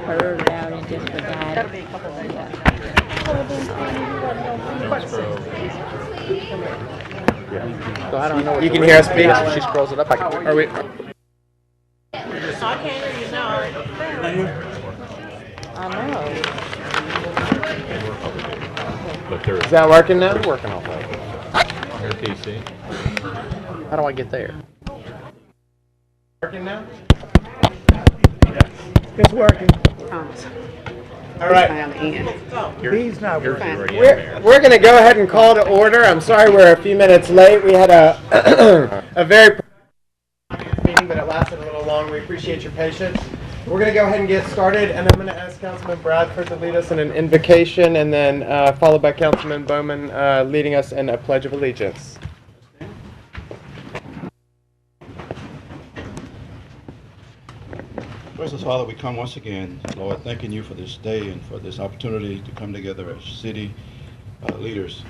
curved out and just forgot. That'll be a couple days. So I don't know. You can hear us speak? If she scrolls it up, I can. Are we? I can't hear you now. I know. But there's Is that working now? Working all right. your PC. How do I get there? Working now? It's working. All right. He's not Yours working. is already in We're, there. we're going to go ahead and call to order. I'm sorry we're a few minutes late. We had a a very meeting, but it lasted a little long. We appreciate your patience. We're going to go ahead and get started, and I'm going to ask Councilman Bradford to lead us in an invocation, and then followed by Councilman Bowman leading us in a Pledge of Allegiance. Gracious Father, we come once again, Lord, thanking you for this day and for this opportunity to come together as city leaders.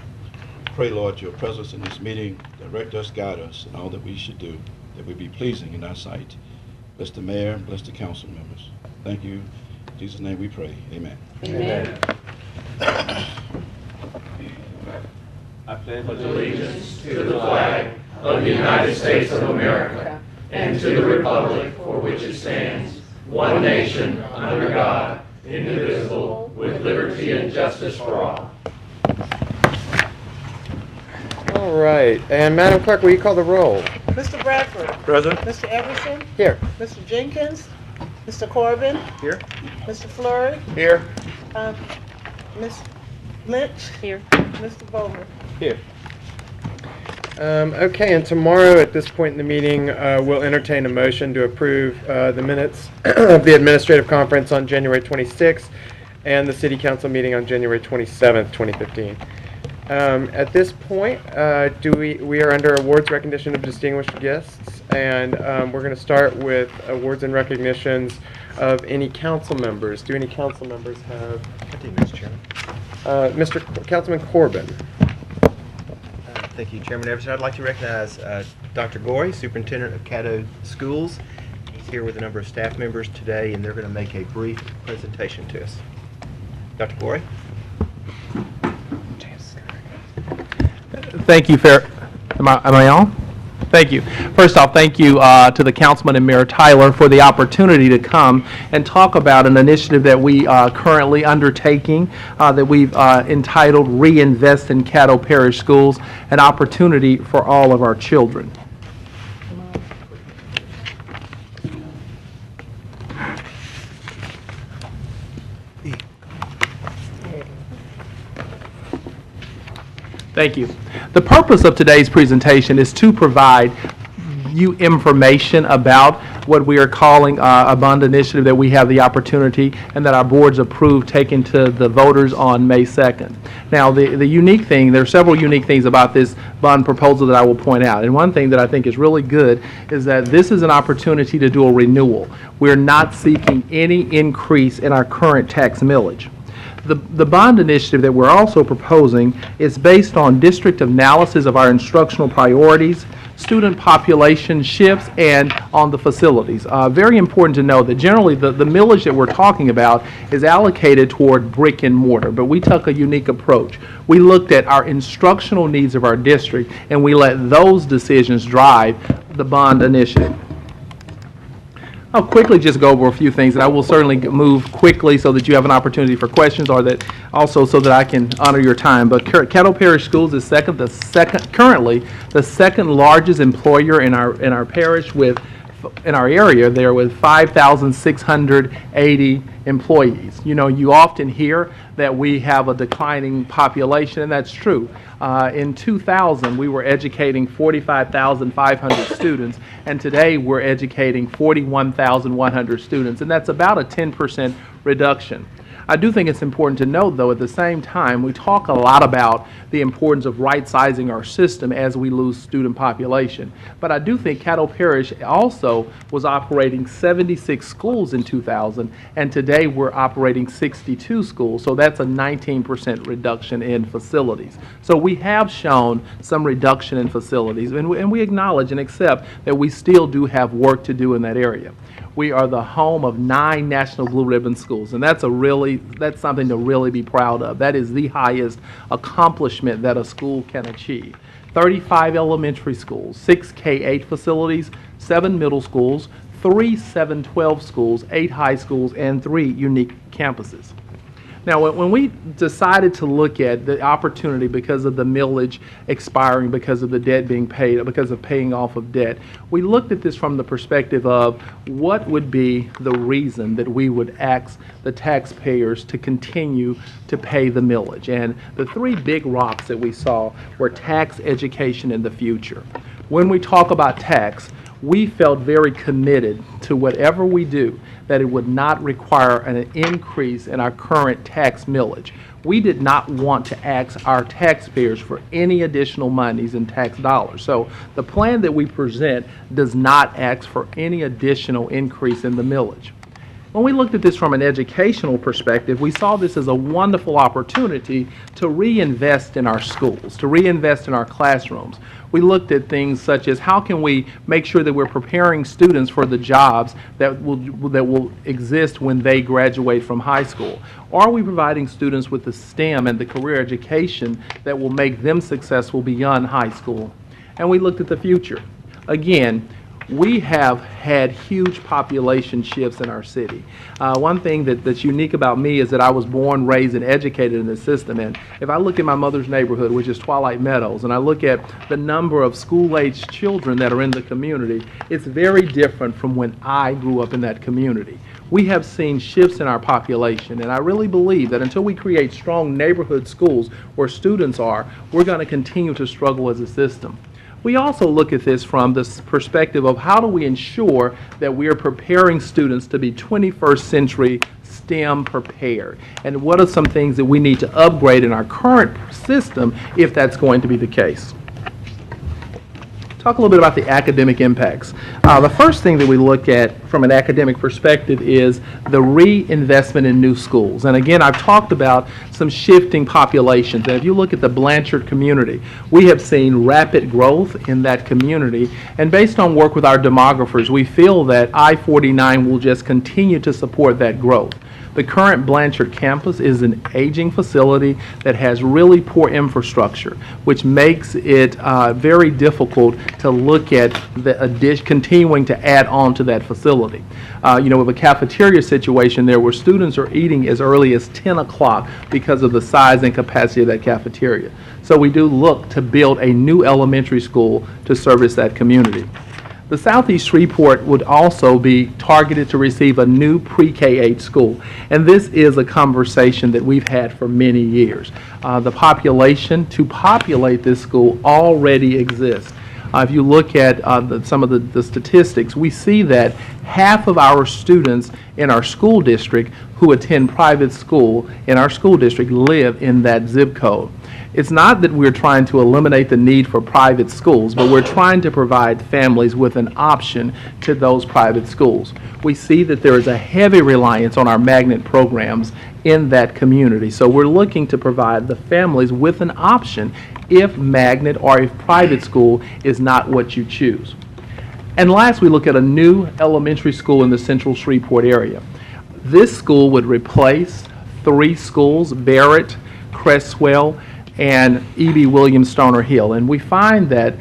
Pray, Lord, your presence in this meeting, direct us, guide us in all that we should do, that we be pleasing in our sight. Bless the mayor, bless the council members. Thank you. In Jesus' name we pray. Amen. Amen. I pledge allegiance to the flag of the United States of America and to the republic for which it stands, one nation, under God, indivisible, with liberty and justice for all. All right. And Madam Clerk, will you call the roll? Mr. Bradford. Present. Mr. Everson. Here. Mr. Jenkins. Mr. Corbin. Here. Mr. Fleury. Here. Ms. Lynch. Here. Mr. Bowman. Here. Okay, and tomorrow at this point in the meeting, we'll entertain a motion to approve the minutes of the administrative conference on January 26th and the city council meeting on January 27th, 2015. At this point, we are under awards recognition of distinguished guests, and we're going to start with awards and recognitions of any council members. Do any council members have? I do, Mr. Chairman. Councilman Corbin. Thank you, Chairman Everson. I'd like to recognize Dr. Goy, Superintendent of Caddo Schools. He's here with a number of staff members today, and they're going to make a brief presentation to us. Dr. Goy? Thank you, Am I on? Thank you. First off, thank you to the Councilman and Mayor Tyler for the opportunity to come and talk about an initiative that we are currently undertaking that we've entitled Reinvest in Caddo Parish Schools, an opportunity for all of our children. Thank you. The purpose of today's presentation is to provide you information about what we are calling a bond initiative that we have the opportunity and that our boards approved taken to the voters on May 2nd. Now, the unique thing, there are several unique things about this bond proposal that I will point out. And one thing that I think is really good is that this is an opportunity to do a renewal. We're not seeking any increase in our current tax millage. The bond initiative that we're also proposing is based on district analysis of our instructional priorities, student population shifts, and on the facilities. Very important to know that generally the millage that we're talking about is allocated toward brick and mortar, but we took a unique approach. We looked at our instructional needs of our district, and we let those decisions drive the bond initiative. I'll quickly just go over a few things, and I will certainly move quickly so that you have an opportunity for questions, or that also so that I can honor your time. But Caddo Parish Schools is currently the second largest employer in our parish in our area there with 5,680 employees. You know, you often hear that we have a declining population, and that's true. In 2000, we were educating 45,500 students, and today we're educating 41,100 students, and that's about a 10% reduction. I do think it's important to note, though, at the same time, we talk a lot about the importance of right-sizing our system as we lose student population. But I do think Caddo Parish also was operating 76 schools in 2000, and today we're operating 62 schools, so that's a 19% reduction in facilities. So we have shown some reduction in facilities, and we acknowledge and accept that we still do have work to do in that area. We are the home of 9 National Blue Ribbon schools, and that's something to really be proud of. That is the highest accomplishment that a school can achieve. 35 elementary schools, 6 K-8 facilities, 7 middle schools, 3 7-12 schools, 8 high schools, and 3 unique campuses. Now, when we decided to look at the opportunity because of the millage expiring, because of the debt being paid, because of paying off of debt, we looked at this from the perspective of what would be the reason that we would ask the taxpayers to continue to pay the millage. And the 3 big rocks that we saw were tax, education, and the future. When we talk about tax, we felt very committed to whatever we do, that it would not require an increase in our current tax millage. We did not want to ask our taxpayers for any additional monies in tax dollars. So the plan that we present does not ask for any additional increase in the millage. When we looked at this from an educational perspective, we saw this as a wonderful opportunity to reinvest in our schools, to reinvest in our classrooms. We looked at things such as how can we make sure that we're preparing students for the jobs that will exist when they graduate from high school. Are we providing students with the STEM and the career education that will make them successful beyond high school? And we looked at the future. Again, we have had huge population shifts in our city. One thing that's unique about me is that I was born, raised, and educated in this system. And if I look at my mother's neighborhood, which is Twilight Meadows, and I look at the number of school-aged children that are in the community, it's very different from when I grew up in that community. We have seen shifts in our population, and I really believe that until we create strong neighborhood schools where students are, we're going to continue to struggle as a system. We also look at this from this perspective of how do we ensure that we are preparing students to be 21st century STEM prepared, and what are some things that we need to upgrade in our current system if that's going to be the case. Talk a little bit about the academic impacts. The first thing that we look at from an academic perspective is the reinvestment in new schools. And again, I've talked about some shifting populations. And if you look at the Blanchard community, we have seen rapid growth in that community. And based on work with our demographers, we feel that I-49 will just continue to support that growth. The current Blanchard campus is an aging facility that has really poor infrastructure, which makes it very difficult to look at the continuing to add on to that facility. With a cafeteria situation there where students are eating as early as 10 o'clock because of the size and capacity of that cafeteria. So we do look to build a new elementary school to service that community. The Southeast Shreveport would also be targeted to receive a new pre-K-8 school, and this is a conversation that we've had for many years. The population to populate this school already exists. If you look at some of the statistics, we see that half of our students in our school district who attend private school in our school district live in that zip code. It's not that we're trying to eliminate the need for private schools, but we're trying to provide families with an option to those private schools. We see that there is a heavy reliance on our magnet programs in that community. So we're looking to provide the families with an option if magnet or if private school is not what you choose. And last, we look at a new elementary school in the central Shreveport area. This school would replace 3 schools, Barrett, Cresswell, and E.B. Williams Stoner Hill. And we find that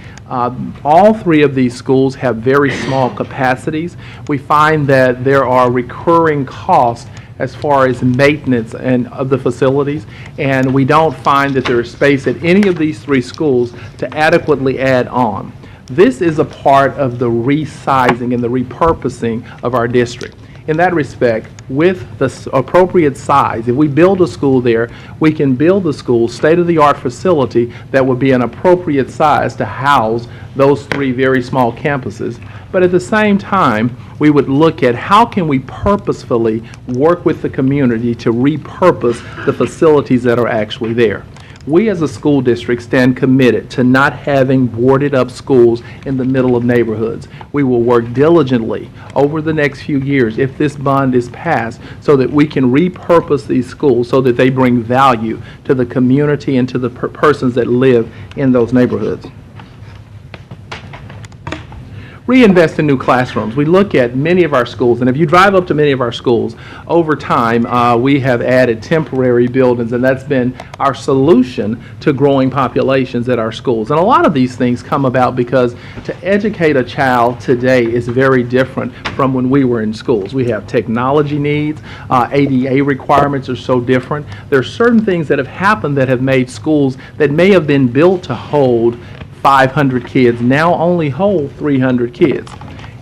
all 3 of these schools have very small capacities. We find that there are recurring costs as far as maintenance of the facilities, and we don't find that there is space at any of these 3 schools to adequately add on. This is a part of the resizing and the repurposing of our district. In that respect, with the appropriate size, if we build a school there, we can build a school, state-of-the-art facility that would be an appropriate size to house those 3 very small campuses. But at the same time, we would look at how can we purposefully work with the community to repurpose the facilities that are actually there. We as a school district stand committed to not having boarded up schools in the middle of neighborhoods. We will work diligently over the next few years if this bond is passed so that we can repurpose these schools so that they bring value to the community and to the persons that live in those neighborhoods. Reinvest in new classrooms. We look at many of our schools, and if you drive up to many of our schools, over time we have added temporary buildings, and that's been our solution to growing populations at our schools. And a lot of these things come about because to educate a child today is very different from when we were in schools. We have technology needs, ADA requirements are so different. There are certain things that have happened that have made schools that may have been built to hold 500 kids now only hold 300 kids.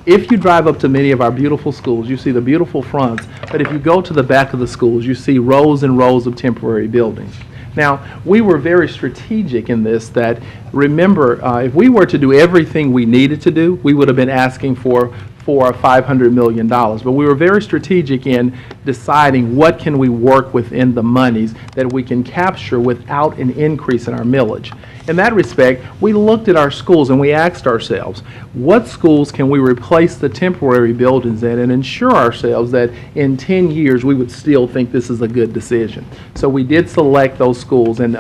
If you drive up to many of our beautiful schools, you see the beautiful fronts, but if you go to the back of the schools, you see rows and rows of temporary buildings. Now, we were very strategic in this that, remember, if we were to do everything we needed to do, we would have been asking for $400 or $500 million. But we were very strategic in deciding what can we work within the monies that we can capture without an increase in our millage. In that respect, we looked at our schools and we asked ourselves, what schools can we replace the temporary buildings in and ensure ourselves that in 10 years we would still think this is a good decision. So we did select those schools and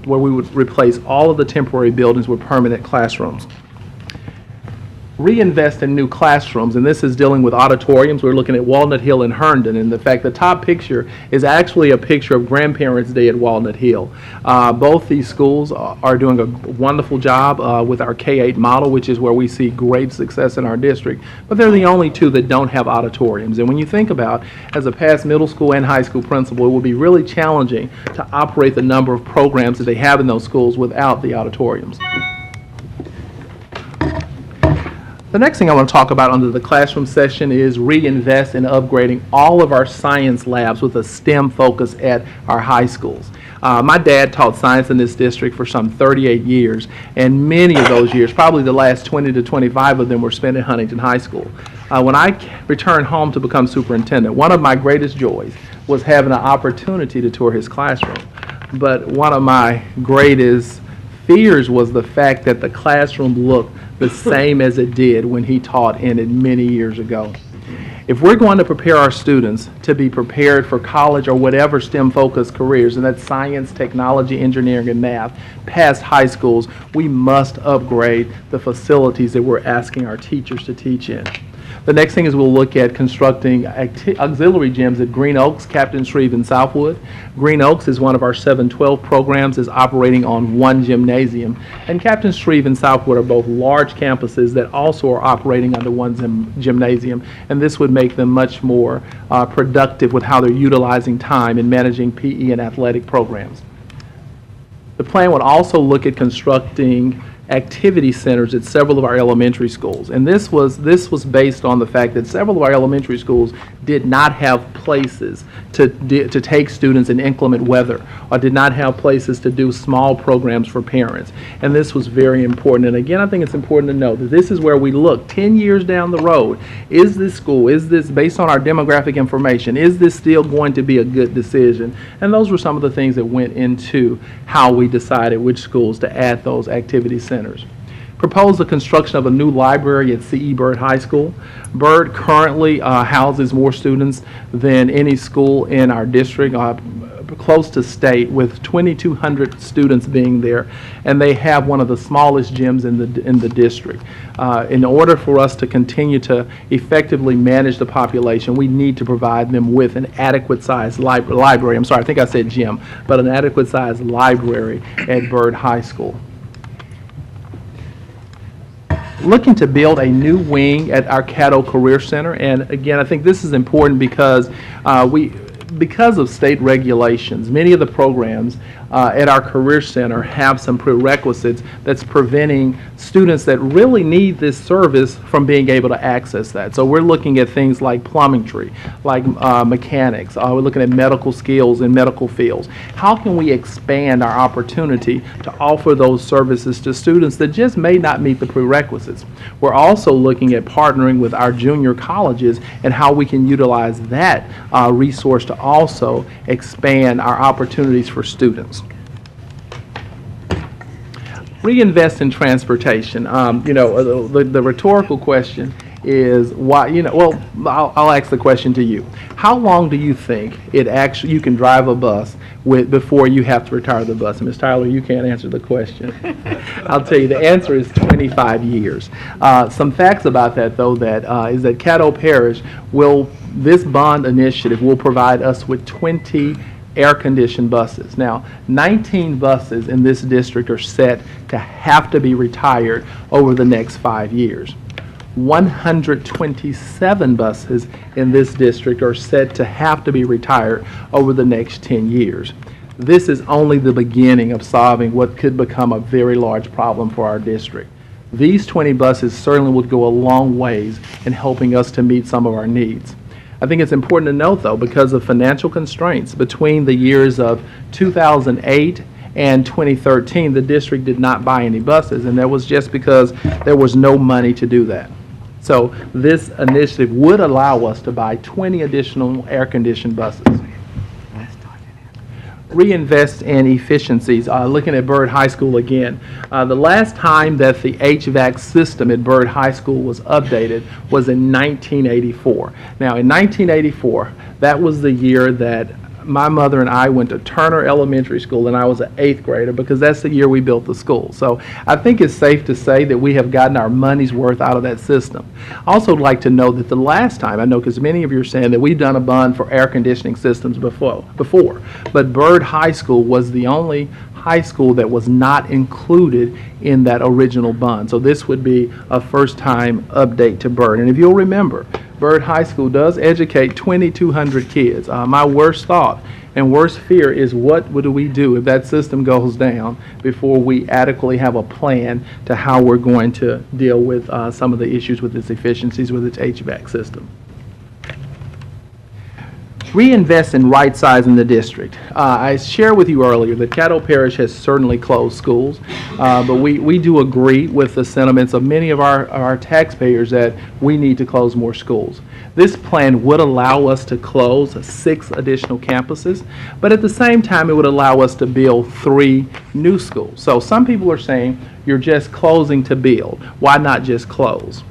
where we would replace all of the temporary buildings with permanent classrooms. Reinvest in new classrooms, and this is dealing with auditoriums. We're looking at Walnut Hill and Herndon, and the fact the top picture is actually a picture of Grandparents' Day at Walnut Hill. Both these schools are doing a wonderful job with our K-8 model, which is where we see great success in our district, but they're the only two that don't have auditoriums. And when you think about, as a past middle school and high school principal, it will be really challenging to operate the number of programs that they have in those schools without the auditoriums. The next thing I want to talk about under the classroom session is reinvest in upgrading all of our science labs with a STEM focus at our high schools. My dad taught science in this district for some 38 years, and many of those years, probably the last 20 to 25 of them, were spent at Huntington High School. When I returned home to become superintendent, one of my greatest joys was having an opportunity to tour his classroom. But one of my greatest fears was the fact that the classroom looked the same as it did when he taught in it many years ago. If we're going to prepare our students to be prepared for college or whatever STEM-focused careers, and that's science, technology, engineering, and math, past high schools, we must upgrade the facilities that we're asking our teachers to teach in. The next thing is we'll look at constructing auxiliary gyms at Green Oaks, Captain Shreve, and Southwood. Green Oaks is one of our 712 programs, is operating on one gymnasium. And Captain Shreve and Southwood are both large campuses that also are operating under one gymnasium. And this would make them much more productive with how they're utilizing time and managing PE and athletic programs. The plan would also look at constructing activity centers at several of our elementary schools, and this was based on the fact that several of our elementary schools did not have places to take students in inclement weather, or did not have places to do small programs for parents, and this was very important. And again, I think it's important to know that this is where we look 10 years down the road. Is this school, is this, based on our demographic information, is this still going to be a good decision? And those were some of the things that went into how we decided which schools to add those activity centers. Proposed the construction of a new library at C.E. Byrd High School. Byrd currently houses more students than any school in our district, close to state, with 2,200 students being there, and they have one of the smallest gyms in the district. In order for us to continue to effectively manage the population, we need to provide them with an adequate sized library. I'm sorry, I think I said gym, but an adequate sized library at Byrd High School. Looking to build a new wing at our Caddo Career Center, and again, I think this is important because because of state regulations, many of the programs at our Career Center have some prerequisites that's preventing students that really need this service from being able to access that. So we're looking at things like plumbingry, like mechanics. We're looking at medical skills in medical fields. How can we expand our opportunity to offer those services to students that just may not meet the prerequisites? We're also looking at partnering with our junior colleges and how we can utilize that resource to also expand our opportunities for students. Reinvest in transportation. The rhetorical question is why, I'll ask the question to you. How long do you think you can drive a bus before you have to retire the bus? And Ms. Tyler, you can't answer the question. I'll tell you, the answer is 25 years. Some facts about that, though, is that Caddo Parish this bond initiative will provide us with 20 air-conditioned buses. Now, 19 buses in this district are set to have to be retired over the next 5 years. 127 buses in this district are set to have to be retired over the next 10 years. This is only the beginning of solving what could become a very large problem for our district. These 20 buses certainly would go a long ways in helping us to meet some of our needs. I think it's important to note, though, because of financial constraints between the years of 2008 and 2013, the district did not buy any buses, and that was just because there was no money to do that. So this initiative would allow us to buy 20 additional air-conditioned buses. Reinvest in efficiencies. Looking at Byrd High School again, the last time that the HVAC system at Byrd High School was updated was in 1984. Now, in 1984, that was the year that my mother and I went to Turner Elementary School, and I was an 8th grader, because that's the year we built the school. So I think it's safe to say that we have gotten our money's worth out of that system. I also would like to know that the last time, I know because many of you are saying that we've done a bond for air conditioning systems before, but Byrd High School was the only high school that was not included in that original bond. So this would be a first-time update to Byrd. And if you'll remember, Byrd High School does educate 2,200 kids. My worst thought and worst fear is what do we do if that system goes down before we adequately have a plan to how we're going to deal with some of the issues with its efficiencies with its HVAC system. Reinvest in right-sizing the district. I shared with you earlier that Caddo Parish has certainly closed schools, but we do agree with the sentiments of many of our taxpayers that we need to close more schools. This plan would allow us to close 6 additional campuses, but at the same time it would allow us to build 3 new schools. So some people are saying you're just closing to build. Why not just close?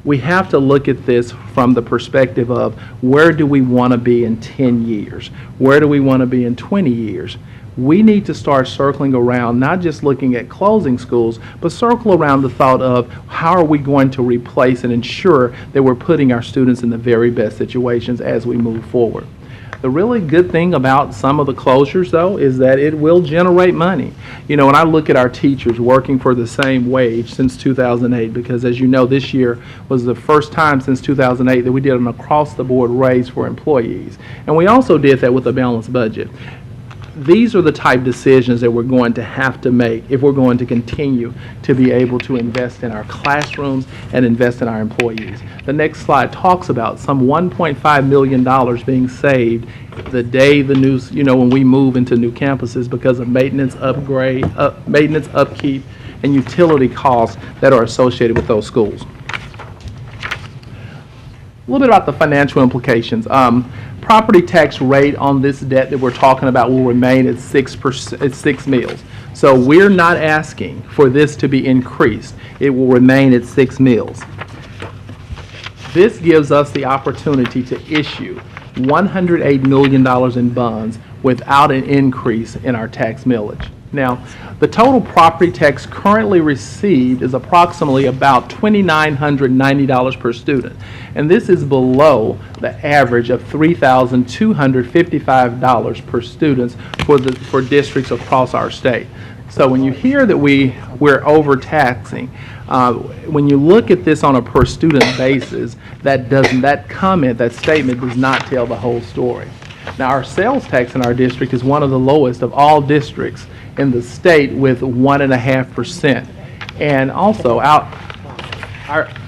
We have to look at this from the perspective of where do we want to be in 10 years? Where do we want to be in 20 years? We need to start circling around, not just looking at closing schools, but circle around the thought of how are we going to replace and ensure that we're putting our students in the very best situations as we move forward. The really good thing about some of the closures, though, is that it will generate money. When I look at our teachers working for the same wage since 2008, because as you know, this year was the first time since 2008 that we did an across-the-board raise for employees. And we also did that with a balanced budget. These are the type decisions that we're going to have to make if we're going to continue to be able to invest in our classrooms and invest in our employees. The next slide talks about some $1.5 million being saved the day when we move into new campuses because of maintenance upkeep, and utility costs that are associated with those schools. A little bit about the financial implications. Property tax rate on this debt that we're talking about will remain at 6%, at 6 mills. So we're not asking for this to be increased. It will remain at 6 mills. This gives us the opportunity to issue $108 million in bonds without an increase in our tax millage. Now, the total property tax currently received is approximately about $2,990 per student, and this is below the average of $3,255 per student for districts across our state. So when you hear that we're overtaxing, when you look at this on a per student basis, that statement does not tell the whole story. Now, our sales tax in our district is one of the lowest of all districts in the state with 1.5%. And also out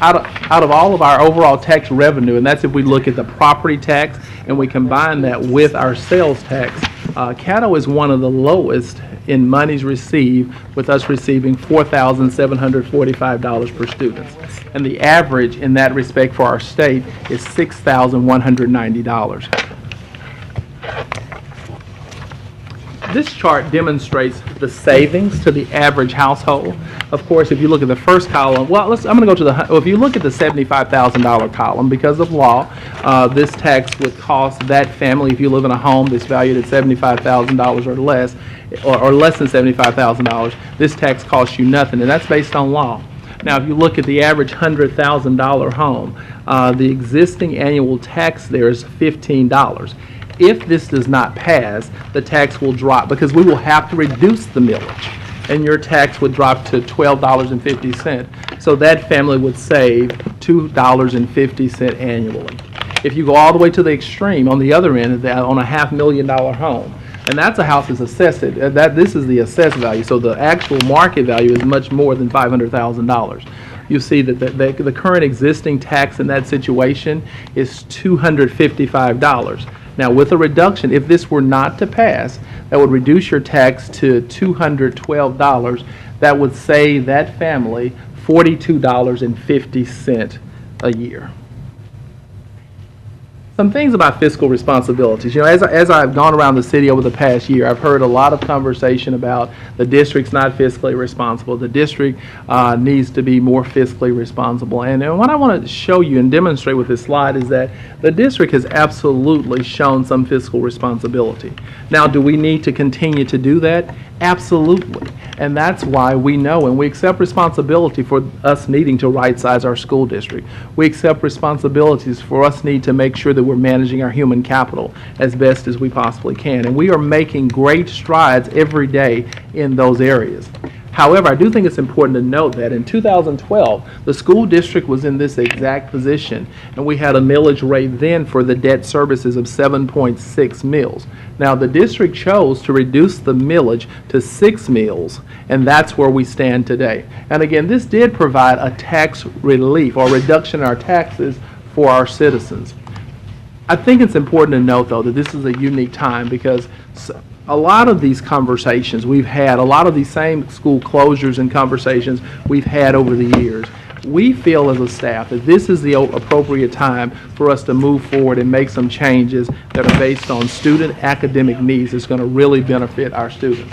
of all of our overall tax revenue, and that's if we look at the property tax and we combine that with our sales tax, Caddo is one of the lowest in monies received, with us receiving $4,745 per student. And the average in that respect for our state is $6,190. This chart demonstrates the savings to the average household. Of course, if you look at the first column, well, I'm going to go to if you look at the $75,000 column, because of law, this tax would cost that family, if you live in a home that's valued at $75,000 or less, or less than $75,000, this tax costs you nothing, and that's based on law. Now, if you look at the average $100,000 home, the existing annual tax there is $15. If this does not pass, the tax will drop because we will have to reduce the millage, and your tax would drop to $12.50. So that family would save $2.50 annually. If you go all the way to the extreme, on the other end, on a $500,000 home, and that's a house that's assessed. This is the assessed value, so the actual market value is much more than $500,000. You see that the current existing tax in that situation is $255. Now, with a reduction, if this were not to pass, that would reduce your tax to $212. That would save that family $42.50 a year. Some things about fiscal responsibilities. You know, as I've gone around the city over the past year, I've heard a lot of conversation about the district's not fiscally responsible. The district needs to be more fiscally responsible. And what I want to show you and demonstrate with this slide is that the district has absolutely shown some fiscal responsibility. Now, do we need to continue to do that? Absolutely. And that's why we know and we accept responsibility for us needing to right-size our school district. We accept responsibilities for us need to make sure that we're managing our human capital as best as we possibly can. And we are making great strides every day in those areas. However, I do think it's important to note that in 2012, the school district was in this exact position, and we had a millage rate then for the debt services of 7.6 mills. Now, the district chose to reduce the millage to 6 mills, and that's where we stand today. And again, this did provide a tax relief or reduction in our taxes for our citizens. I think it's important to note, though, that this is a unique time because a lot of these conversations we've had, a lot of these same school closures and conversations we've had over the years, we feel as a staff that this is the appropriate time for us to move forward and make some changes that are based on student academic needs that's going to really benefit our students.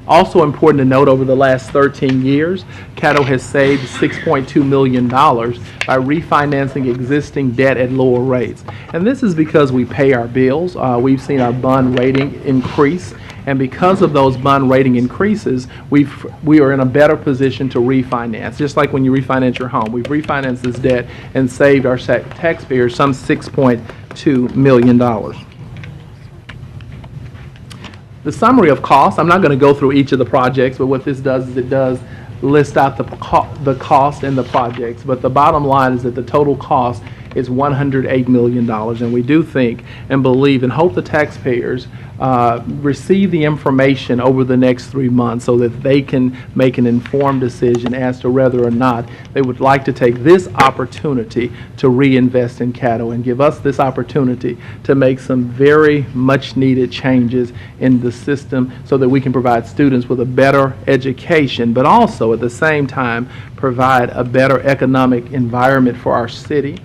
Also important to note, over the last 13 years, Caddo has saved $6.2 million by refinancing existing debt at lower rates. And this is because we pay our bills. We've seen our bond rating increase. And because of those bond rating increases, we are in a better position to refinance. Just like when you refinance your home, we've refinanced this debt and saved our taxpayers some $6.2 million. The summary of costs, I'm not going to go through each of the projects, but what this does is it does list out the cost and the projects. But the bottom line is that the total cost is $108 million. And we do think and believe and hope the taxpayers receive the information over the next 3 months so that they can make an informed decision as to whether or not they would like to take this opportunity to reinvest in Caddo and give us this opportunity to make some very much needed changes in the system so that we can provide students with a better education, but also at the same time provide a better economic environment for our city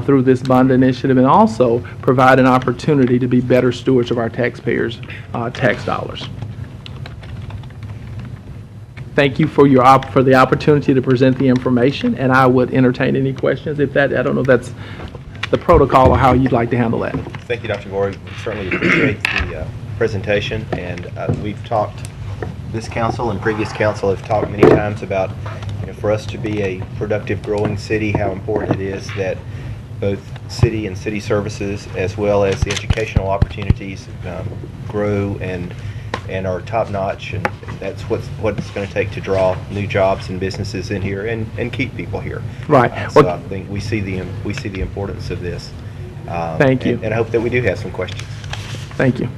through this bond initiative, and also provide an opportunity to be better stewards of our taxpayers' tax dollars. Thank you for the opportunity to present the information, and I would entertain any questions. If that, I don't know if that's the protocol or how you'd like to handle that. Thank you, Dr. Gorey. We certainly appreciate the presentation, and we've talked, this council and previous council have talked many times about, for us to be a productive, growing city, how important it is that both city and city services, as well as the educational opportunities, grow and are top-notch, and that's what it's going to take to draw new jobs and businesses in here and keep people here. Right. So I think we see the importance of this. Thank you. And I hope that we do have some questions. Thank you.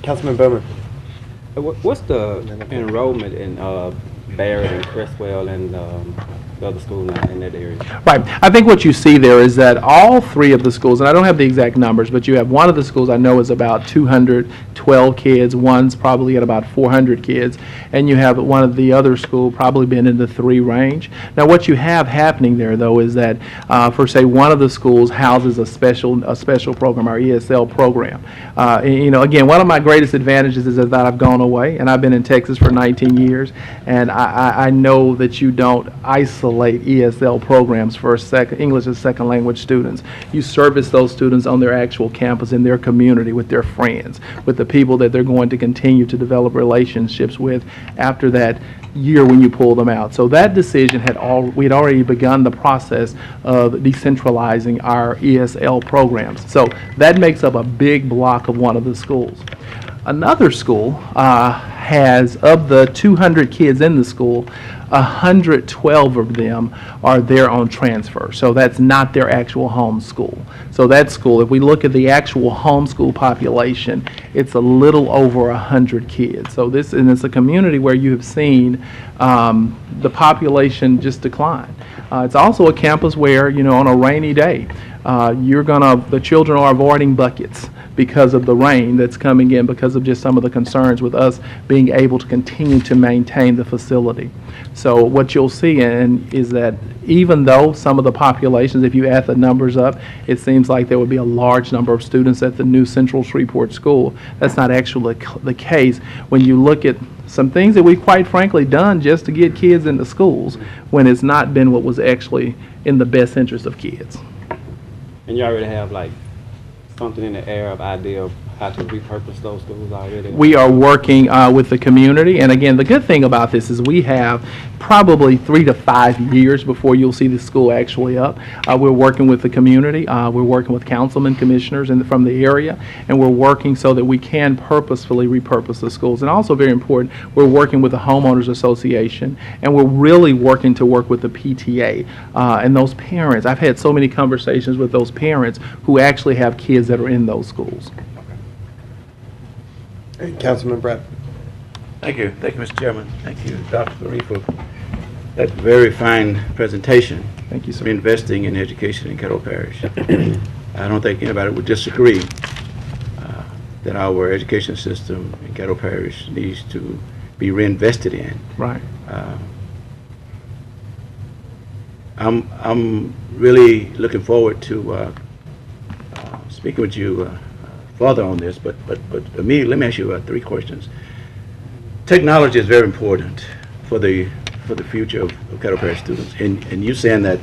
Councilman Bowman. What's the enrollment in Barrett and Crestwell and the other school now in that area. Right. I think what you see there is that all three of the schools, and I don't have the exact numbers, but you have one of the schools I know is about 212 kids, one's probably at about 400 kids, and you have one of the other school probably been in the 3 range. Now what you have happening there though is that for say one of the schools houses a special program, our ESL program. You know, again, one of my greatest advantages is that I've gone away, and I've been in Texas for 19 years, and I know that you don't isolate ESL programs for English as second language students. You service those students on their actual campus, in their community, with their friends, with the people that they're going to continue to develop relationships with after that year when you pull them out. So that decision we had already begun the process of decentralizing our ESL programs. So that makes up a big block of one of the schools. Another school has, of the 200 kids in the school, 112 of them are there on transfer. So that's not their actual home school. So that school, if we look at the actual homeschool population, it's a little over 100 kids. So it's a community where you have seen the population just decline. It's also a campus where, you know, on a rainy day, the children are avoiding buckets because of the rain that's coming in, because of just some of the concerns with us being able to continue to maintain the facility. So what you'll see is that even though some of the populations, if you add the numbers up, it seems like there would be a large number of students at the new Central Shreveport School. That's not actually the case when you look at some things that we've quite frankly done just to get kids into schools when it's not been what was actually in the best interest of kids. And you already have like something in the air of idea of how to repurpose those schools already? We are working with the community, and again, the good thing about this is we have probably 3 to 5 years before you'll see the school actually up. We're working with the community, we're working with councilmen, commissioners from the area, and we're working so that we can purposefully repurpose the schools. And also very important, we're working with the homeowners association, and we're really working to work with the PTA and those parents. I've had so many conversations with those parents who actually have kids that are in those schools. Hey, Councilman Brett. Thank you, Mr. Chairman. Thank you, Dr. Faree, for that very fine presentation. Thank you, sir. Investing in education in Caddo Parish. I don't think anybody would disagree that our education system in Caddo Parish needs to be reinvested in. Right. I'm really looking forward to speaking with you further on this, but let me ask you 3 questions. Technology is very important for the future of Caddo Parish students, and you saying that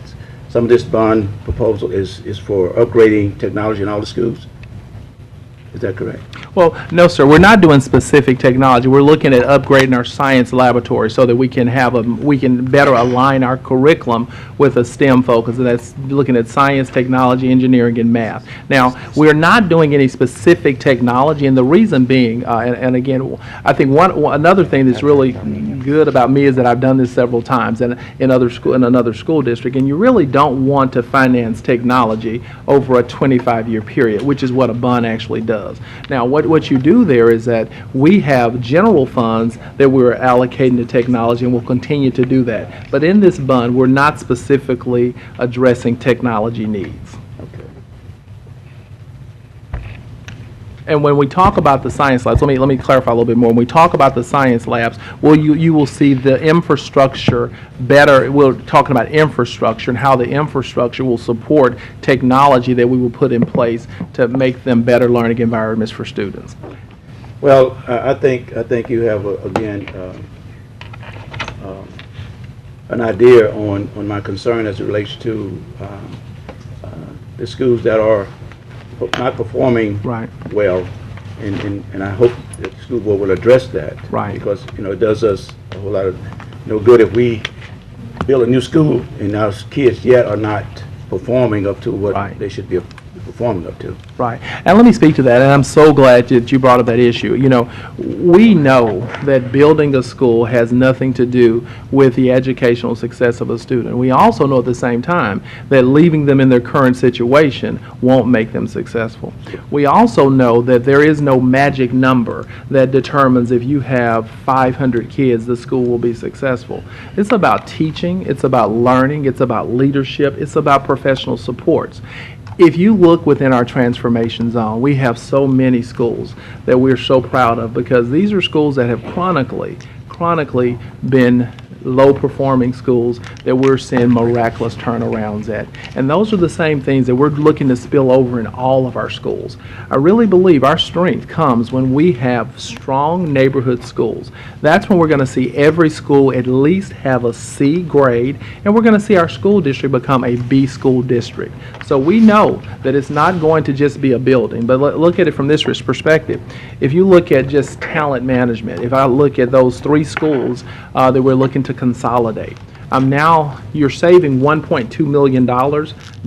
some of this bond proposal is for upgrading technology in all the schools? Is that correct? Well, no, sir. We're not doing specific technology. We're looking at upgrading our science laboratory so that we can better align our curriculum with a STEM focus, and that's looking at science, technology, engineering, and math. Now, we're not doing any specific technology, and the reason being, and again, I think another thing that's really good about me is that I've done this several times in another school district, and you really don't want to finance technology over a 25-year period, which is what a bond actually does. Now, what you do there is that we have general funds that we're allocating to technology, and we'll continue to do that. But in this bond, we're not specifically addressing technology needs. And when we talk about the science labs, let me clarify a little bit more. When we talk about the science labs, well, you will see the infrastructure better. We're talking about infrastructure and how the infrastructure will support technology that we will put in place to make them better learning environments for students. Well, I think you have again an idea on my concern as it relates to the schools that are not performing well, and I hope that the school board will address that. Right. Because it does us a whole lot of no good if we build a new school and our kids yet are not performing up to what they should be performing up to. Right. And let me speak to that, and I'm so glad that you brought up that issue. You know, we know that building a school has nothing to do with the educational success of a student. We also know at the same time that leaving them in their current situation won't make them successful. We also know that there is no magic number that determines if you have 500 kids, the school will be successful. It's about teaching, it's about learning, it's about leadership, it's about professional supports. If you look within our transformation zone, we have so many schools that we're so proud of because these are schools that have chronically been low-performing schools that we're seeing miraculous turnarounds at. And those are the same things that we're looking to spill over in all of our schools. I really believe our strength comes when we have strong neighborhood schools. That's when we're going to see every school at least have a C grade, and we're going to see our school district become a B school district. So we know that it's not going to just be a building, but look at it from this perspective. If you look at just talent management, if I look at those 3 schools that we're looking to consolidate. You're saving $1.2 million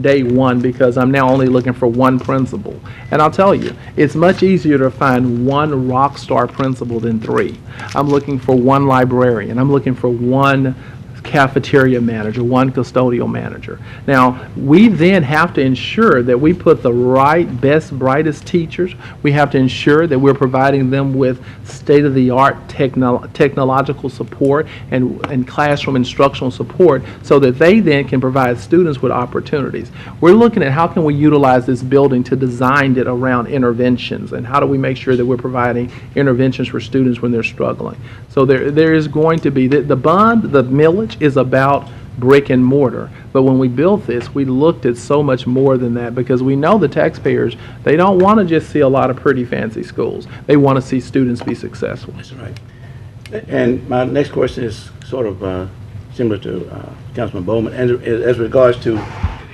day one because I'm now only looking for 1 principal. And I'll tell you, it's much easier to find 1 rock star principal than 3. I'm looking for 1 librarian. I'm looking for 1 cafeteria manager, 1 custodial manager. Now, we then have to ensure that we put the right, best, brightest teachers. We have to ensure that we're providing them with state-of-the-art technological support and classroom instructional support so that they then can provide students with opportunities. We're looking at how can we utilize this building to design it around interventions, and how do we make sure that we're providing interventions for students when they're struggling. So there is going to be, the bond, the millage is about brick and mortar. But when we built this, we looked at so much more than that because we know the taxpayers, they don't want to just see a lot of pretty fancy schools. They want to see students be successful. That's right. And my next question is sort of similar to Councilman Bowman, and as regards to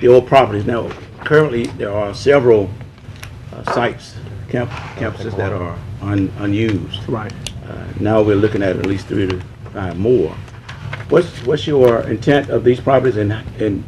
the old properties. Now, currently there are several sites, campuses that are unused. Right. Now we're looking at least 3 to 5 more. What's your intent of these properties, and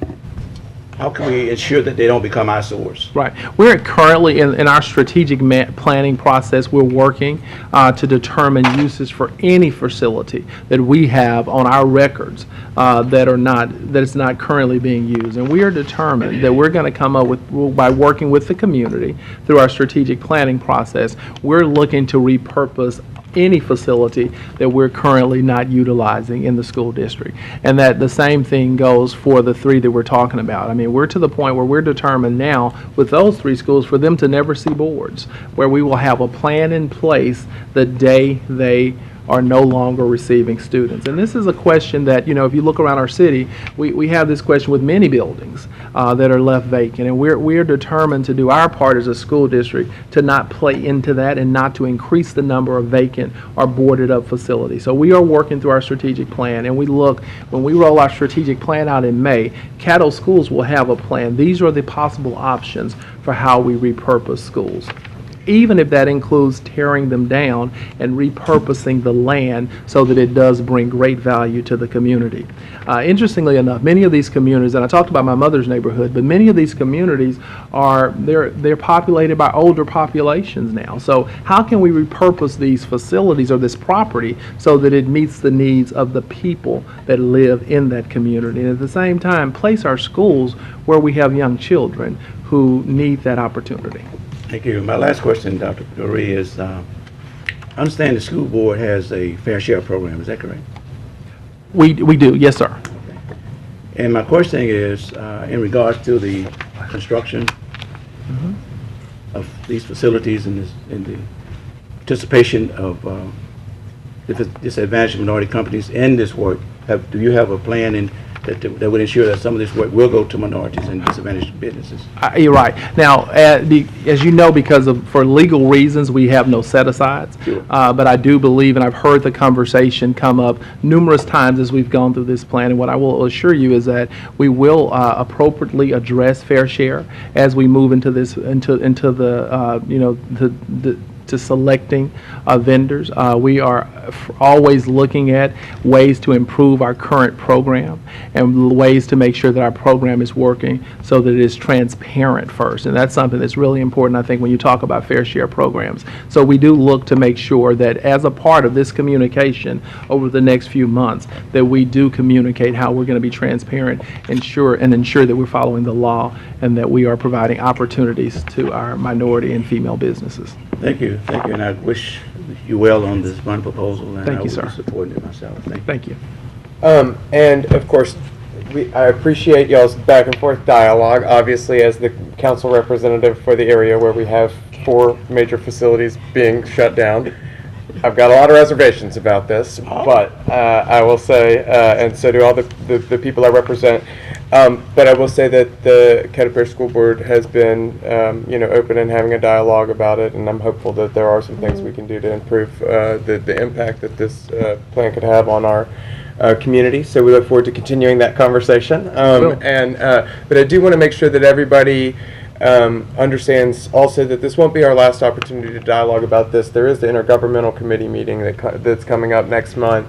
how can we ensure that they don't become eyesores? Right. We're currently in our strategic planning process. We're working to determine uses for any facility that we have on our records that is not currently being used. And we are determined that we're going to come up with, by working with the community through our strategic planning process, we're looking to repurpose any facility that we're currently not utilizing in the school district. And that the same thing goes for the 3 that we're talking about. I mean, we're to the point where we're determined now with those 3 schools for them to never see boards, where we will have a plan in place the day they are no longer receiving students. And this is a question that, if you look around our city, we have this question with many buildings that are left vacant. And we're determined to do our part as a school district to not play into that and not to increase the number of vacant or boarded up facilities. So we are working through our strategic plan, and when we roll our strategic plan out in May, Caddo Schools will have a plan. These are the possible options for how we repurpose schools, even if that includes tearing them down and repurposing the land so that it does bring great value to the community. Interestingly enough, many of these communities, and I talked about my mother's neighborhood, but many of these communities they're populated by older populations now. So how can we repurpose these facilities or this property so that it meets the needs of the people that live in that community, and at the same time place our schools where we have young children who need that opportunity? Thank you. My last question, Dr. Doree, is I understand the school board has a fair share program. Is that correct? We do, yes, sir. And my question is in regards to the construction of these facilities and the participation of the disadvantaged minority companies in this work. Do you have a plan that would ensure that some of this work will go to minorities and disadvantaged businesses? You're right. Now, as you know, for legal reasons, we have no set-asides. Sure. But I do believe, and I've heard the conversation come up numerous times as we've gone through this plan, and what I will assure you is that we will appropriately address fair share as we move into this, into the to selecting vendors. We are always looking at ways to improve our current program and ways to make sure that our program is working so that it is transparent first. And that's something that's really important, I think, when you talk about fair share programs. So we do look to make sure that as a part of this communication over the next few months, that we do communicate how we're going to be transparent, ensure that we're following the law and that we are providing opportunities to our minority and female businesses. Thank you, and I wish you well on this bond proposal, and Thank I you, will sir. be supporting it myself. Thank you. Thank you. And of course, I appreciate y'all's back and forth dialogue. Obviously, as the council representative for the area where we have 4 major facilities being shut down, I've got a lot of reservations about this, but I will say, and so do all the people I represent, but I will say that the Caterpillar School Board has been, open and having a dialogue about it, and I'm hopeful that there are some things we can do to improve the impact that this plan could have on our community. So we look forward to continuing that conversation. But I do want to make sure that everybody understands also that this won't be our last opportunity to dialogue about this. There is the Intergovernmental Committee meeting that's coming up next month.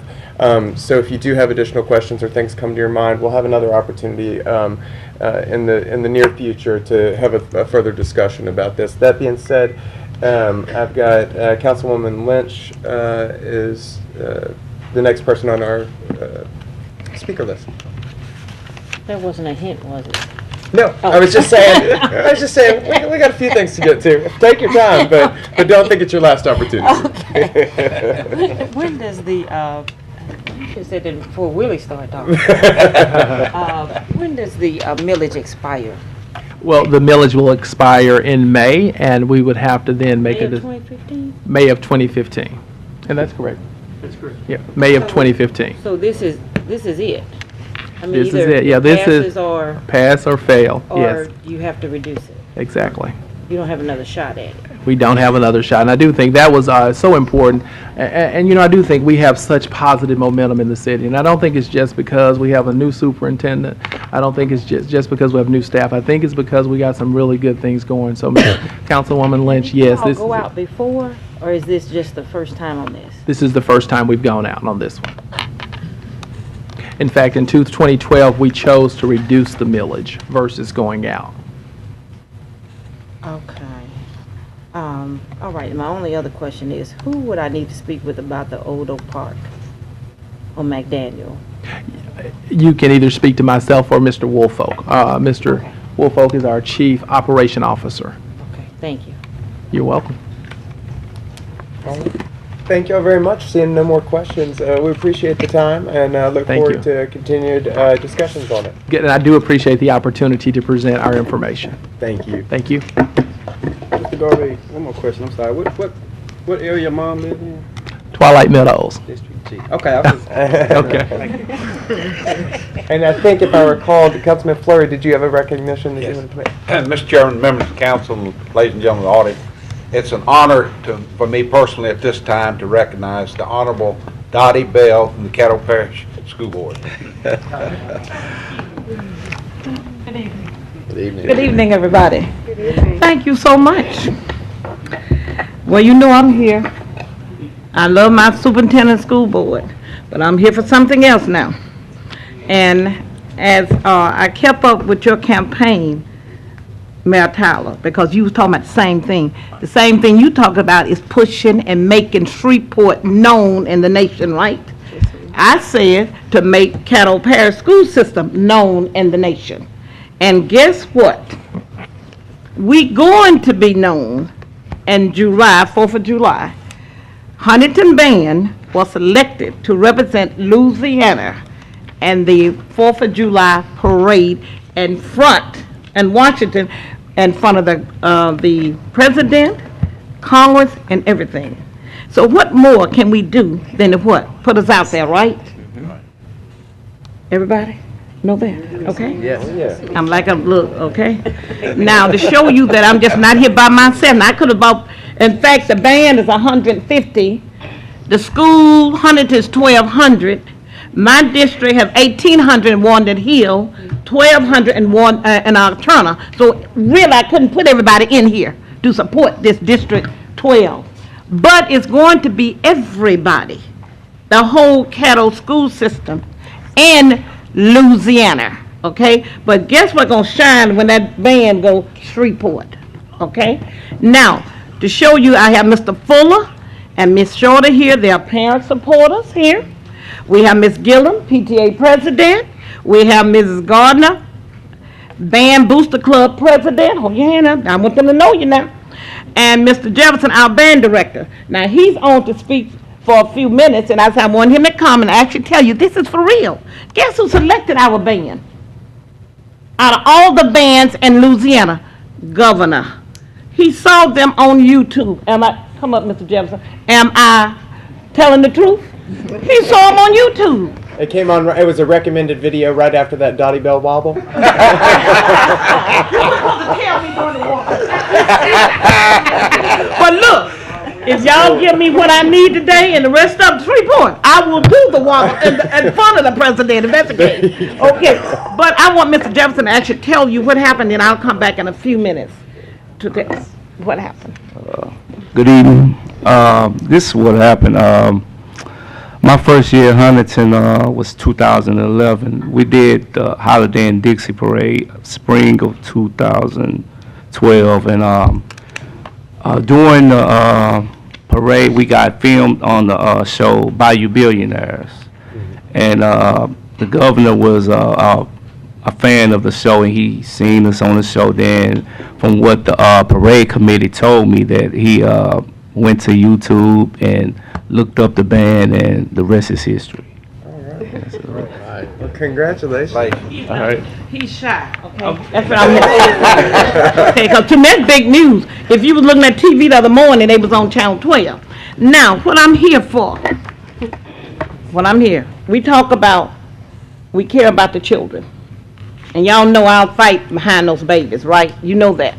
So if you do have additional questions or things come to your mind, we'll have another opportunity in the near future to have a further discussion about this. That being said, I've got Councilwoman Lynch is the next person on our speaker list. That wasn't a hint, was it? No, I was just saying. We got a few things to get to. Take your time, but don't think it's your last opportunity. Okay. When does the you should say that before Willie started talking. When does the millage expire? Well, the millage will expire in May, and we would have to then make May it of 2015. May of 2015, and that's correct. That's correct. Yeah, May of 2015. So this is it. I mean, This is either it. Yeah, this passes is or pass or fail. Yes, you have to reduce it. exactly. You don't have another shot at it. We don't have another shot, and I do think that was so important. And I do think we have such positive momentum in the city, and I don't think it's just because we have a new superintendent. I don't think it's just because we have new staff. I think it's because we got some really good things going. So, Councilwoman Lynch, yes, Did you all go out before, or is this just the first time on this? this is the first time we've gone out on this one. In fact, in 2012, we chose to reduce the millage versus going out. Okay. All right, my only other question is, who would I need to speak with about the Old Oak Park on McDaniel? You can either speak to myself or Mr. Woolfolk. Mr. Okay. Woolfolk is our Chief Operation Officer. Okay, thank you. You're welcome. Thank you all very much. Seeing no more questions, we appreciate the time and look Thank forward you. to continued discussions on it. Good, and I do appreciate the opportunity to present our information. Thank you. Thank you. Mr. Garvey, one more question, I'm sorry. What area your mom live in? Twilight Meadows. District G. Okay, I was Okay. And I think if I recall, Councilman Fleury, did you have a recognition that you wanted to make? Mr. Chairman, members of the council, ladies and gentlemen of the audience, it's an honor for me personally at this time to recognize the Honorable Dottie Bell from the Caddo Parish School Board. Good evening, everybody. Thank you so much. Well, you know I'm here. I love my superintendent school board, but I'm here for something else now. And as I kept up with your campaign, Mayor Tyler, because you was talking about the same thing. The same thing you talk about is pushing and making Shreveport known in the nation, right? I said to make Caddo Parish school system known in the nation. And guess what? We going to be known in July, 4th of July. Huntington Band was elected to represent Louisiana and the 4th of July parade in front in Washington, in front of the president, Congress, and everything. So what more can we do than to what? Put us out there, right? Everybody know that, okay? Yes. I'm like a little, okay? Now, to show you that I'm just not here by myself, and I could have bought, in fact, the band is 150, the school, Huntington is 1,200, my district have 1,800 in Walnut Hill, 1,200 in Turner. So really, I couldn't put everybody in here to support this District 12. but it's going to be everybody, the whole Caddo school system in Louisiana, okay? But guess what's going to shine when that band goes Shreveport, okay? Now, to show you, I have Mr. Fuller and Miss Shorter here. They are parent supporters here. We have Miss Gillum, PTA president. We have Mrs. Gardner, Band Booster Club president. Hold your hand up. I want them to know you now. And Mr. Jefferson, our band director. Now, he's on to speak for a few minutes, and I said I want him to come and actually tell you this is for real. Guess who selected our band? Out of all the bands in Louisiana, Governor. He saw them on YouTube. Come up, Mr. Jefferson. Am I telling the truth? He saw them on YouTube. It came on, it was a recommended video right after that Dottie Bell wobble. But look, if y'all give me what I need today and the rest of the Shreveport, I will do the wobble in front of the president if that's the case. Okay, but I want Mr. Jefferson to actually tell you what happened, and I'll come back in a few minutes to this. What happened? Good evening. This is what happened. My first year at Huntington was 2011. We did the Holiday in Dixie Parade, spring of 2012, and during the parade, we got filmed on the show Bayou Billionaires, and the governor was a fan of the show, and he seen us on the show. Then, from what the parade committee told me, that he went to YouTube and looked up the band, and the rest is history. All right. Yes, all right. Well, congratulations. All right. He's shy, okay? That's what I'm saying. Okay, because to me, that's big news. If you was looking at TV the other morning, they was on Channel 12. Now, what I'm here for, we talk about, we care about the children. And y'all know I'll fight behind those babies, right? You know that.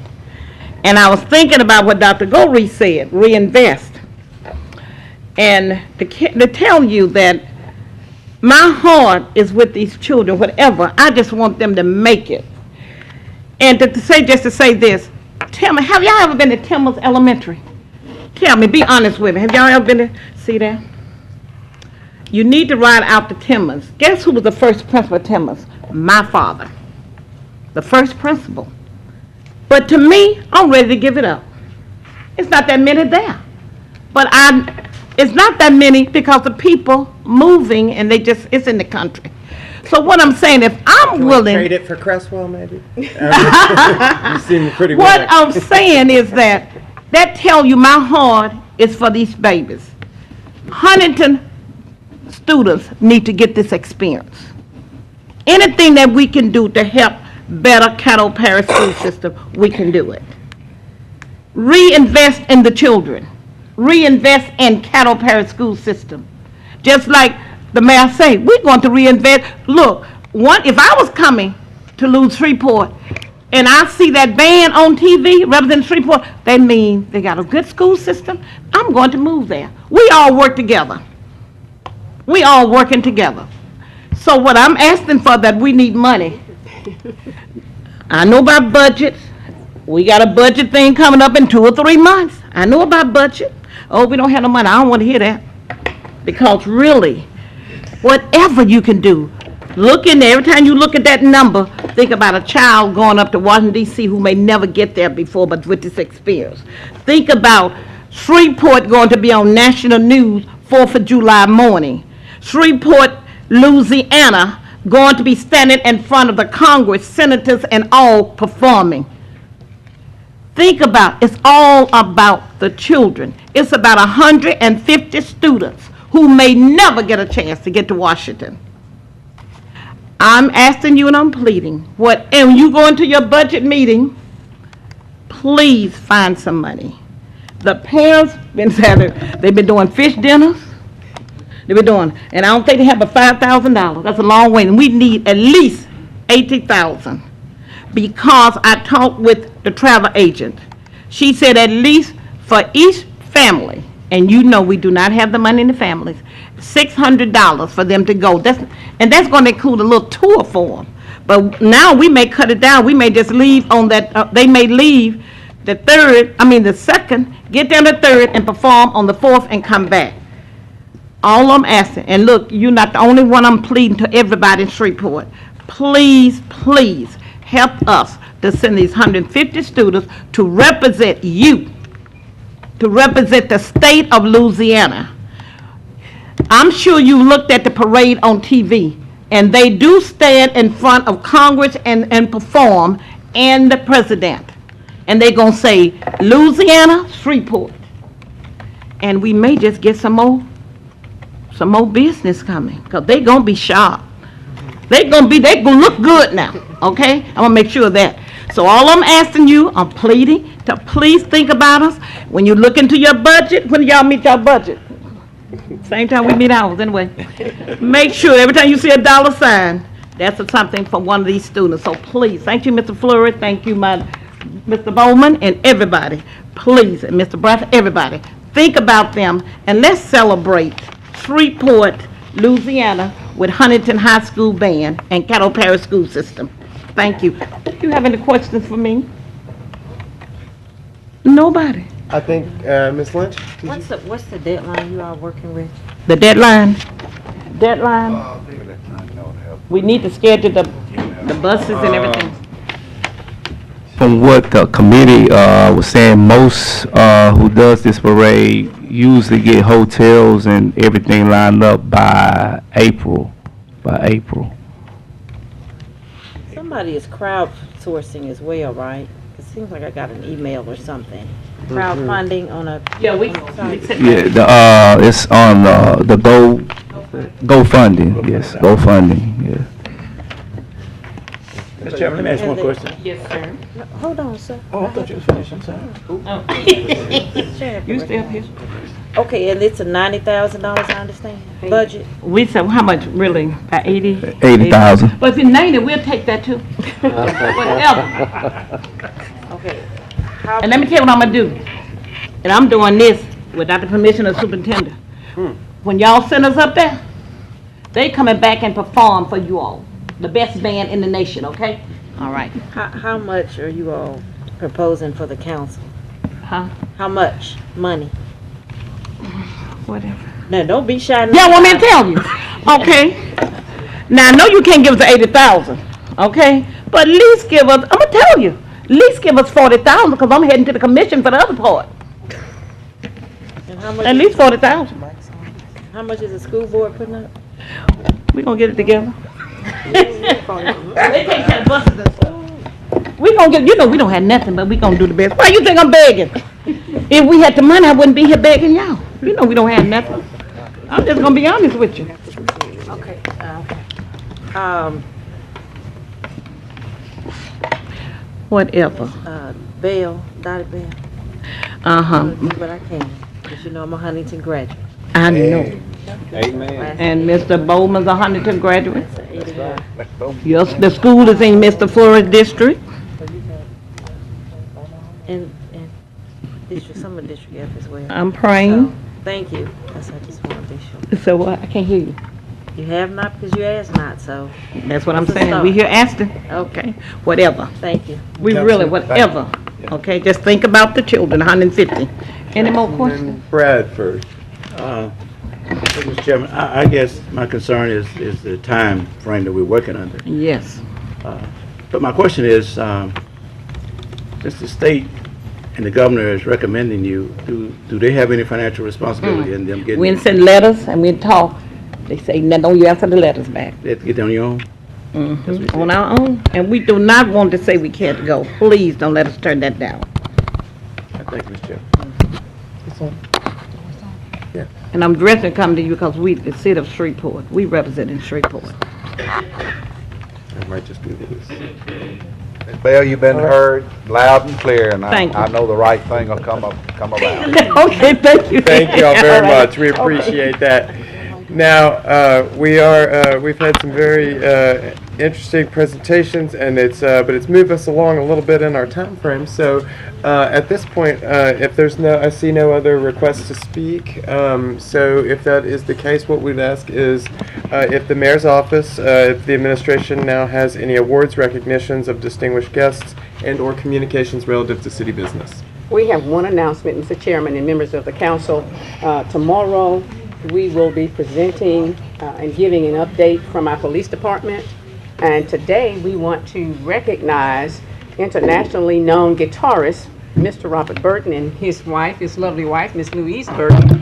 And I was thinking about what Dr. Goree said, reinvest. And to tell you that my heart is with these children, whatever. I just want them to make it. And to say this, tell me, have y'all ever been to Timmons Elementary? Tell me, be honest with me. Have y'all ever been to, see that? You need to ride out to Timmons. Guess who was the first principal at Timmons? My father. The first principal. But to me, I'm ready to give it up. It's not that many there. But it's not that many because the people moving and it's in the country. So what I'm saying, if I'm willing. Trade it for Cresswell, maybe? You seem pretty willing. What I'm saying is that tell you my heart is for these babies. Huntington students need to get this experience. Anything that we can do to help better Caddo Parish school system, we can do it. Reinvest in the children. Reinvest in Caddo Parish school system. Just like the mayor say, we're going to reinvest. Look, if I was coming to lose Shreveport and I see that band on TV representing Shreveport, that means they got a good school system. I'm going to move there. We all work together. We all working together. So what I'm asking for, that we need money. I know about budgets. We got a budget thing coming up in 2 or 3 months. I know about budget. Oh, we don't have no money. I don't want to hear that. Because really, whatever you can do, look in there. Every time you look at that number, think about a child going up to Washington, D.C. who may never get there before, but with this experience. Think about Shreveport going to be on national news 4th of July morning. Shreveport, Louisiana, going to be standing in front of the Congress, senators, and all performing. Think about, it's all about the children. It's about 150 students who may never get a chance to get to Washington. I'm asking you and I'm pleading, and when you go into your budget meeting, please find some money. The parents they've been doing fish dinners. They've been doing, and I don't think they have but $5,000. That's a long way, and we need at least $80,000. Because I talked with the travel agent. She said at least for each family, and you know we do not have the money in the families, $600 for them to go. That's going to include a little tour for them. But now we may cut it down. We may just leave on that, they may leave the second, get there the third and perform on the fourth and come back. All I'm asking, and look, you're not the only one, I'm pleading to everybody in Shreveport. Please, please help us to send these 150 students to represent you, to represent the state of Louisiana. I'm sure you looked at the parade on TV, and they do stand in front of Congress and perform, and the president. And they're going to say, Louisiana, Shreveport. And we may just get some more business coming, because they're going to be sharp. They're going to look good now, okay? I'm going to make sure of that. So all I'm asking you, I'm pleading to please think about us. When you look into your budget, when y'all meet your budget? Same time we meet ours, anyway. Make sure every time you see a dollar sign, that's something for one of these students. So please, thank you, Mr. Fleury, thank you, Mr. Bowman, and everybody. Please, and Mr. Bradford, everybody, think about them, and let's celebrate Shreveport, Louisiana, with Huntington High School Band and Caddo Parish School System. Thank you. Do you have any questions for me? Nobody. I think, Ms. Lynch? What's the deadline you are working with? The deadline? We need to schedule the buses and everything. From what the committee was saying, most who does this parade usually get hotels and everything lined up by April. Somebody is crowdsourcing as well, right? It seems like I got an email or something. Crowdfunding on a... Yeah, Yeah, it's on the GoFunding. Yes, GoFunding. Yeah. Mr. Chairman, let me ask one question. Yes, sir. Hold on, sir. Oh, I thought you was finished, I'm sorry. You stay up here. Okay, and it's a $90,000, I understand, budget? We said, how much, really? About 80? 80,000. But if it's 90, we'll take that too. Whatever. Okay. And let me tell you what I'm gonna do. And I'm doing this without the permission of the superintendent. When y'all send us up there, they coming back and perform for you all. The best band in the nation, okay? All right. How much are you all proposing for the council? Huh? How much money? Whatever. No, don't be shy. Yeah, want me to tell you? Okay. Now, I know you can't give us the 80,000, okay? But at least give us, I'm gonna tell you, at least give us 40,000, because I'm heading to the commission for the other part. And how much At least 40,000. How much is the school board putting up? We gonna get it together. They take care of buses and stuff. We gonna get, you know, we don't have nothing, but we gonna do the best. Why you think I'm begging? If we had the money, I wouldn't be here begging y'all. You know we don't have nothing. I'm just gonna be honest with you. Okay. Whatever. Bell, Dottie Bell. But I can't, because you know I'm a Huntington graduate. I know. Amen. And Mr. Bowman's a Huntington graduate. Right. Yes, the school is in Mr. Flores district. And district, some of District F as well. I'm praying. So, thank you. That's, I just want to be sure. So what? I can't hear you. You have not because you asked not, so. That's what I'm That's a saying. start. We here asking. Okay. Whatever. Thank you. We really, whatever. Okay, just think about the children, 150. Any more questions? Bradford. Mr. Chairman, I guess my concern is the time frame that we're working under. Yes. But my question is, since the state and the governor is recommending you, do they have any financial responsibility in them getting? We send letters and we talk. They say, no, don't you answer the letters back. They have to get on your own? On our own. And we do not want to say we can't go. Please don't let us turn that down. Thank you, Mr. Chairman. And I'm dressed to come to you because we the city of Shreveport. We represent in Shreveport. I might just do this. Ms. Bell, you've been heard loud and clear, and Thank you. I know the right thing will come about. Okay, thank you. Thank you all very All right. much. We appreciate that. Now, we've had some very interesting presentations, and but it's moved us along a little bit in our time frame. So at this point, if I see no other requests to speak. So if that is the case, what we'd ask is if the mayor's office, if the administration now has any awards, recognitions of distinguished guests, and/or communications relative to city business. We have one announcement, Mr. Chairman and members of the council. Tomorrow, we will be presenting and giving an update from our police department. And today, we want to recognize internationally known guitarist, Mr. Robert Burton, and his wife, his lovely wife, Miss Louise Burton.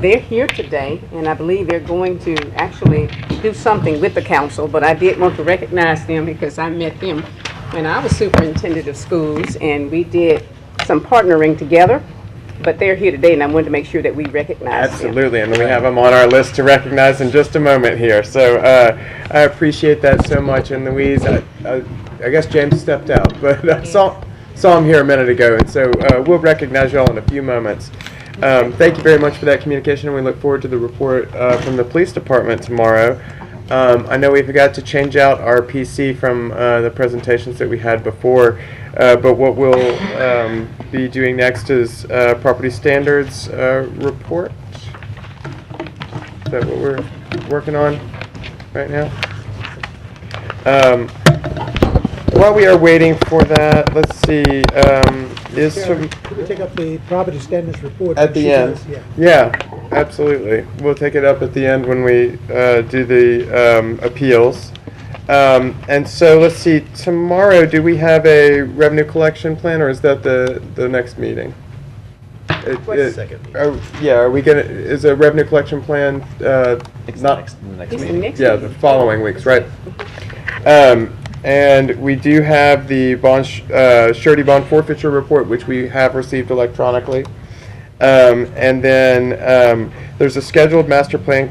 They're here today, and I believe they're going to actually do something with the council, but I did want to recognize them because I met them when I was superintendent of schools, and we did some partnering together. But they're here today, and I wanted to make sure that we recognize Absolutely, and we have them on our list to recognize in just a moment here. So I appreciate that so much. And Louise, I guess James stepped out, but I saw him here a minute ago, and so we'll recognize you all in a few moments. Thank you very much for that communication, and we look forward to the report from the police department tomorrow. I know we forgot to change out our PC from the presentations that we had before, but what we'll be doing next is property standards report. Is that what we're working on right now? While we are waiting for that, let's see, Could we take up the property standards report? At the end? Yeah, absolutely. We'll take it up at the end when we do the appeals. And so let's see, tomorrow, do we have a revenue collection plan, or is that the next meeting? Second meeting. Oh, yeah, are we gonna, is a revenue collection plan, not? The next meeting. Yeah, the following weeks, right? And we do have the surety bond forfeiture report, which we have received electronically. And then there's a scheduled master plan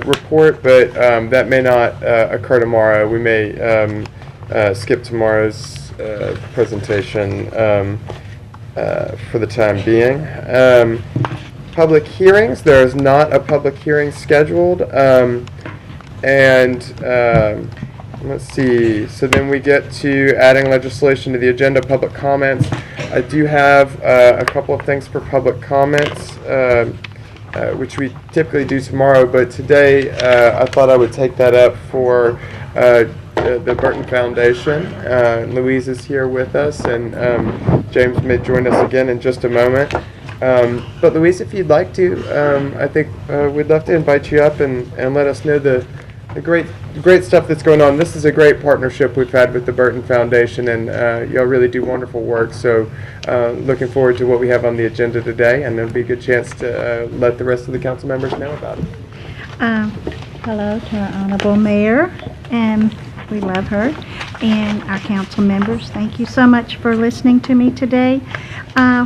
report, but that may not occur tomorrow. We may skip tomorrow's presentation for the time being. Public hearings, there is not a public hearing scheduled. Let's see, so then we get to adding legislation to the agenda, public comments. I do have a couple of things for public comments, which we typically do tomorrow, but today I thought I would take that up for the Burton Foundation. Louise is here with us, and James may join us again in just a moment. But Louise, if you'd like to, I think we'd love to invite you up and let us know the great stuff that's going on. This is a great partnership we've had with the Burton Foundation, and y'all really do wonderful work. So looking forward to what we have on the agenda today, and it'll be a good chance to let the rest of the council members know about it. Hello to our Honorable Mayor, and we love her, and our council members. Thank you so much for listening to me today.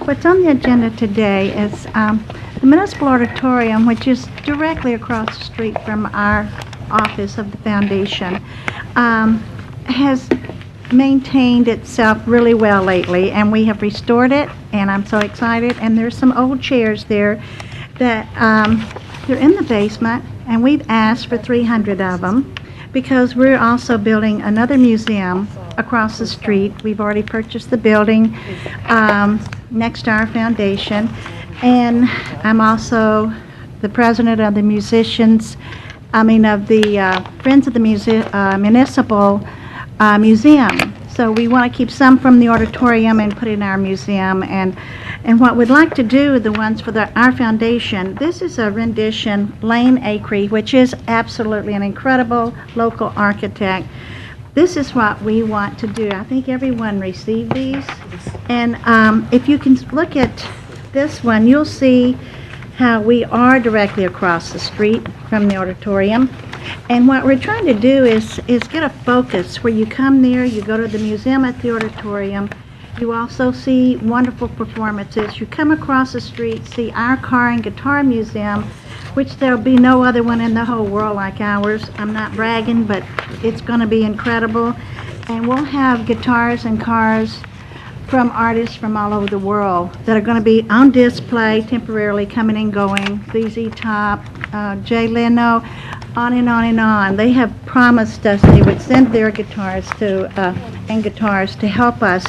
What's on the agenda today is the Municipal Auditorium, which is directly across the street from our office of the foundation, has maintained itself really well lately, and we have restored it, and I'm so excited. And there's some old chairs there that they're in the basement, and we've asked for 300 of them because we're also building another museum across the street. We've already purchased the building next to our foundation, and I'm also the president of the of the Friends of the Municipal Museum. So we want to keep some from the auditorium and put in our museum. And what we'd like to do, the ones for our foundation, this is a rendition, Lane Acree, which is absolutely an incredible local architect. This is what we want to do. I think everyone received these. And if you can look at this one, you'll see how we are directly across the street from the auditorium. And what we're trying to do is get a focus where you come there, you go to the museum at the auditorium, you also see wonderful performances. You come across the street, see our car and guitar museum, which there'll be no other one in the whole world like ours. I'm not bragging, but it's going to be incredible. And we'll have guitars and cars from artists from all over the world that are going to be on display temporarily, coming and going. ZZ Top, Jay Leno, on and on and on. They have promised us they would send their guitars to help us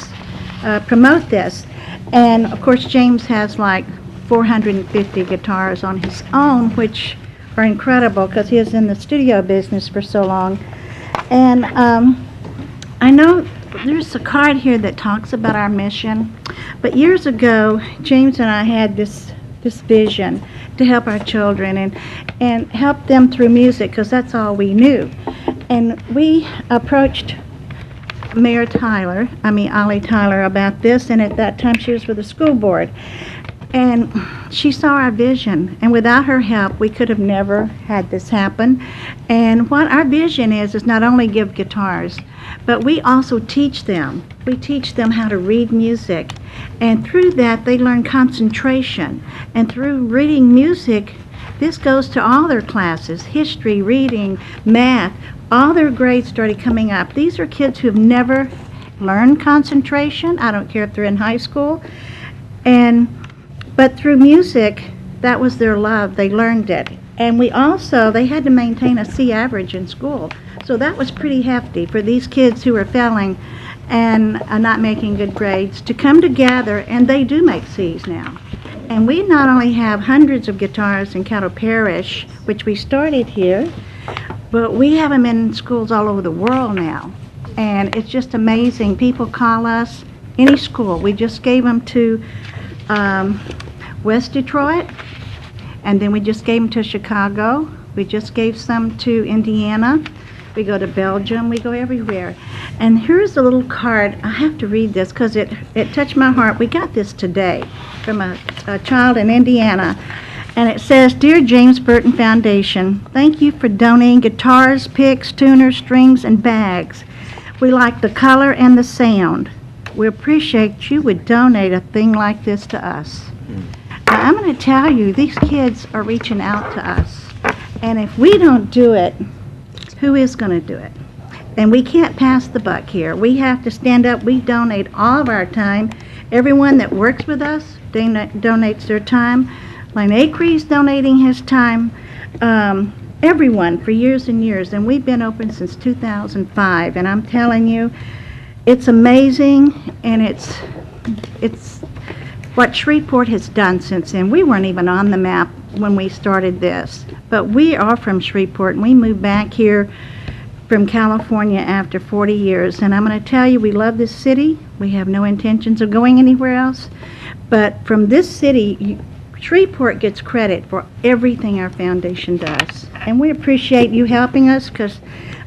promote this. And of course, James has like 450 guitars on his own, which are incredible because he is in the studio business for so long. And I know there's a card here that talks about our mission, but years ago, James and I had this vision to help our children and help them through music because that's all we knew. And we approached Ollie Tyler about this, and at that time she was with the school board. And she saw our vision, and without her help, we could have never had this happen. And what our vision is not only give guitars, but we also teach them. We teach them how to read music, and through that, they learn concentration. And through reading music, this goes to all their classes, history, reading, math. All their grades started coming up. These are kids who have never learned concentration. I don't care if they're in high school. But through music, that was their love. They learned it. And they had to maintain a C average in school. So that was pretty hefty for these kids who were failing and not making good grades to come together, and they do make C's now. And we not only have hundreds of guitars in Caddo Parish, which we started here, but we have them in schools all over the world now. And it's just amazing. People call us, any school. We just gave them to West Detroit, and then we just gave them to Chicago. We just gave some to Indiana. We go to Belgium. We go everywhere. And here's a little card. I have to read this because it touched my heart. We got this today from a child in Indiana. And it says, "Dear James Burton Foundation, thank you for donating guitars, picks, tuners, strings, and bags. We like the color and the sound. We appreciate you would donate a thing like this to us." Now, I'm going to tell you, these kids are reaching out to us. And if we don't do it, who is going to do it? And we can't pass the buck here. We have to stand up. We donate all of our time. Everyone that works with us donates their time. Lane Acree's donating his time. Everyone for years and years. And we've been open since 2005. And I'm telling you, it's amazing, and it's what Shreveport has done since then. We weren't even on the map when we started this, but we are from Shreveport, and we moved back here from California after 40 years. And I'm going to tell you, we love this city. We have no intentions of going anywhere else. But from this city, Shreveport gets credit for everything our foundation does. And we appreciate you helping us because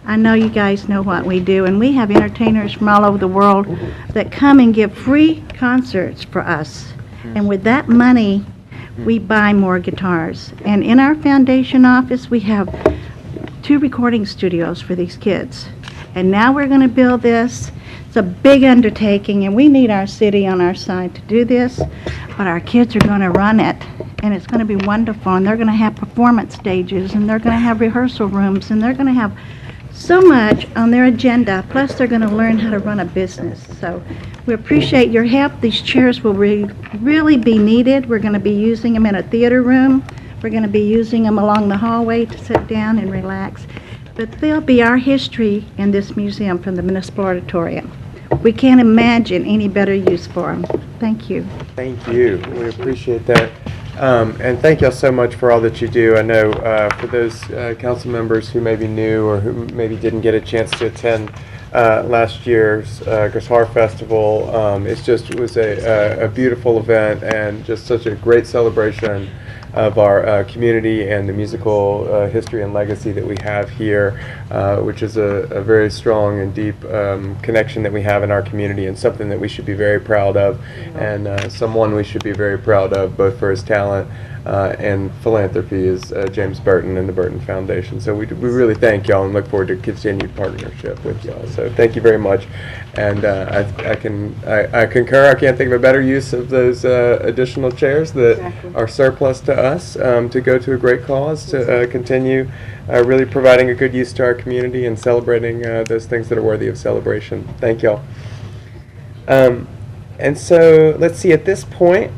I know you guys know what we do. And we have entertainers from all over the world that come and give free concerts for us. And with that money, we buy more guitars. And in our foundation office, we have 2 recording studios for these kids. And now we're going to build this. It's a big undertaking, and we need our city on our side to do this. But our kids are going to run it, and it's going to be wonderful. And they're going to have performance stages, and they're going to have rehearsal rooms, and they're going to have so much on their agenda. Plus, they're going to learn how to run a business. So we appreciate your help. These chairs will really be needed. We're going to be using them in a theater room. We're going to be using them along the hallway to sit down and relax. But they'll be our history in this museum from the Municipal Auditorium. We can't imagine any better use for them. Thank you. Thank you. We appreciate that. And thank y'all so much for all that you do. I know for those council members who may be new or who maybe didn't get a chance to attend last year's Guitar Festival, it was a beautiful event and just such a great celebration of our community and the musical history and legacy that we have here, which is a very strong and deep connection that we have in our community, and something that we should be very proud of, and someone we should be very proud of both for his talent and philanthropy is James Burton and the Burton Foundation. So we really thank y'all and look forward to continued partnership with y'all. So thank you very much. And I concur. I can't think of a better use of those additional chairs that are surplus to us to go to a great cause, to continue really providing a good use to our community and celebrating those things that are worthy of celebration. Thank y'all. And so, let's see, at this point,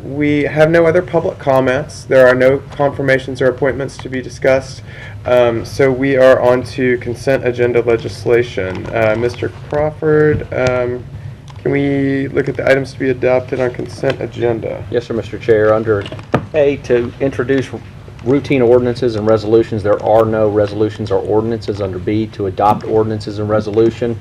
we have no other public comments. There are no confirmations or appointments to be discussed. So we are on to consent agenda legislation. Mr. Crawford, can we look at the items to be adopted on consent agenda? Yes, sir, Mr. Chair. Under A, to introduce routine ordinances and resolutions, there are no resolutions or ordinances. Under B, to adopt ordinances and resolution.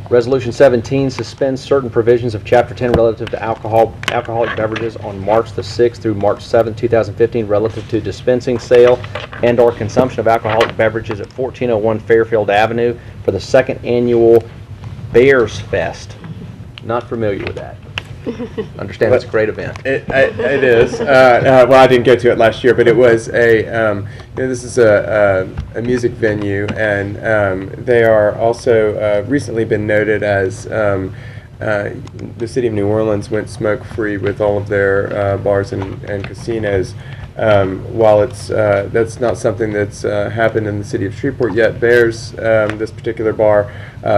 Resolution 17 suspends certain provisions of Chapter 10 relative to alcoholic beverages on March the 6th through March 7th, 2015, relative to dispensing, sale, and/or consumption of alcoholic beverages at 1401 Fairfield Avenue for the second annual Bears Fest. Not familiar with that. Understand it's a great event. It is. Well, I didn't go to it last year, but it was this is a music venue, and they are also recently been noted as the city of New Orleans went smoke-free with all of their bars and casinos. While that's not something that's happened in the city of Shreveport yet, Bears, this particular bar,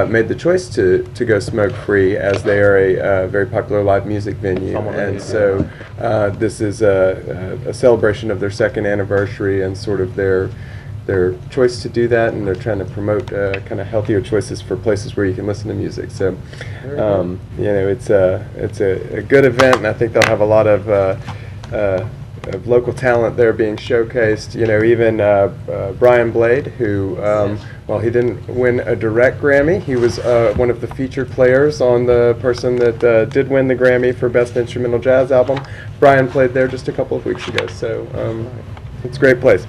made the choice to go smoke-free, as they are a very popular live music venue. And so this is a celebration of their second anniversary and sort of their choice to do that, and they're trying to promote kind of healthier choices for places where you can listen to music. So, it's a good event, and I think they'll have a lot of local talent there being showcased. Even Brian Blade, who, while he didn't win a direct Grammy, he was one of the featured players on the person that did win the Grammy for Best Instrumental Jazz Album. Brian played there just a couple of weeks ago, so it's a great place.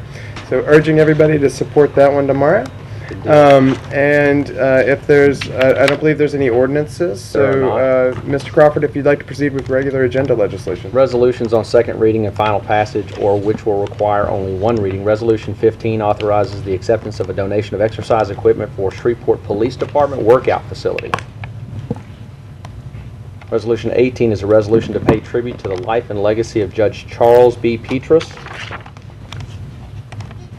So urging everybody to support that one tomorrow. If there's, I don't believe there's any ordinances, so Mr. Crawford, if you'd like to proceed with regular agenda legislation. Resolutions on second reading and final passage, or which will require only one reading. Resolution 15 authorizes the acceptance of a donation of exercise equipment for Shreveport Police Department workout facility. Resolution 18 is a resolution to pay tribute to the life and legacy of Judge Charles B. Petrus.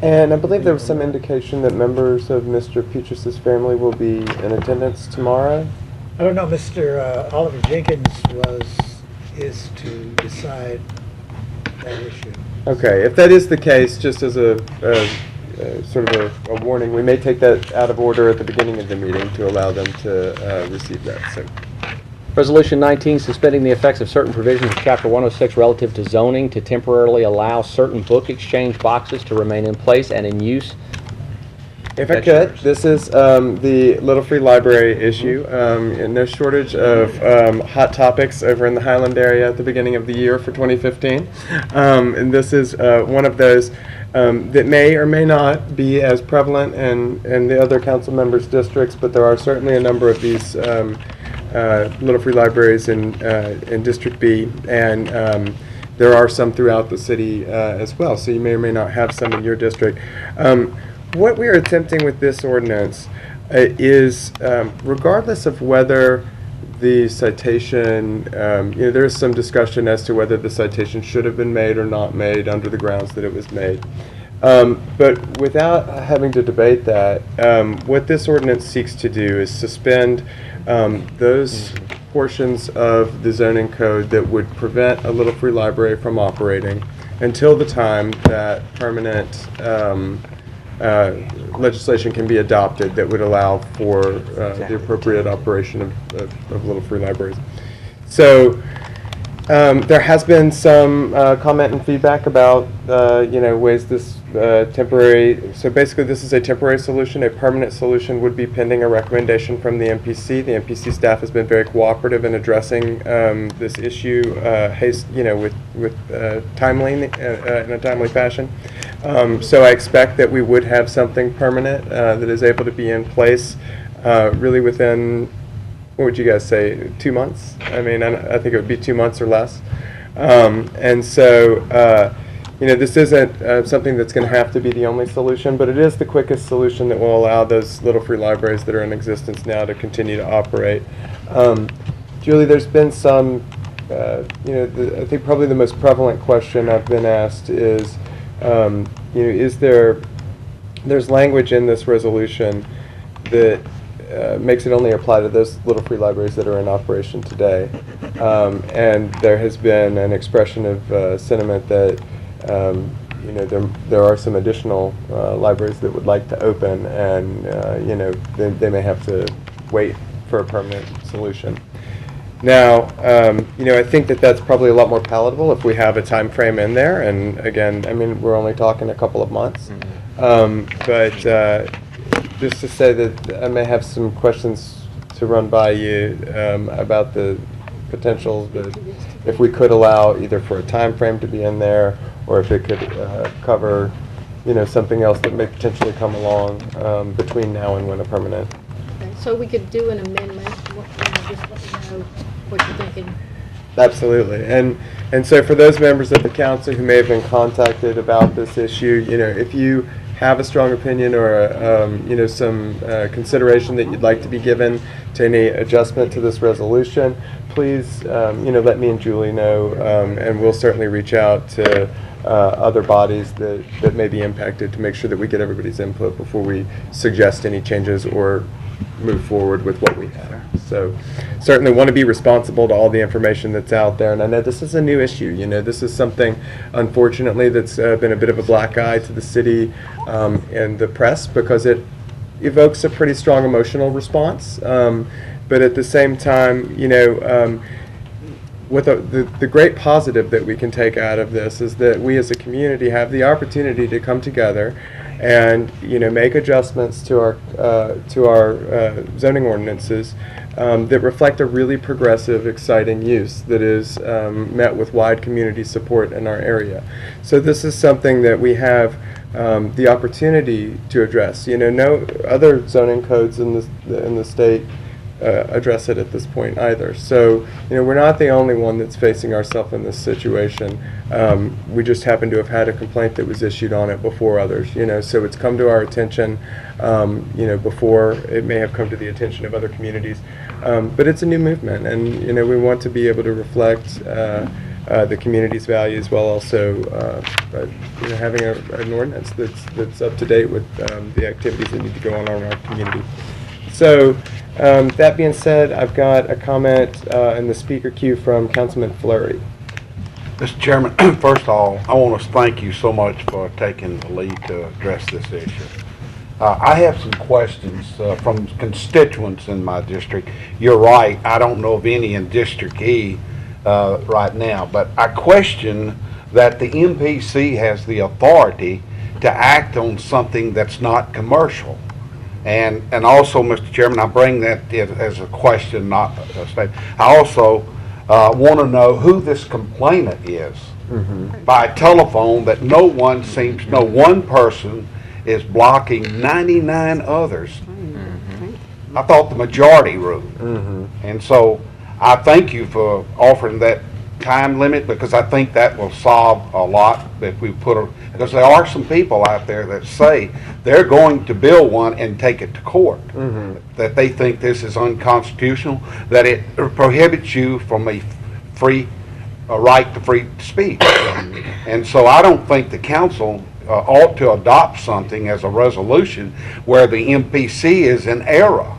And I believe there was some indication that members of Mr. Petrus's family will be in attendance tomorrow. I don't know, Mr. Oliver Jenkins is to decide that issue. Okay, if that is the case, just as a sort of a warning, we may take that out of order at the beginning of the meeting to allow them to receive that. So. Resolution 19, suspending the effects of certain provisions of Chapter 106 relative to zoning to temporarily allow certain book exchange boxes to remain in place and in use. If I could, this is the Little Free Library issue, and no shortage of hot topics over in the Highland area at the beginning of the year for 2015. And this is one of those that may or may not be as prevalent in the other council members' districts, but there are certainly a number of these Little Free Libraries in District B, and there are some throughout the city as well, so you may or may not have some in your district. What we are attempting with this ordinance is, regardless of whether the citation, there is some discussion as to whether the citation should have been made or not made under the grounds that it was made. But without having to debate that, what this ordinance seeks to do is suspend those portions of the zoning code that would prevent a Little Free Library from operating until the time that permanent legislation can be adopted that would allow for the appropriate operation of Little Free Libraries. So there has been some comment and feedback about ways this temporary. So basically, this is a temporary solution. A permanent solution would be pending a recommendation from the MPC. The MPC staff has been very cooperative in addressing this issue, timely in a timely fashion. So I expect that we would have something permanent that is able to be in place really within. What would you guys say, 2 months? I mean, I think it would be 2 months or less. And so, this isn't something that's going to have to be the only solution, but it is the quickest solution that will allow those Little Free Libraries that are in existence now to continue to operate. Julie, there's been some, I think probably the most prevalent question I've been asked is, there's language in this resolution that makes it only apply to those Little Free Libraries that are in operation today. And there has been an expression of sentiment that you know, there are some additional libraries that would like to open, and you know, they may have to wait for a permanent solution. Now, you know, I think that that's probably a lot more palatable if we have a time frame in there. And again, I mean, we're only talking a couple of months. But just to say that I may have some questions to run by you about the potential that if we could allow either for a time frame to be in there, or if it could cover, you know, something else that may potentially come along between now and when a permanent. So we could do an amendment, just let me know what you're thinking. Absolutely. And so for those members of the council who may have been contacted about this issue, you know, if you have a strong opinion or, you know, some consideration that you'd like to be given to any adjustment to this resolution, please, you know, let me and Julie know, and we'll certainly reach out to other bodies that may be impacted to make sure that we get everybody's input before we suggest any changes or move forward with what we have. So certainly want to be responsible to all the information that's out there. And I know this is a new issue. You know, this is something, unfortunately, that's been a bit of a black eye to the city and the press, because it evokes a pretty strong emotional response. But at the same time, you know, what the great positive that we can take out of this is that we as a community have the opportunity to come together and, you know, make adjustments to our zoning ordinances that reflect a really progressive, exciting use that is met with wide community support in our area. So this is something that we have the opportunity to address. You know, no other zoning codes in the state address it at this point either. So, you know, we're not the only one that's facing ourselves in this situation. We just happen to have had a complaint that was issued on it before others, you know, so it's come to our attention, you know, before it may have come to the attention of other communities. But it's a new movement, and, you know, we want to be able to reflect the community's values while also, you know, having an ordinance that's up to date with the activities that need to go on in our community. So, that being said, I've got a comment in the speaker queue from Councilman Fleury. Mr. Chairman, first of all, I want to thank you so much for taking the lead to address this issue. I have some questions from constituents in my district. You're right, I don't know of any in District E right now, but I question that the MPC has the authority to act on something that's not commercial. And also, Mr. Chairman, I bring that as a question, not a statement. I also want to know who this complainant is by telephone, that no one person is blocking 99 others. I thought the majority ruled. And so I thank you for offering that time limit, because I think that will solve a lot if we put because there are some people out there that say they're going to build one and take it to court, that they think this is unconstitutional, that it prohibits you from a right to free speech. And so I don't think the council ought to adopt something as a resolution where the MPC is in error.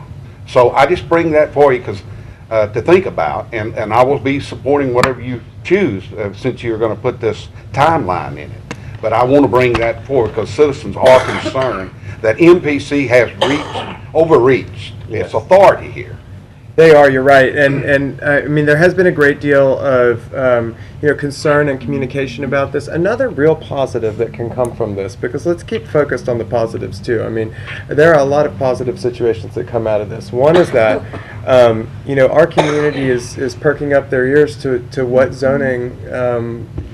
So I just bring that for you because to think about, and I will be supporting whatever you choose since you're going to put this timeline in it. But I want to bring that forward because citizens are concerned that MPC has overreached its authority here. They are, you're right, and I mean, there has been a great deal of you know, concern and communication about this. Another real positive that can come from this, because let's keep focused on the positives too. I mean, there are a lot of positive situations that come out of this. One is that you know, our community is perking up their ears to what zoning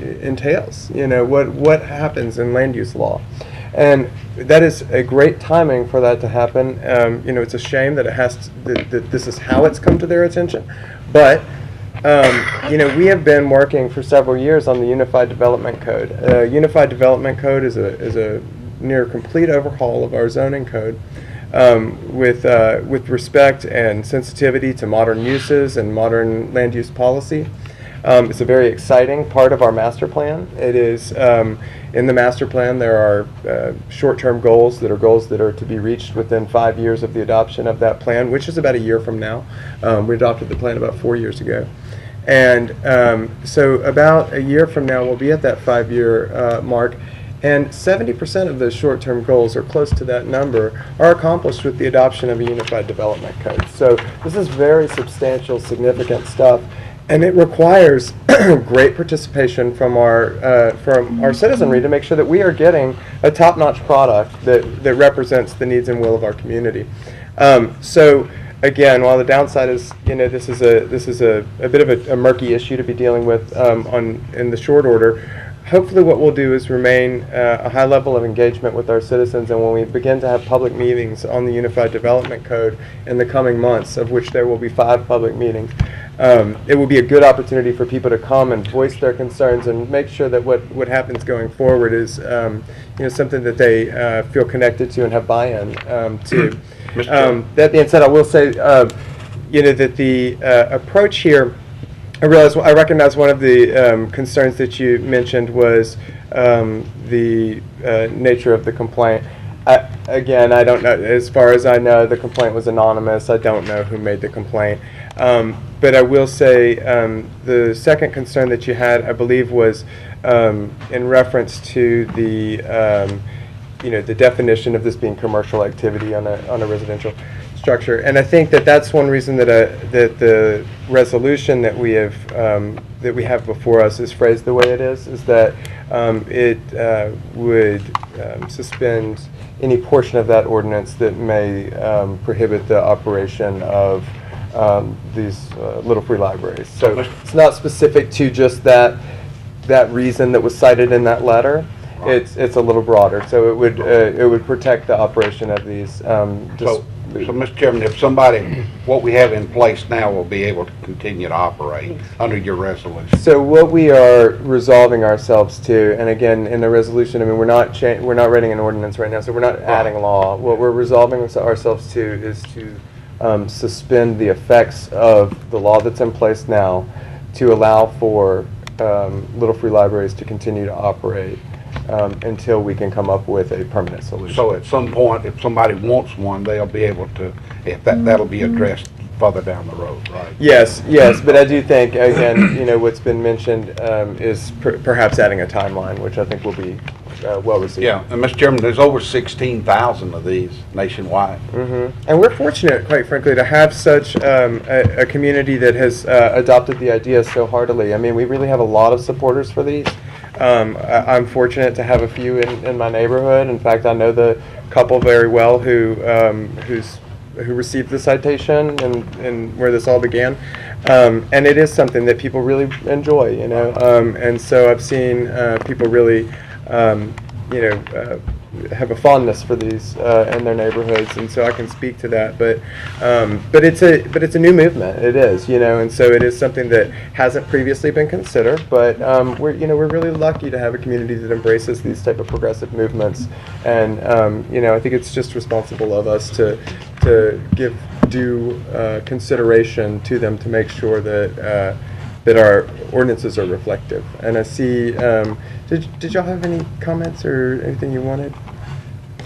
entails. You know, what happens in land use law. And that is a great timing for that to happen. You know, it's a shame that that this is how it's come to their attention. But you know, we have been working for several years on the Unified Development Code. Unified Development Code is a near complete overhaul of our zoning code with respect and sensitivity to modern uses and modern land use policy. It's a very exciting part of our master plan. It is, in the master plan, there are short-term goals that are to be reached within 5 years of the adoption of that plan, which is about a year from now. We adopted the plan about 4 years ago. And so about a year from now, we'll be at that 5-year mark. And 70% of those short-term goals, or close to that number, are accomplished with the adoption of a unified development code. So this is very substantial, significant stuff, and it requires great participation from our citizenry to make sure that we are getting a top-notch product that represents the needs and will of our community. So again, while the downside is, this is a bit of a murky issue to be dealing with in the short order. Hopefully what we'll do is remain a high level of engagement with our citizens, and when we begin to have public meetings on the Unified Development Code in the coming months, of which there will be 5 public meetings, it will be a good opportunity for people to come and voice their concerns and make sure that what happens going forward is something that they feel connected to and have buy-in to. That being said, I will say that the approach here, I recognize one of the concerns that you mentioned was the nature of the complaint. Again, I don't know. As far as I know, the complaint was anonymous. I don't know who made the complaint. But I will say the second concern that you had, I believe, was in reference to the the definition of this being commercial activity on a residential structure. And I think that that's one reason that that the resolution that we have before us is phrased the way it is that it would suspend any portion of that ordinance that may prohibit the operation of these little free libraries. So it's not specific to just that reason that was cited in that letter. It's a little broader, so it would protect the operation of these. So, Mr. Chairman, if what we have in place now will be able to continue to operate under your resolution. So what we are resolving ourselves to, and again, in the resolution, I mean, we're not writing an ordinance right now, so we're not adding law. What we're resolving ourselves to is to suspend the effects of the law that's in place now to allow for little free libraries to continue to operate until we can come up with a permanent solution. So at some point, if somebody wants one, they'll be able to, if that'll be addressed further down the road, right? Yes, but I do think, again, what's been mentioned is perhaps adding a timeline, which I think will be well received. Yeah, and Mr. Chairman, there's over 16,000 of these nationwide. And we're fortunate, quite frankly, to have such a community that has adopted the idea so heartily. I mean, we really have a lot of supporters for these. I'm fortunate to have a few in my neighborhood. In fact, I know the couple very well who received the citation and where this all began. And it is something that people really enjoy, and so I've seen people really, have a fondness for these in their neighborhoods, and so I can speak to that. But it's a new movement. It is, and so it is something that hasn't previously been considered. But we're really lucky to have a community that embraces these type of progressive movements, and I think it's just responsible of us to give due consideration to them to make sure that that our ordinances are reflective. And I see, did y'all have any comments or anything you wanted?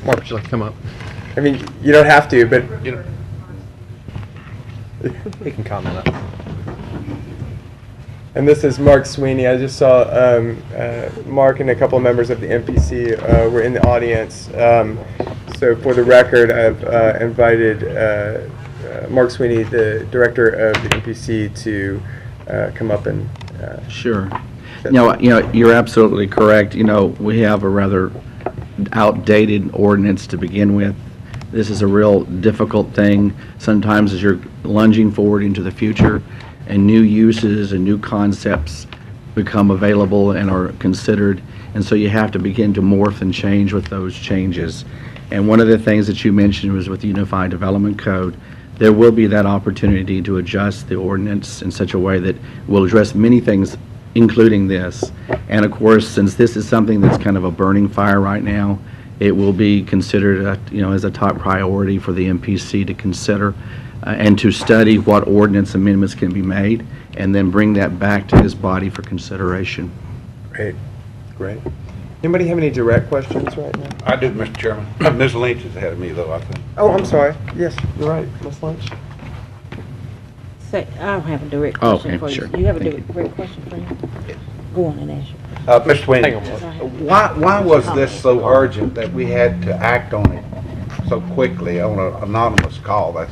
Mark, would you like to come up? I mean, you don't have to, but He can comment on it. And this is Mark Sweeney. I just saw Mark and a couple of members of the MPC were in the audience. So for the record, I've invited Mark Sweeney, the director of the MPC, to come up and Sure. You're absolutely correct. We have a rather outdated ordinance to begin with. This is a real difficult thing sometimes as you're lunging forward into the future and new uses and new concepts become available and are considered, and so you have to begin to morph and change with those changes. And one of the things that you mentioned was with the Unified Development Code, there will be that opportunity to adjust the ordinance in such a way that will address many things, including this. And of course, since this is something that's kind of a burning fire right now, it will be considered as a top priority for the MPC to consider and to study what ordinance amendments can be made and then bring that back to this body for consideration. Great. Anybody have any direct questions right now? I do, Mr. Chairman. Ms. Lynch is ahead of me, though, I think. Oh, I'm sorry. Yes, you're right, Ms. Lynch. Say, I don't have a direct Oh, question okay, for you. sure. You have a Thank direct question for you? Go on and ask Mr. Wynn, Hang on. why was this so urgent that we had to act on it so quickly on an anonymous call?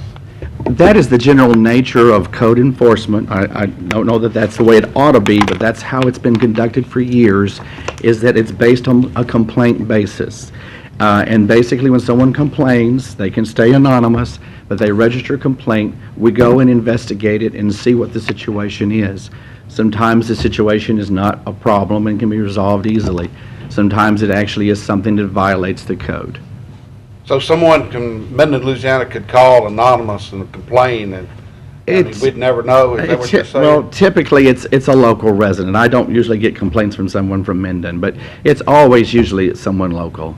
That is the general nature of code enforcement. I don't know that that's the way it ought to be, but that's how it's been conducted for years, is that it's based on a complaint basis. And basically, when someone complains, they can stay anonymous, but they register a complaint, we go and investigate it and see what the situation is. Sometimes the situation is not a problem and can be resolved easily. Sometimes it actually is something that violates the code. So someone from Midland, Louisiana could call anonymous and complain, and we'd never know. Is that what you're saying? Well, typically, it's a local resident. I don't usually get complaints from someone from Minden, but it's always usually someone local.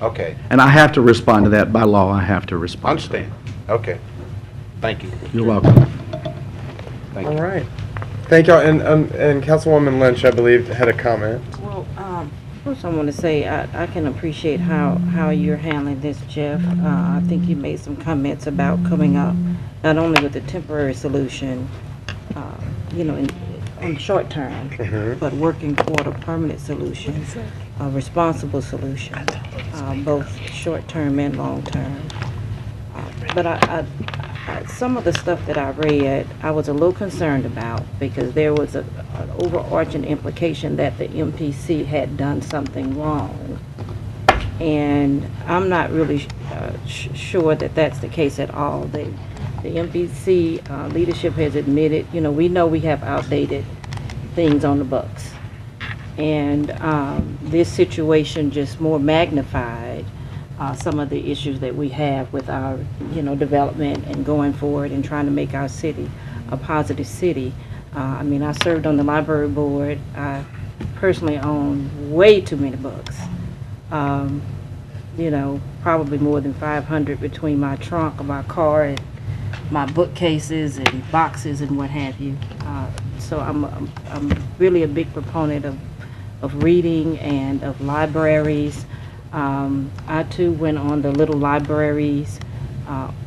Okay. And I have to respond to that by law. I have to respond. Understand. Okay. Thank you. You're welcome. Thank All right. Thank y'all. And Councilwoman Lynch, I believe, had a comment. Well, first I want to say I can appreciate how you're handling this, Jeff. I think you made some comments about coming up not only with a temporary solution, on the short term, but working toward a permanent solution, a responsible solution, both short term and long term. But some of the stuff that I read, I was a little concerned about because there was an overarching implication that the MPC had done something wrong. And I'm not really sure that that's the case at all. The MPC leadership has admitted, we know we have outdated things on the books. And this situation just more magnified some of the issues that we have with our, development and going forward and trying to make our city a positive city. I served on the library board. I personally own way too many books. Probably more than 500 between my trunk of my car and my bookcases and boxes and what have you. So I'm really a big proponent of reading and of libraries. I too went on the Little Libraries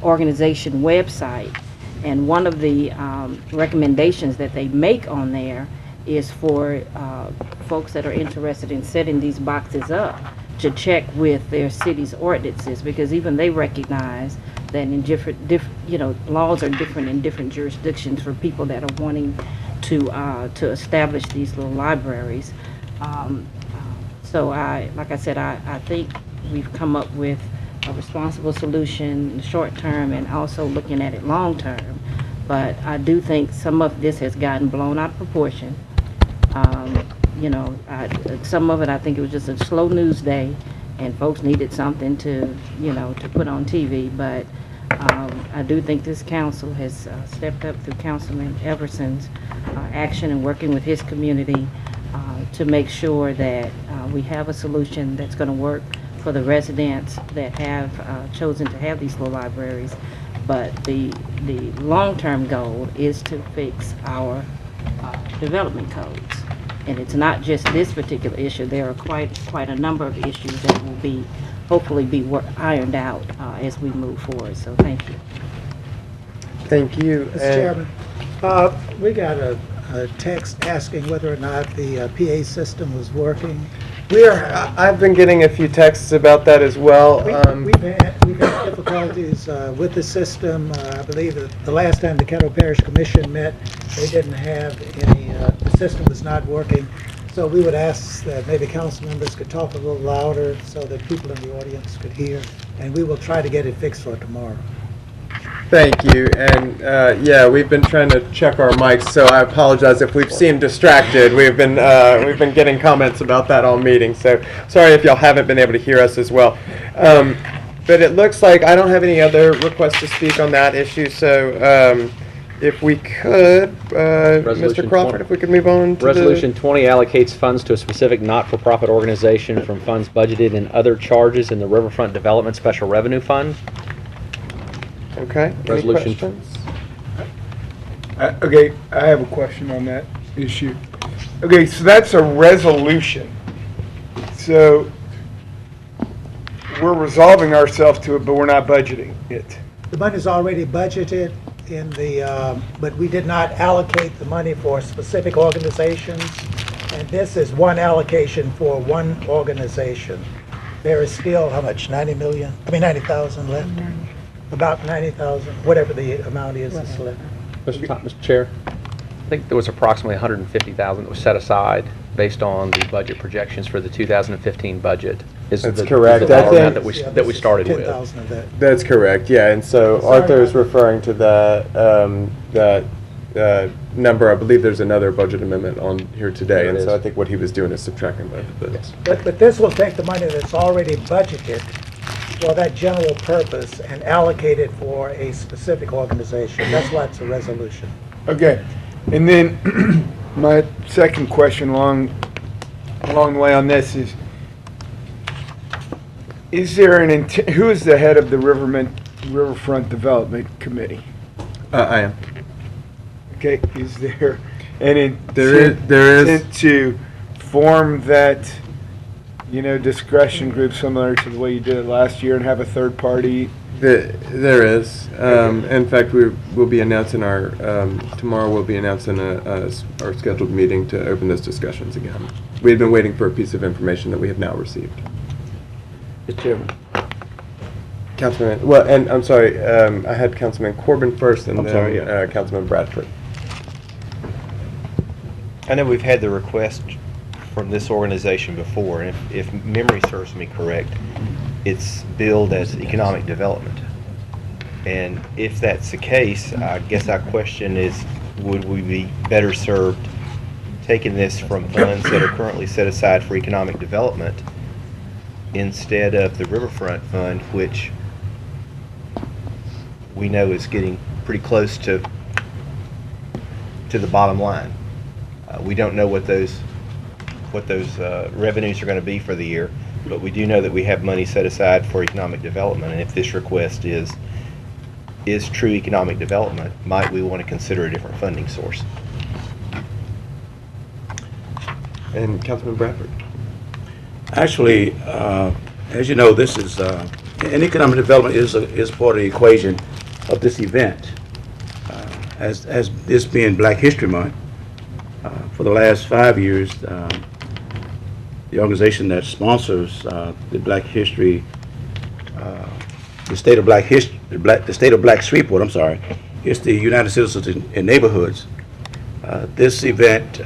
organization website, and one of the recommendations that they make on there is for folks that are interested in setting these boxes up to check with their city's ordinances, because even they recognize that in different laws are different in different jurisdictions for people that are wanting to establish these little libraries. So like I said, I think we've come up with a responsible solution in the short term and also looking at it long term. But I do think some of this has gotten blown out of proportion. Some of it, I think it was just a slow news day and folks needed something to put on TV. But I do think this council has stepped up through Councilman Everson's action and working with his community to make sure that we have a solution that's going to work for the residents that have chosen to have these little libraries. But the long-term goal is to fix our development codes. And it's not just this particular issue. There are quite a number of issues that will hopefully be ironed out as we move forward. So thank you. Thank you. Mr. Chairman, we got a text asking whether or not the PA system was working. I've been getting a few texts about that as well. We've had difficulties with the system. I believe that the last time the Caddo Parish Commission met, they didn't have any, the system was not working. So we would ask that maybe council members could talk a little louder so that people in the audience could hear. And we will try to get it fixed for tomorrow. Thank you. And yeah, we've been trying to check our mics, so I apologize if we've seemed distracted. We've been getting comments about that all meeting, so sorry if y'all haven't been able to hear us as well. But it looks like I don't have any other requests to speak on that issue, so if we could, Mr. Crawford, if we could move on to Resolution 20 allocates funds to a specific not-for-profit organization from funds budgeted in other charges in the Riverfront Development Special Revenue Fund. Okay. Resolution. Questions? Okay, I have a question on that issue. Okay, so that's a resolution. So we're resolving ourselves to it, but we're not budgeting it. The money's already budgeted in the, but we did not allocate the money for specific organizations. and this is one allocation for one organization. There is still, how much, 90,000 left? About 90,000, whatever the amount is that's left. Mr. Chair, I think there was approximately 150,000 that was set aside based on the budget projections for the 2015 budget. That's correct. Is the I dollar amount think- that we started with. 10,000 of that. That's correct, yeah, and so Arthur is referring to that number. I believe there's another budget amendment on here today, and so I think what he was doing is subtracting both of those. But this will take the money that's already budgeted for that general purpose and allocate it for a specific organization. That's why it's a resolution. Okay, and then my second question along the way on this is there an who is the head of the Riverfront Development Committee? I am. Okay, is there an There is. intent to form that, discretion group similar to the way you did it last year and have a third party? There is. In fact, we'll be announcing tomorrow we'll be announcing our scheduled meeting to open those discussions again. We had been waiting for a piece of information that we have now received. Mr. Chairman. Councilman, well, and I'm sorry, I had Councilman Corbin first and I'm then sorry, yeah. Councilman Bradford. I know we've had the request from this organization before, and if memory serves me correct, it's billed as economic development. And if that's the case, I guess our question is, would we be better served taking this from funds that are currently set aside for economic development instead of the Riverfront Fund, which we know is getting pretty close to the bottom line. We don't know what those revenues are going to be for the year, but we do know that we have money set aside for economic development, and if this request is true economic development, might we want to consider a different funding source? And Councilman Bradford. Actually, as you know, this is, and economic development is part of the equation of this event. As this being Black History Month, for the last 5 years, the organization that sponsors the Black History, the state of Black History, the state of Black Shreveport, I'm sorry, it's the United Citizens in Neighborhoods. This event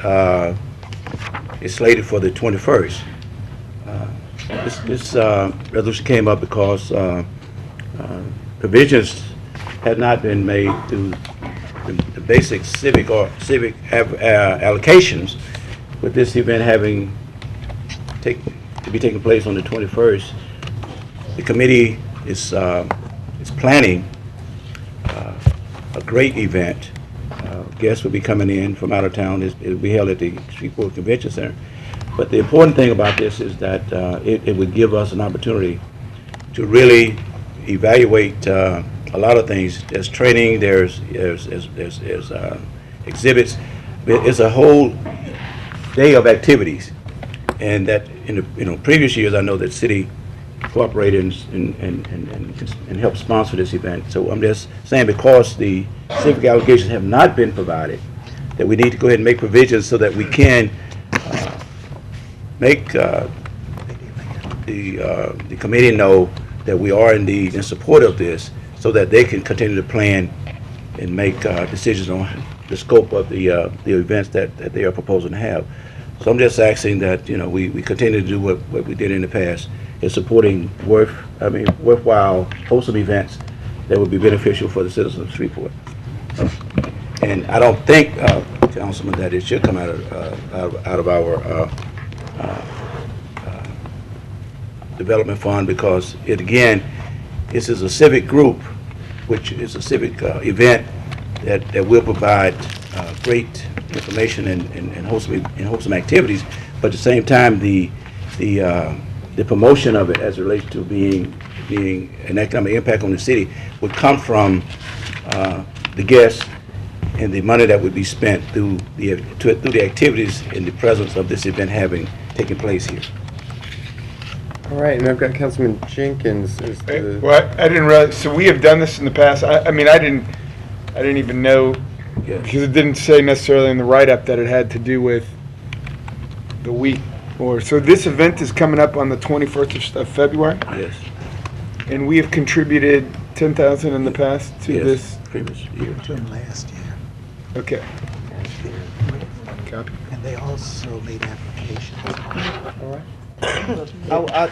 is slated for the 21st. This resolution came up because provisions had not been made through the basic civic allocations, with this event having to be taking place on the 21st. The committee is planning a great event. Guests will be coming in from out of town. It will be held at the Shreveport Convention Center. But the important thing about this is that it would give us an opportunity to really evaluate a lot of things. There's training, there's exhibits. It's a whole day of activities, and that in the previous years, I know that city cooperated and helped sponsor this event. So I'm just saying, because the civic allegations have not been provided, that we need to go ahead and make provisions so that we can make the committee know that we are indeed in support of this, so that they can continue to plan and make decisions on the scope of the events that they are proposing to have. So I'm just asking that we continue to do what we did in the past, in supporting worthwhile, wholesome events that would be beneficial for the citizens of Shreveport. And I don't think, Councilman, that it should come out of our development fund, because this is a civic group, which is a civic event that will provide great information and wholesome activities, but at the same time the promotion of it as it relates to being an economic impact on the city would come from the guests and the money that would be spent through the activities in the presence of this event having taken place here. All right, and I've got Councilman Jenkins. Well, I didn't realize. So we have done this in the past. I mean, I didn't even know, because it didn't say necessarily in the write-up that it had to do with the week, or, so this event is coming up on the 21st of February? Yes. And we have contributed 10,000 in the past to Yes, this? previous year. To them last year. Okay. Copy. And they also made applications. All right.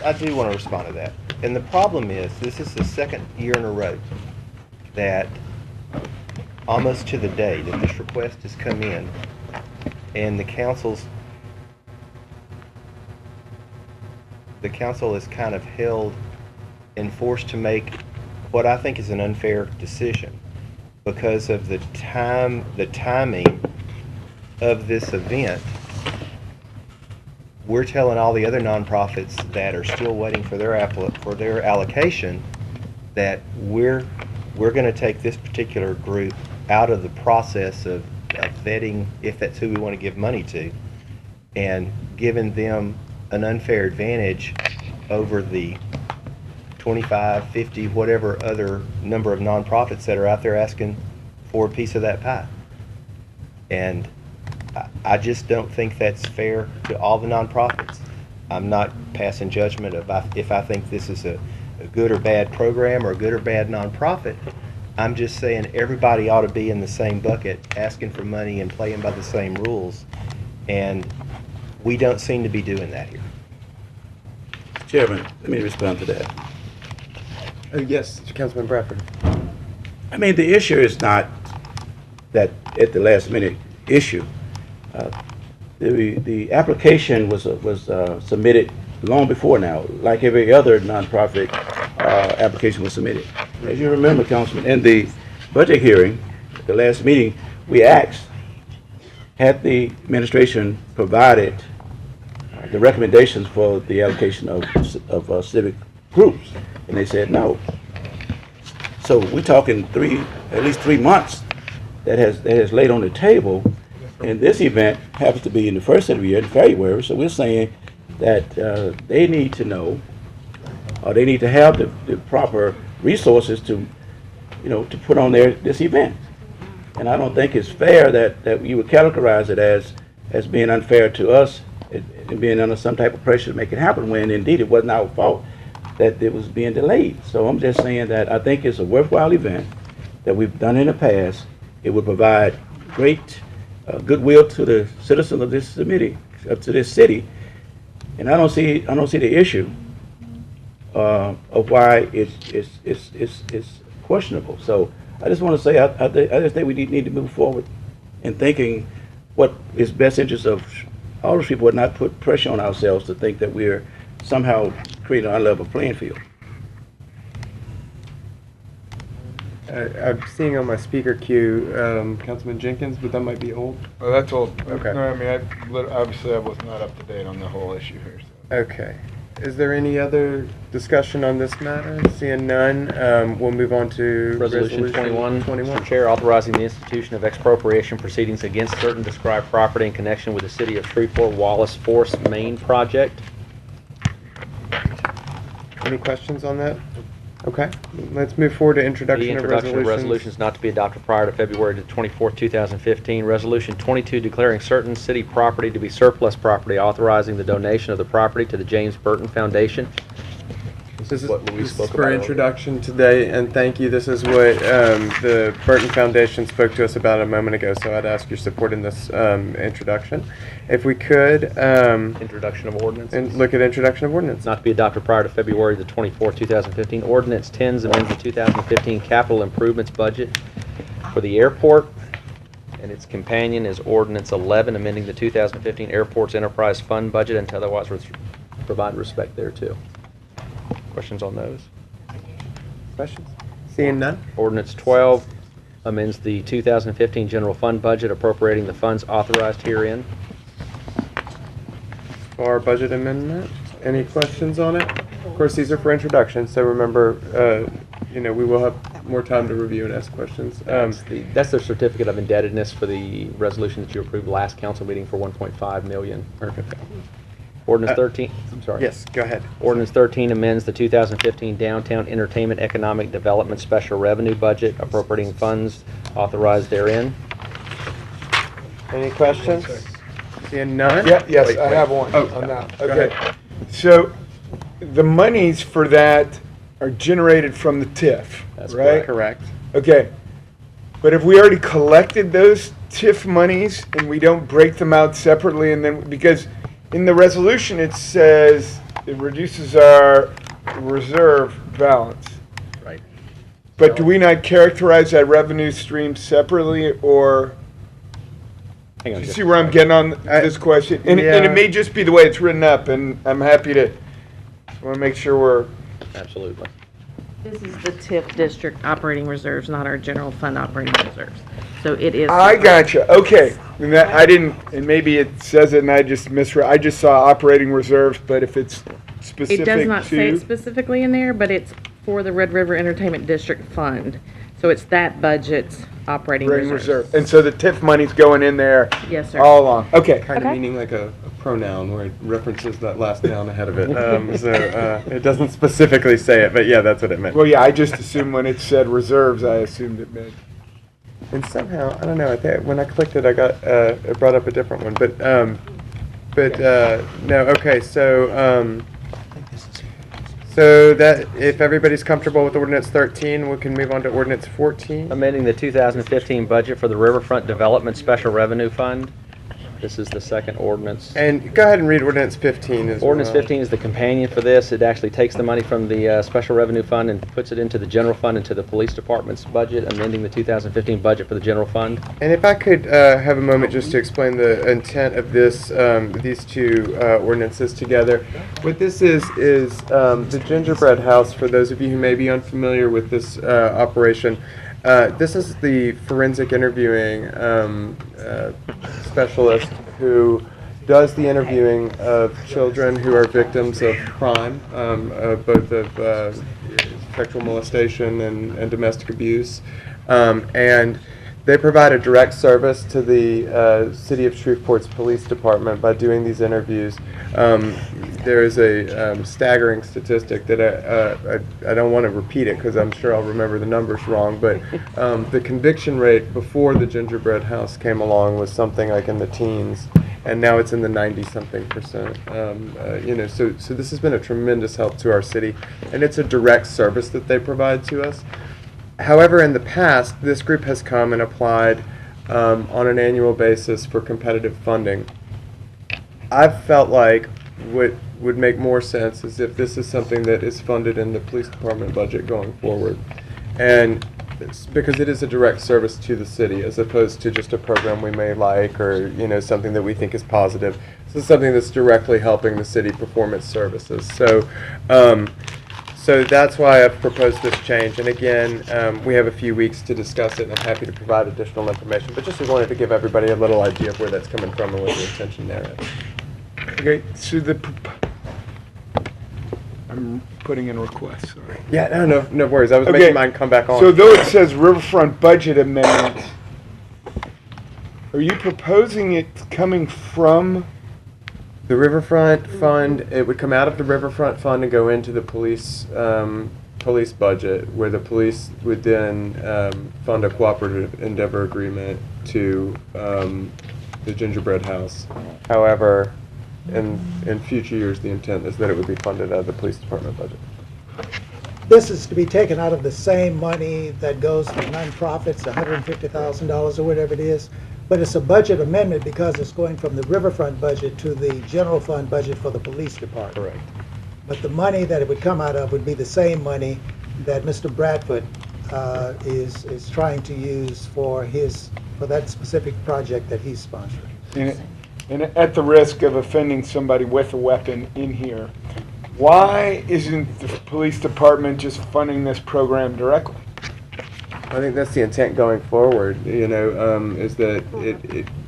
I do want to respond to that. And the problem is, this is the second year in a row that, almost to the day, that this request has come in, and the council is kind of held and forced to make what I think is an unfair decision because of the timing of this event. We're telling all the other nonprofits that are still waiting for their allocation that we're going to take this particular group out of the process of vetting, if that's who we want to give money to, and giving them an unfair advantage over the 25, 50, whatever other number of nonprofits that are out there asking for a piece of that pie. And I just don't think that's fair to all the nonprofits. I'm not passing judgment of if I think this is a good or bad program or a good or bad nonprofit. I'm just saying everybody ought to be in the same bucket, asking for money and playing by the same rules. And we don't seem to be doing that here. Chairman, let me respond to that. Yes, Councilman Bradford. I mean, the issue is not that at the last minute issue. The application was submitted long before now, like every other nonprofit application was submitted. As you remember, Councilman, in the budget hearing, the last meeting, we asked, had the administration provided the recommendations for the allocation of civic groups, and they said no. So we're talking at least 3 months that has laid on the table, and this event happens to be in the first of the year in February. So we're saying that they need to know, or they need to have the proper resources to put on this event. And I don't think it's fair that you would categorize it as being unfair to us and being under some type of pressure to make it happen, when indeed it wasn't our fault that it was being delayed. So I'm just saying that I think it's a worthwhile event that we've done in the past. It would provide great goodwill to the citizens of this city, to this city, and I don't see the issue of why it's questionable. So I just want to say I just think we need to move forward in thinking what is best interest of all those people, and not put pressure on ourselves to think that we're somehow creating an unlevel playing field. I'm seeing on my speaker queue, Councilman Jenkins, but that might be old. Oh, that's old. Okay. No, I mean, obviously I was not up to date on the whole issue here. So. Okay. Is there any other discussion on this matter? Seeing none, we'll move on to Resolution 21. Mr. Chair, authorizing the institution of expropriation proceedings against certain described property in connection with the City of Shreveport Wallace Force Main project. Any questions on that? Okay, let's move forward to The introduction of introduction of resolutions. resolutions not to be adopted prior to February 24th, 2015. Resolution 22, declaring certain city property to be surplus property, authorizing the donation of the property to the James Burton Foundation. This is what Louise spoke for about introduction today, and thank you. This is what the Burton Foundation spoke to us about a moment ago, so I'd ask your support in this introduction. If we could... introduction of ordinance. And look at introduction of ordinance. Not to be adopted prior to February 24th, 2015. Ordinance 10 amends the 2015 capital improvements budget for the airport, and its companion is Ordinance 11, amending the 2015 Airports Enterprise Fund budget and to otherwise provide respect thereto. Questions on those? Questions? Seeing none? Ordinance 12 amends the 2015 general fund budget, appropriating the funds authorized herein. Our budget amendment. Any questions on it? Of course, these are for introduction, so remember, we will have more time to review and ask questions. That's the certificate of indebtedness for the resolution that you approved last council meeting for $1.5 million. Okay. Ordinance 13, I'm sorry. Yes, go ahead. Ordinance 13 amends the 2015 Downtown Entertainment Economic Development Special Revenue Budget, appropriating funds authorized therein. Any questions? Seeing none? Yeah, yes, Wait, I wait. have one Oh, on that. go Okay. ahead. So the monies for that are generated from the TIF, That's right? correct. Okay. But have we already collected those TIF monies and we don't break them out separately and then, because in the resolution it says it reduces our reserve balance. Right. But do we not characterize that revenue stream separately or? Hang on Do you just see a where I'm second. getting on this question? And Yeah. it may just be the way it's written up and I'm happy to, want to make sure we're. Absolutely. This is the TIF district operating reserves, not our general fund operating reserves. So it is. I gotcha, okay. And that, I didn't, and maybe it says it and I just misread, I just saw operating reserves, but if it's specific It does not say it to. specifically in there, but it's for the Red River Entertainment District Fund. So it's that budget's operating Operating reserves. reserve. And so the TIF money's going in there. Yes, sir. All along, okay. Kind of meaning like a pronoun where it references that last noun ahead of it. It doesn't specifically say it, but yeah, that's what it meant. Well, yeah, I just assumed when it said reserves, I assumed it meant. And somehow, I don't know, I think when I clicked it, I got, it brought up a different one, but no, okay, so that, if everybody's comfortable with ordinance 13, we can move on to ordinance 14. Amending the 2015 budget for the Riverfront Development Special Revenue Fund. This is the second ordinance. And go ahead and read ordinance 15 as well. Ordinance 15 is the companion for this. It actually takes the money from the Special Revenue Fund and puts it into the general fund, into the police department's budget, amending the 2015 budget for the general fund. And if I could have a moment just to explain the intent of this, these two ordinances together. What this is the gingerbread house, for those of you who may be unfamiliar with this operation. This is the forensic interviewing specialist who does the interviewing of children who are victims of crime, both of sexual molestation and domestic abuse. And they provide a direct service to the City of Shreveport's police department by doing these interviews. There is a staggering statistic that I don't want to repeat it because I'm sure I'll remember the numbers wrong, but the conviction rate before the gingerbread house came along was something like in the teens, and now it's in the 90-something%. So this has been a tremendous help to our city, and it's a direct service that they provide to us. However, in the past, this group has come and applied on an annual basis for competitive funding. I've felt like what would make more sense is if this is something that is funded in the police department budget going forward. And it's because it is a direct service to the city as opposed to just a program we may like or something that we think is positive. This is something that's directly helping the city perform its services. So that's why I've proposed this change. And again, we have a few weeks to discuss it, and I'm happy to provide additional information. But just wanted to give everybody a little idea of where that's coming from and what the intention there is. Okay, so I'm putting in requests, sorry. Yeah, no worries. I was making mine come back on. So though it says Riverfront budget amendment, are you proposing it coming from? The Riverfront Fund, it would come out of the Riverfront Fund and go into the police budget, where the police would then fund a cooperative endeavor agreement to the gingerbread house. However, in future years, the intent is that it would be funded out of the police department budget. This is to be taken out of the same money that goes to nonprofits, $150,000 or whatever it is. But it's a budget amendment because it's going from the Riverfront budget to the general fund budget for the police department. Correct. But the money that it would come out of would be the same money that Mr. Bradford is trying to use for that specific project that he's sponsoring. And at the risk of offending somebody with a weapon in here, why isn't the police department just funding this program directly? I think that's the intent going forward, is that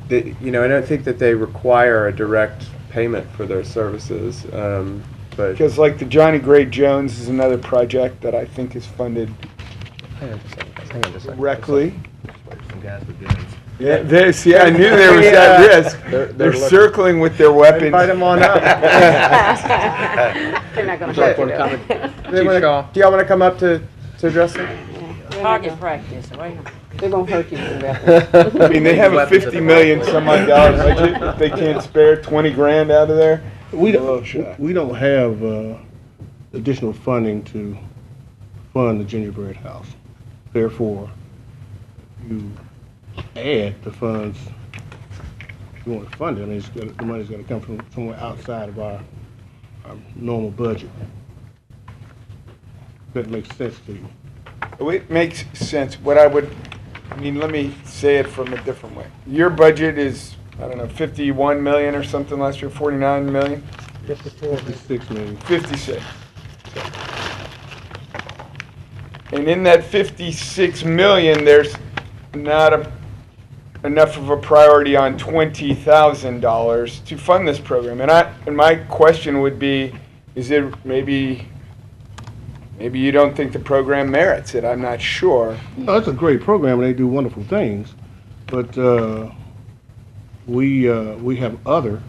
I don't think that they require a direct payment for their services, but. Because like the Johnny Gray Jones is another project that I think is funded directly. Yeah, I knew there was that risk. They're circling with their weapons. Invite them on up. They're not going to hurt you. Do y'all want to come up to address it? Target practice, right? They're gonna hurt you for that. I mean, they have a 50 million some odd dollar budget. If they can't spare 20 grand out of there, We a little shy. don't, we don't have additional funding to fund the gingerbread house. Therefore, you add the funds, you want to fund it, I mean, the money's got to come from somewhere outside of our normal budget. That makes sense to you. It makes sense. What I mean, let me say it from a different way. Your budget is, I don't know, 51 million or something last year, 49 million? 56 million. 56. And in that 56 million, there's not enough of a priority on $20,000 to fund this program. And my question would be, is it maybe you don't think the program merits it? I'm not sure. No, it's a great program and they do wonderful things, but we have other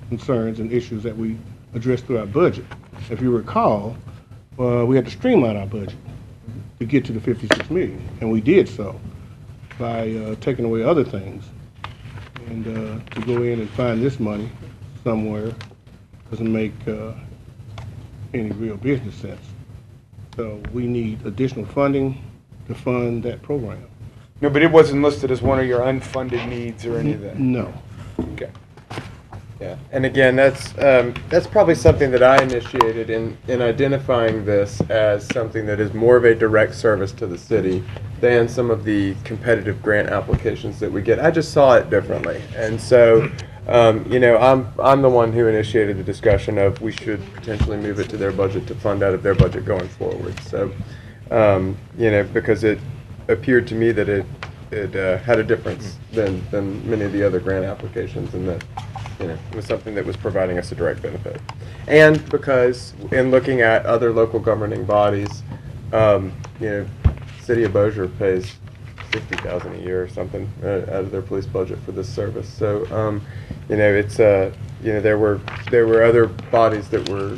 concerns and issues that we address through our budget. If you recall, we had to streamline our budget to get to the 56 million, and we did so by taking away other things. And to go in and find this money somewhere doesn't make any real business sense. So we need additional funding to fund that program. No, but it wasn't listed as one of your unfunded needs or any of that? No. Okay. Yeah, and again, that's probably something that I initiated in identifying this as something that is more of a direct service to the city than some of the competitive grant applications that we get. I just saw it differently, and so you know, I'm the one who initiated the discussion of we should potentially move it to their budget to fund out of their budget going forward. So you know, because it appeared to me that it had a difference than many of the other grant applications, and that, you know, it was something that was providing us a direct benefit. And because in looking at other local governing bodies, you know, City of Bossier pays $60,000 a year or something out of their police budget for this service. So you know, it's you know, there were other bodies that were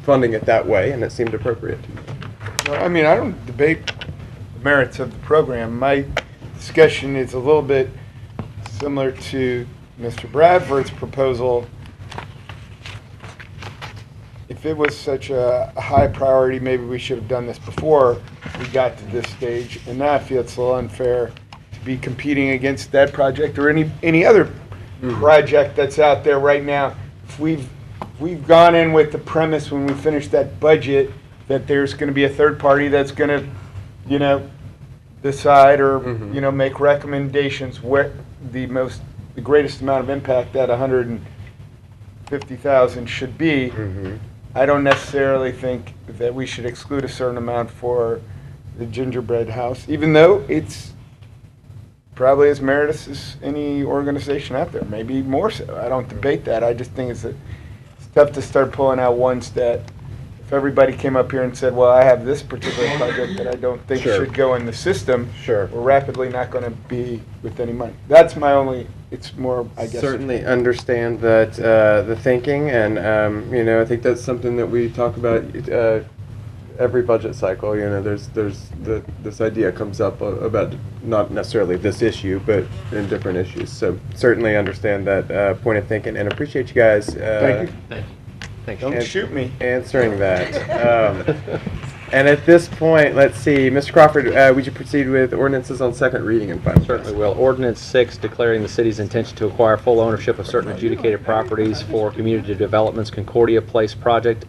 funding it that way, and it seemed appropriate. Well, I mean, I don't debate the merits of the program. My discussion is a little bit similar to Mr. Bradford's proposal. If it was such a high priority, maybe we should have done this before we got to this stage. And now I feel it's a little unfair to be competing against that project or any other project that's out there right now. If we've gone in with the premise when we finish that budget that there's going to be a third party that's going to, you know, decide or you know, make recommendations where the greatest amount of impact that 150,000 should be. I don't necessarily think that we should exclude a certain amount for the gingerbread house, even though it's probably as meritorious as any organization out there, maybe more so. I don't debate that. I just think it's tough to start pulling out ones that if everybody came up here and said, well, I have this particular project that I don't think should go in the system, we're rapidly not going to be with any money. That's my only, it's more, I guess. Certainly understand that the thinking, and you know, I think that's something that we talk about every budget cycle. You know, there's this idea comes up about not necessarily this issue, but in different issues. So certainly understand that point of thinking, and appreciate you guys. Thank you. Thank you. Thanks. Don't shoot me. Answering that. And at this point, let's see, Mr. Crawford, would you proceed with ordinances on second reading and final? Certainly will. Ordinance 6, declaring the city's intention to acquire full ownership of certain adjudicated properties for Community Development's Concordia Place project.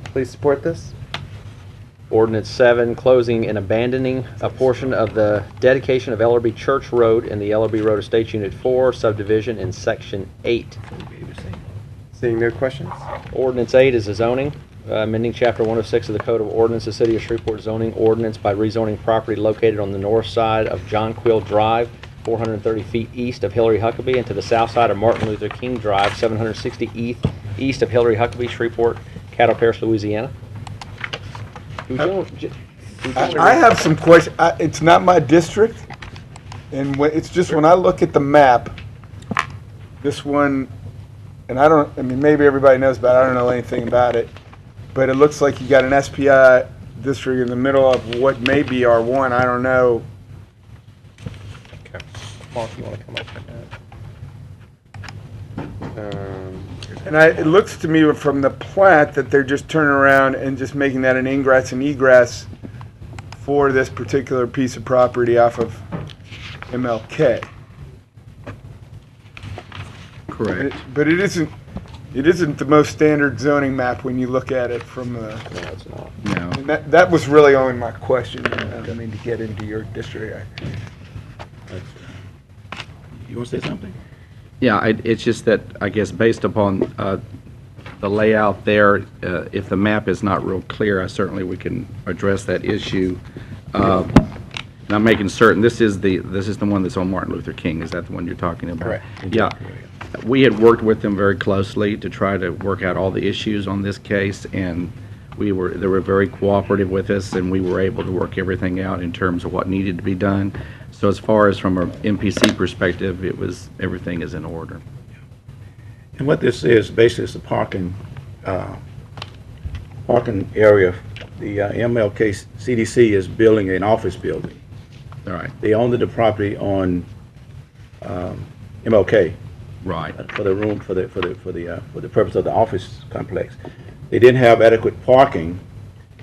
Please support this. Ordinance 7, closing and abandoning a portion of the dedication of Ellerby Church Road in the Ellerby Road Estates Unit 4 subdivision in Section 8. Seeing no questions? Ordinance 8 is a zoning, amending Chapter 106 of the Code of Ordinance, the City of Shreveport zoning ordinance by rezoning property located on the north side of John Quill Drive, 430 feet east of Hillary Huckabee, and to the south side of Martin Luther King Drive, 760 east of Hillary Huckabee, Shreveport, Cattle Parish, Louisiana. I have some questions. It's not my district, and it's just when I look at the map, this one, and I mean, maybe everybody knows about it, I don't know anything about it, but it looks like you got an SPI district in the middle of what may be R1, I don't know. Okay. Paul, if you want to come up with that. And it looks to me from the plat that they're just turning around and just making that an ingress and egress for this particular piece of property off of MLK. Correct. But it isn't the most standard zoning map when you look at it from the. No, it's not. No. And that was really only my question. I don't mean to get into your district. You want to say something? Yeah, it's just that, I guess, based upon the layout there, if the map is not real clear, certainly we can address that issue. And I'm making certain, this is the one that's on Martin Luther King. Is that the one you're talking about? Correct. Yeah. We had worked with them very closely to try to work out all the issues on this case, and they were very cooperative with us, and we were able to work everything out in terms of what needed to be done. So as far as from an MPC perspective, everything is in order. And what this is, basically, it's a parking area. The MLK CDC is building an office building. All right. They own the property on MLK. Right. For the room, for the purpose of the office complex. They didn't have adequate parking.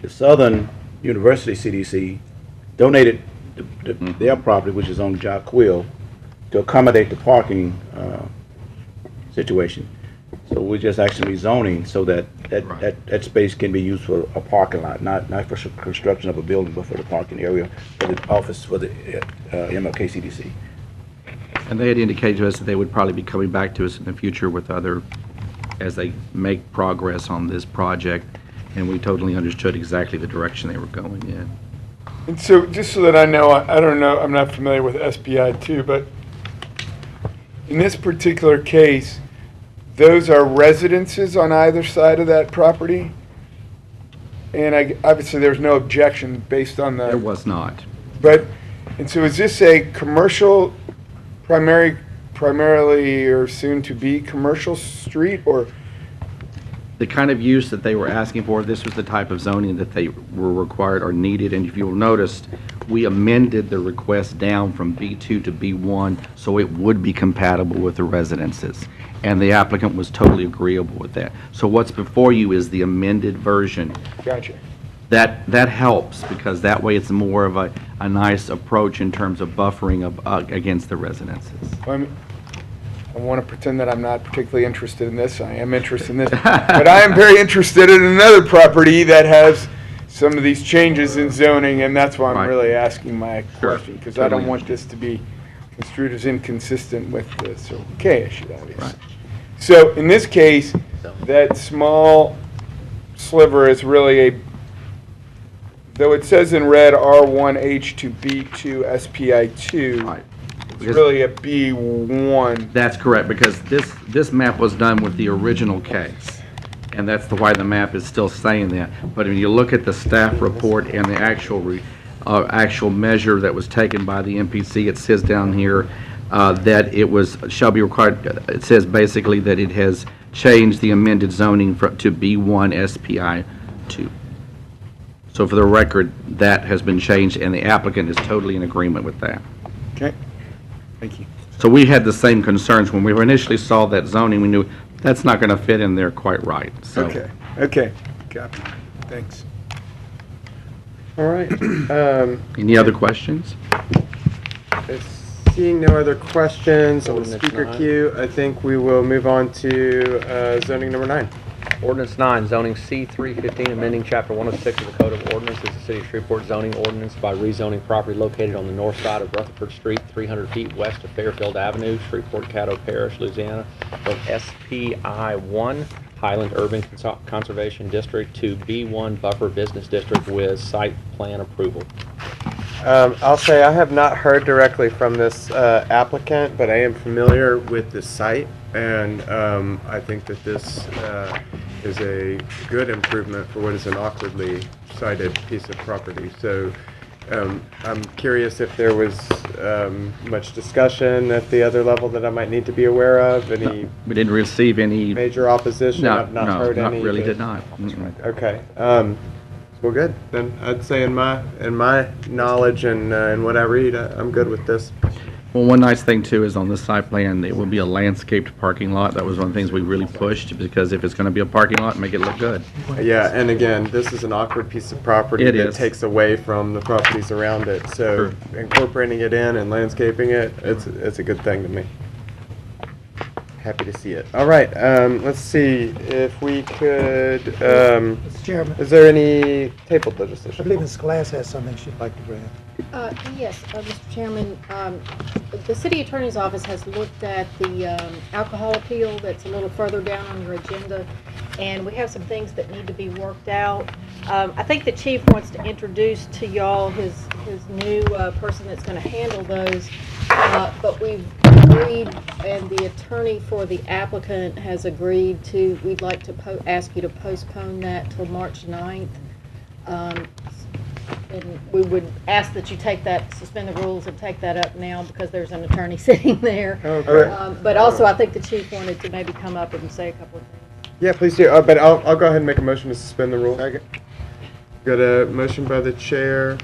The Southern University CDC donated their property, which is on Jock Quill, to accommodate the parking situation. So we're just actually zoning so that space can be used for a parking lot, not for construction of a building, but for the parking area for the office for the MLK CDC. And they had indicated to us that they would probably be coming back to us in the future with as they make progress on this project, and we totally understood exactly the direction they were going in. And so, just so that I know, I don't know, I'm not familiar with SPI 2, but in this particular case, those are residences on either side of that property? And obviously there's no objection based on the... There was not. And so is this a commercial, primarily or soon to be commercial street, or? The kind of use that they were asking for, this was the type of zoning that they were required or needed. And if you'll notice, we amended the request down from B2 to B1 so it would be compatible with the residences. And the applicant was totally agreeable with that. So what's before you is the amended version. Gotcha. That helps, because that way it's more of a nice approach in terms of buffering against the residences. I want to pretend that I'm not particularly interested in this. I am interested in this. But I am very interested in another property that has some of these changes in zoning, and that's why I'm really asking my question, because I don't want this to be construed as inconsistent with the Circle K issue, obviously. Right. So in this case, that small sliver is really though it says in red R1H to B2 SPI2, Right. it's really a B1. That's correct, because this map was done with the original case, and that's why the map is still saying that. But when you look at the staff report and the actual measure that was taken by the MPC, it says down here that shall be required. It says basically that it has changed the amended zoning to B1 SPI2. So for the record, that has been changed, and the applicant is totally in agreement with that. Okay. Thank you. So we had the same concerns when we initially saw that zoning. We knew that's not going to fit in there quite right. So. Okay. Okay. Copy. Thanks. All right. Any other questions? Seeing no other questions on the Ordinance speaker 9. queue, I think we will move on to zoning number 9. Ordinance 9, zoning C315, amending Chapter 106 of the Code of Ordinances, the City of Shreveport zoning ordinance by rezoning property located on the north side of Rutherford Street, 300 feet west of Fairfield Avenue, Shreveport, Caddo Parish, Louisiana, from SPI1, Highland Urban Conservation District, to B1 Buffer Business District with site plan approval. I'll say I have not heard directly from this applicant, but I am familiar with the site, and I think that this is a good improvement for what is an awkwardly sited piece of property. So I'm curious if there was much discussion at the other level that I might need to be aware of. Any? We didn't receive any major opposition. No, I've not heard any. really did not. Okay. Well, good. Then I'd say in my knowledge and in what I read, I'm good with this. Well, one nice thing too is on this site plan, it will be a landscaped parking lot. That was one of the things we really pushed, because if it's going to be a parking lot, make it look good. Yeah, and again, this is an awkward piece of property It that is. takes away from the properties around it. So incorporating it in and landscaping it, it's a good thing to me. Happy to see it. All right, let's see if we could. Mr. Chairman. Is there any tabled legislation? I believe Ms. Glass has something she'd like to bring up. Yes, Mr. Chairman, the city attorney's office has looked at the alcohol appeal that's a little further down on your agenda, and we have some things that need to be worked out. I think the chief wants to introduce to y'all his new person that's going to handle those, but we've agreed, and the attorney for the applicant has agreed to, we'd like to ask you to postpone that till March 9th. And we would ask that you suspend the rules and take that up now, because there's an attorney sitting there. Okay. But also, I think the chief wanted to maybe come up and say a couple of things. Yeah, please do. But I'll go ahead and make a motion to suspend the rules. Got a motion by the chair,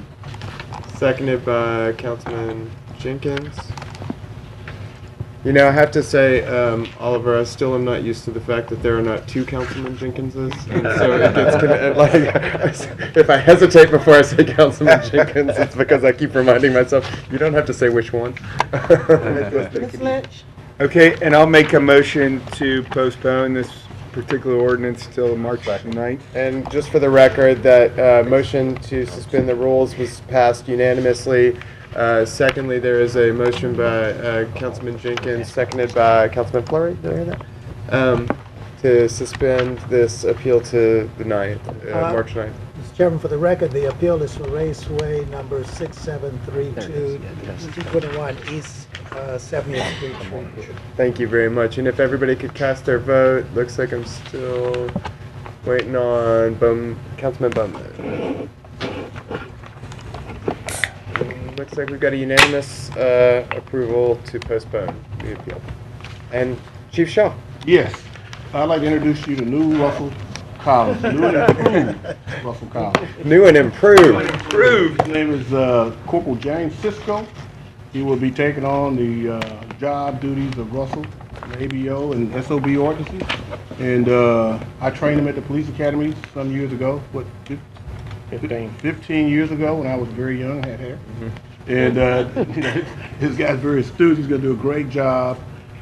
seconded by Councilman Jenkins. You know, I have to say, Oliver, I still am not used to the fact that there are not two Councilman Jenkinses, and so it gets if I hesitate before I say Councilman Jenkins, it's because I keep reminding myself, you don't have to say which one. Ms. Lynch? Okay, and I'll make a motion to postpone this particular ordinance till March 9th. And just for the record, that motion to suspend the rules was passed unanimously. Secondly, there is a motion by Councilman Jenkins, seconded by Councilman Fleury. Did I hear that? To suspend this appeal to the 9th, March 9th. Mr. Chairman, for the record, the appeal is for Raceway number 6732, 221 East 70th Street. Thank you very much. And if everybody could cast their vote, looks like I'm still waiting on Councilman Bowman. Looks like we've got a unanimous approval to postpone the appeal. And Chief Shaw. Yes, I'd like to introduce you to new Russell Collins, new and improved Russell Collins. New and improved. His name is Corporal James Cisco. He will be taking on the job duties of Russell, ABO and SOB ordinances. And I trained him at the police academy some years ago, 15 years ago, when I was very young, had hair. And this guy's very astute. He's going to do a great job.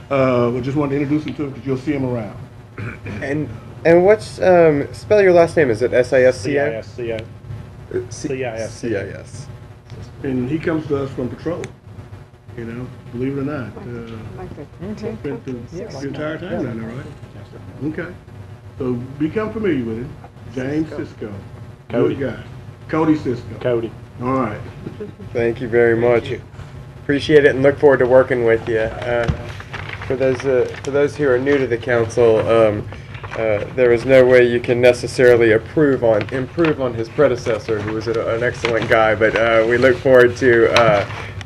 We just wanted to introduce him to him because you'll see him around. And what's spell your last name? Is it S-I-S-C-A? C-I-S. And he comes to us from patrol. You know, believe it or not. Spent the entire time down there, right? Okay. So become familiar with him. James Cisco. Cody. Good guy. Cody Cisco. Cody. All right. Thank you very much. Appreciate it and look forward to working with you. For those who are new to the council, there is no way you can necessarily improve on his predecessor, who was an excellent guy. But we look forward to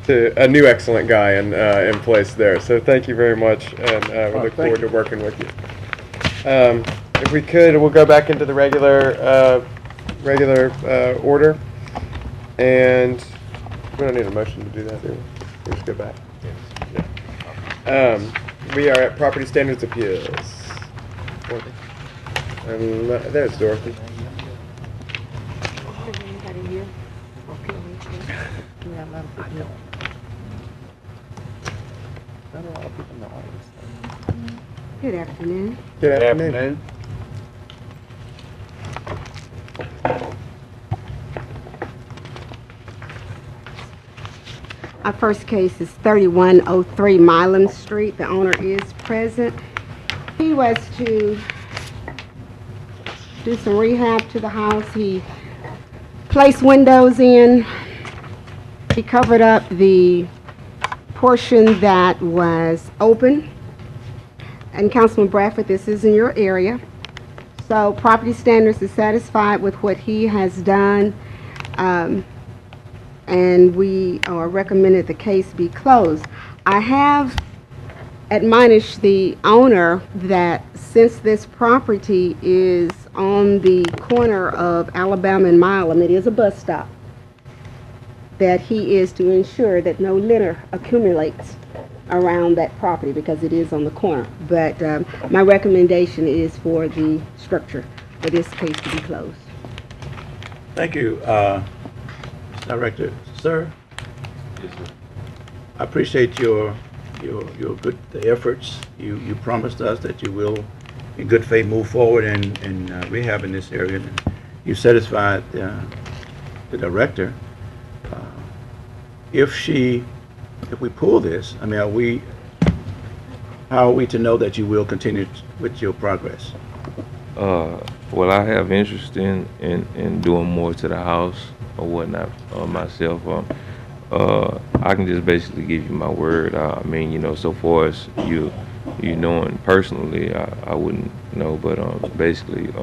a new excellent guy in place there. So thank you very much, and we look forward to working with you. If we could, we'll go back into the regular order, and we don't need a motion to do that, do we? We just go back. We are at Property Standards Appeals. And there's Dorothy. Good afternoon. Good afternoon. Our first case is 3103 Milam Street. The owner is present. He was to do some rehab to the house. He placed windows in. He covered up the portion that was open. And Councilman Bradford, this is in your area. So Property Standards is satisfied with what he has done. And we recommended the case be closed. I have admonished the owner that since this property is on the corner of Alabama and Milam, it is a bus stop, that he is to ensure that no litter accumulates around that property because it is on the corner. But my recommendation is for the structure for this case to be closed. Thank you, Director. Sir? Yes, sir. I appreciate your good efforts. You promised us that you will, in good faith, move forward and rehab in this area. And you satisfied the director. If we pull this, I mean, how are we to know that you will continue with your progress? Well, I have interest in doing more to the house or whatnot myself. I can just basically give you my word. I mean, you know, so far as you knowing personally, I wouldn't know, but basically,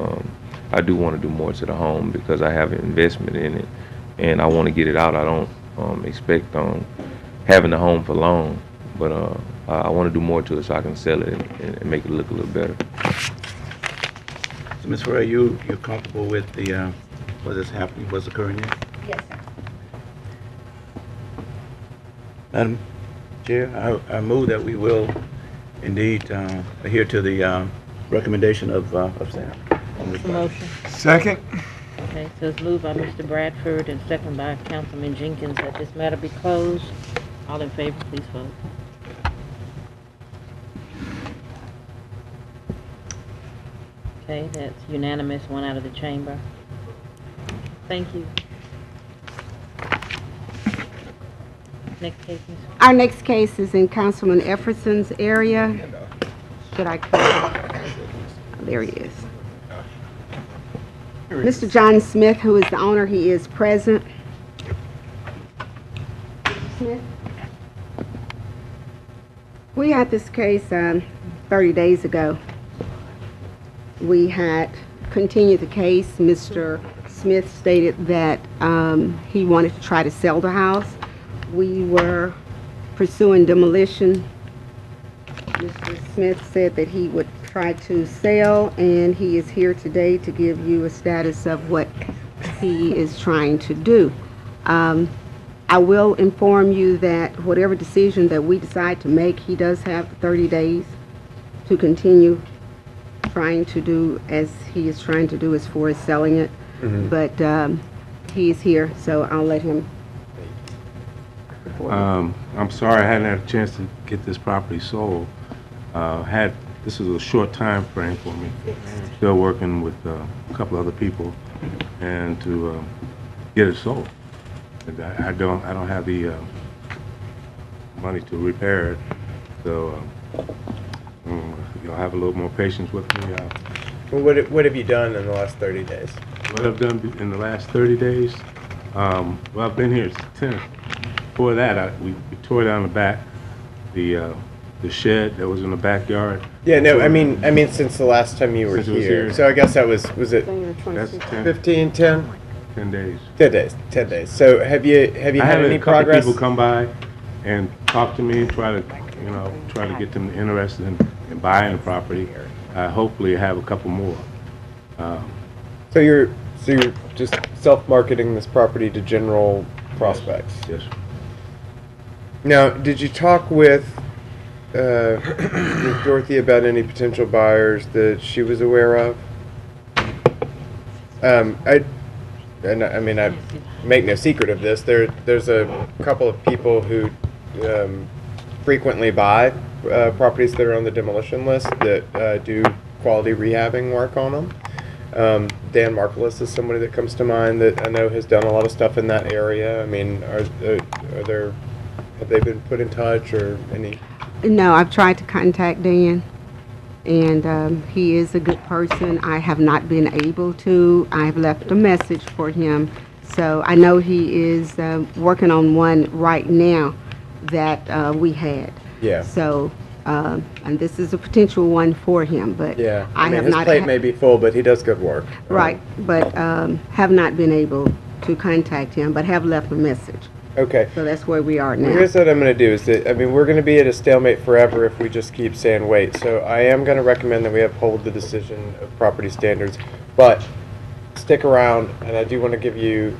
I do want to do more to the home because I have an investment in it, and I want to get it out. I don't expect having the home for long, but I want to do more to it so I can sell it and make it look a little better. So, Ms. Ferrer, you're comfortable with the what is happening, what's occurring here? Yes, sir. Madam Chair, I move that we will indeed adhere to the recommendation of Sam on this. Motion. Second. Okay, so it's moved by Mr. Bradford and second by Councilman Jenkins that this matter be closed. All in favor, please vote. Okay, that's unanimous, one out of the chamber. Thank you. Next case, Ms. Our next case is in Councilman Efferson's area. Should I call? There he is. Mr. John Smith, who is the owner, he is present. Smith? We had this case 30 days ago. We had continued the case. Mr. Smith stated that he wanted to try to sell the house. We were pursuing demolition. Mr. Smith said that he would try to sell, and he is here today to give you a status of what he is trying to do. I will inform you that whatever decision that we decide to make, he does have 30 days to continue trying to do as he is trying to do as far as selling it. But he's here, so I'll let him. I'm sorry I hadn't had a chance to get this property sold. This is a short time frame for me. Still working with a couple other people and to get it sold. And I don't have the money to repair it, so you'll have a little more patience with me. Well, what have you done in the last 30 days? What I've done in the last 30 days, well, I've been here since 10. Before that, we tore down the back, the shed that was in the backyard. Yeah, no, I mean, since the last time you were here. So I guess that was it That's 10, 15, 10? 10 days. 10 days, 10 days. So have you had any a couple progress? people come by and talk to me, try to get them interested in buying the property. Hopefully have a couple more. So you're just self-marketing this property to general prospects? Yes. Now, did you talk with Dorothy about any potential buyers that she was aware of? I make no secret of this. There's a couple of people who frequently buy properties that are on the demolition list that do quality rehabbing work on them. Dan Markelis is somebody that comes to mind that I know has done a lot of stuff in that area. I mean, have they been put in touch or any? No, I've tried to contact Dan, and he is a good person. I have not been able to. I have left a message for him, so I know he is working on one right now that we had. Yeah. So, and this is a potential one for him, but Yeah, I have his not plate may be full, but he does good work. Right, but have not been able to contact him, but have left a message. Okay. So that's where we are now. Well, here's what I'm going to do is that, I mean, we're going to be at a stalemate forever if we just keep saying wait. So I am going to recommend that we uphold the decision of property standards. But stick around, and I do want to give you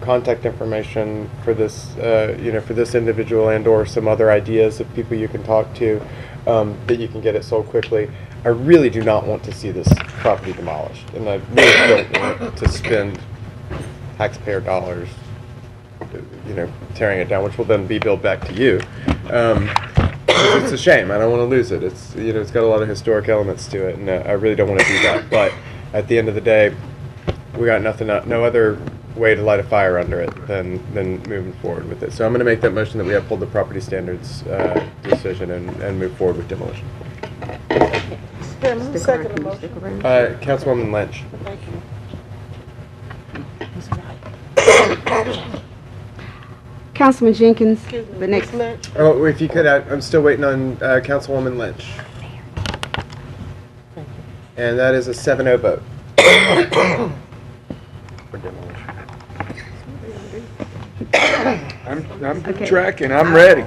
contact information for this, for this individual and/or some other ideas of people you can talk to that you can get it sold quickly. I really do not want to see this property demolished, and I really don't want to spend taxpayer dollars, tearing it down, which will then be billed back to you. It's a shame. I don't want to lose it. It's got a lot of historic elements to it, and I really don't want to do that. But at the end of the day, we got no other way to light a fire under it than moving forward with it. So I'm going to make that motion that we uphold the property standards decision and move forward with demolition. Second the motion. Councilwoman Lynch. Thank you. Councilman Jenkins, the next. Oh, if you could, I'm still waiting on Councilwoman Lynch. And that is a 7-0 vote. For demolition. I'm tracking, I'm ready.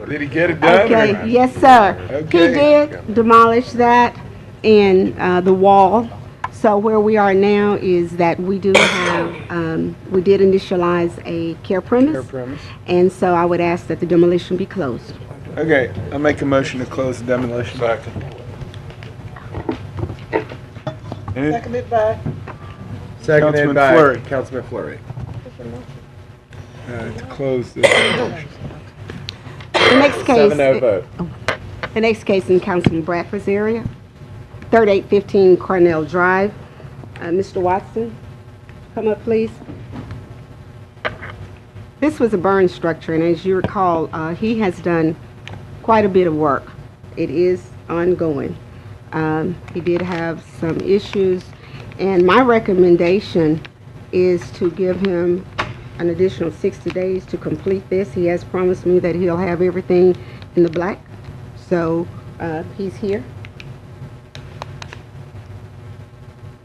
Did he get it done? Okay, yes, sir. Okay. He did demolish that and the wall. So where we are now is that we do have, we did initialize a care premise. And so I would ask that the demolition be closed. Okay, I'll make a motion to close the demolition. Seconded by? Seconded by Fleury. Councilman Fleury. To close the demolition. The next case. 7-0 vote. The next case in Councilman Bradford's area, 3815 Cornell Drive. Mr. Watson, come up, please. This was a burn structure, and as you recall, he has done quite a bit of work. It is ongoing. He did have some issues, and my recommendation is to give him an additional 60 days to complete this. He has promised me that he'll have everything in the black, so he's here.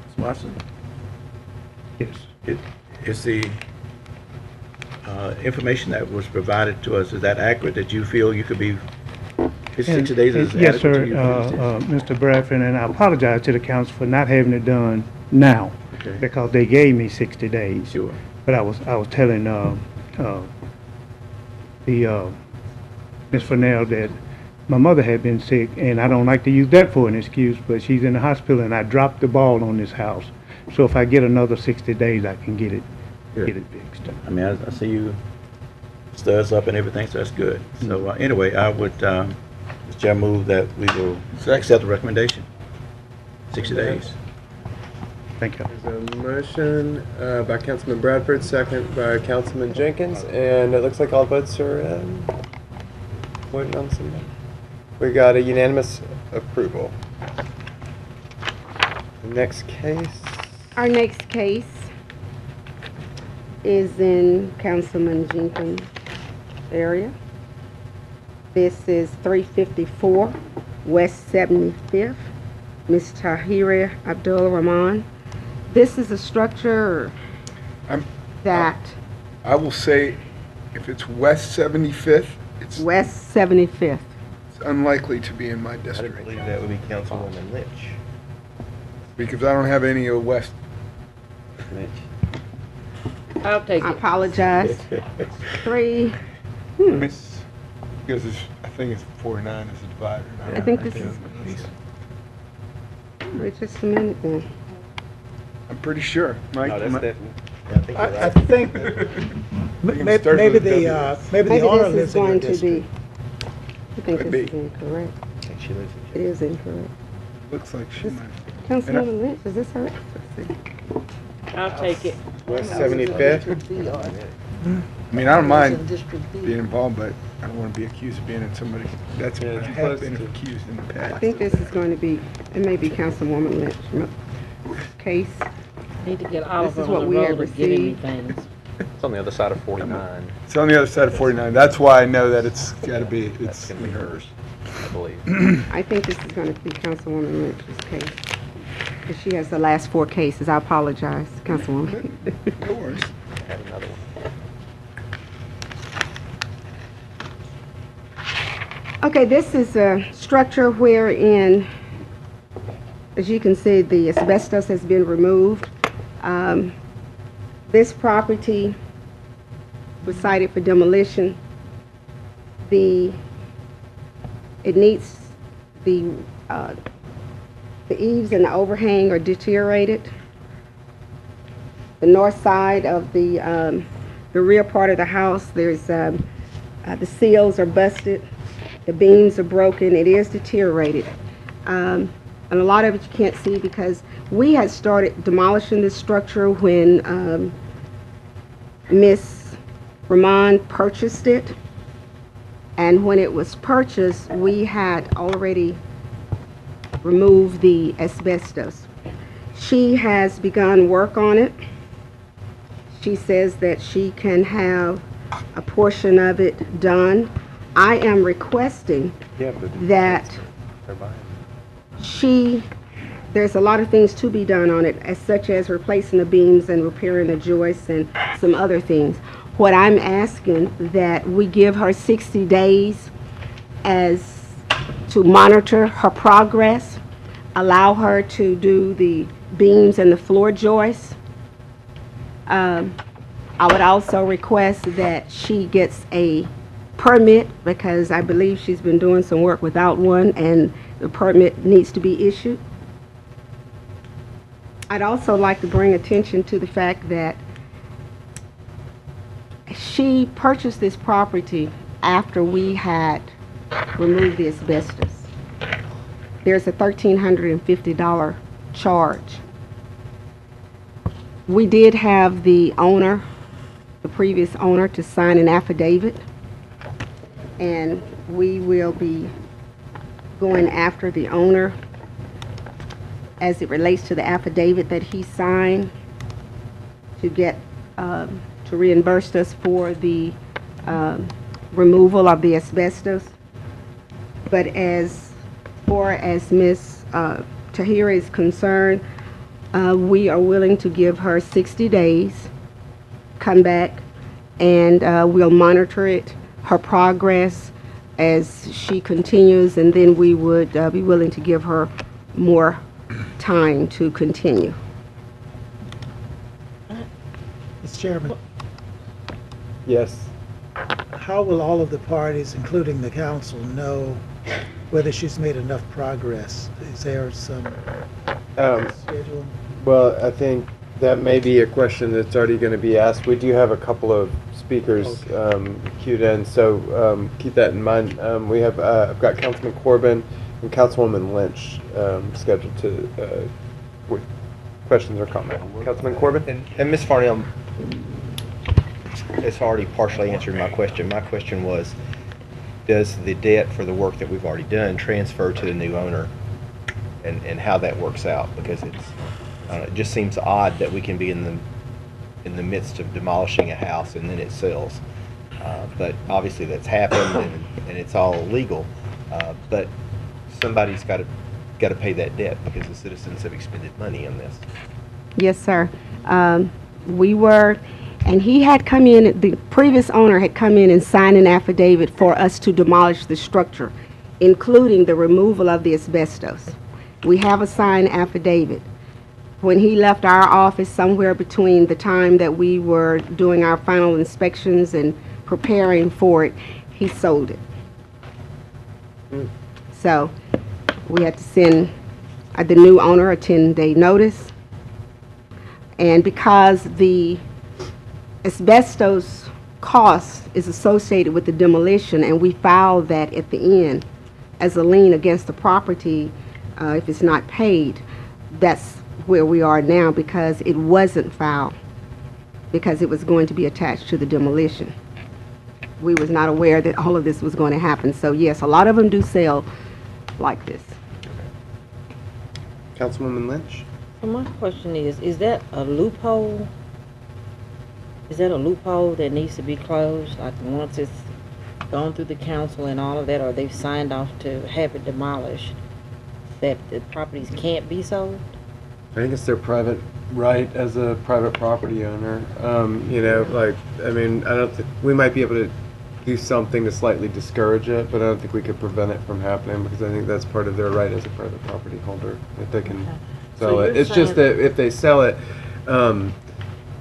Ms. Watson? Yes. Is the information that was provided to us, is that accurate, that you feel you could be, 60 days is Yes, adequate sir, to you? Mr. Bradford, and I apologize to the council for not having it done now, Okay. because they gave me 60 days. Sure. But I was telling Ms. Fennell that my mother had been sick, and I don't like to use that for an excuse, but she's in the hospital, and I dropped the ball on this house. So if I get another 60 days, I can get it fixed. I mean, I see you studs up and everything, so that's good. So anyway, I would, Mr. Chair, move that we will accept the recommendation. 60 days. Thank you. There's a motion by Councilman Bradford, second by Councilman Jenkins, and it looks like all votes are waiting on somebody. We got a unanimous approval. The next case. Our next case is in Councilman Jenkins' area. This is 354 West 75th, Ms. Tahira Abdul Rahman. This is a structure that... I will say, if it's West 75th, it's West 75th. It's unlikely to be in my district. I believe that would be Councilwoman Lynch. Because I don't have any of West. I'll take it. I apologize. 3. Because I think it's 49 is a divider. I think this is... Wait just a minute then. I'm pretty sure. Mike, No, that's definitely. I think maybe the owner lives in your district. I think Could this is be. incorrect. I think she lives It is incorrect. Looks like she might. Councilwoman Lynch, is this her? I'll take it. West 75th. I mean, I don't mind being involved, but I don't want to be accused of being in somebody. That's I have been accused in the past. I think this is going to be, it may be Councilwoman Lynch case. Need to get Oliver This is on what the we have road of giving me received. things. It's on the other side of 49. It's on the other side of 49. That's why I know that it's got to be. That's going to be hers, I believe. I think this is going to be Councilwoman Lynch's case. Because she has the last 4 cases. I apologize, Councilwoman. No worries. I had another one. Okay, this is a structure wherein As you can see, the asbestos has been removed. This property was cited for demolition. It needs the eaves and the overhang are deteriorated. The north side of the rear part of the house, there's the seals are busted, the beams are broken, it is deteriorated. And a lot of it you can't see because we had started demolishing this structure when Miss Ramon purchased it. And when it was purchased, we had already removed the asbestos. She has begun work on it. She says that she can have a portion of it done. I am requesting that there's a lot of things to be done on it, as such as replacing the beams and repairing the joists and some other things. What I'm asking that we give her 60 days to monitor her progress, allow her to do the beams and the floor joists. I would also request that she gets a permit because I believe she's been doing some work without one and the permit needs to be issued. I'd also like to bring attention to the fact that she purchased this property after we had removed the asbestos. There's a $1,350 charge. We did have the owner, the previous owner, to sign an affidavit, and we will be going after the owner as it relates to the affidavit that he signed to get to reimburse us for the removal of the asbestos. But as far as Ms. Tahira is concerned, we are willing to give her 60 days, come back, and we'll monitor it, her progress as she continues, and then we would be willing to give her more time to continue. Mr. Chairman, Yes. how will all of the parties, including the council, know whether she's made enough progress? Is there some schedule? Well, I think that may be a question that's already going to be asked. We do have a couple of speakers queued in, so keep that in mind. I've got Councilman Corbin and Councilwoman Lynch scheduled to with questions or comments. Councilman Corbin? And Ms. Farnell has already partially answered my question. My question was, does the debt for the work that we've already done transfer to the new owner, and how that works out? Because it just seems odd that we can be in the midst of demolishing a house and then it sells. But obviously that's happened and it's all legal. But somebody's got to pay that debt because the citizens have expended money on this. Yes, sir. And he had come in, the previous owner had come in and signed an affidavit for us to demolish the structure, including the removal of the asbestos. We have a signed affidavit. When he left our office, somewhere between the time that we were doing our final inspections and preparing for it, he sold it. So we had to send the new owner a 10-day notice. And because the asbestos cost is associated with the demolition, and we filed that at the end as a lien against the property if it's not paid, that's where we are now, because it wasn't filed, because it was going to be attached to the demolition. We was not aware that all of this was going to happen. So yes, a lot of them do sell like this. Councilwoman Lynch? So my question is that a loophole? Is that a loophole that needs to be closed? Like once it's gone through the council and all of that, or they've signed off to have it demolished, that the properties can't be sold? I think it's their private right as a private property owner. You know, like, I mean, I don't think, we might be able to do something to slightly discourage it, but I don't think we could prevent it from happening because I think that's part of their right as a private property holder, if they can sell So it. you're It's just saying- that if they sell it,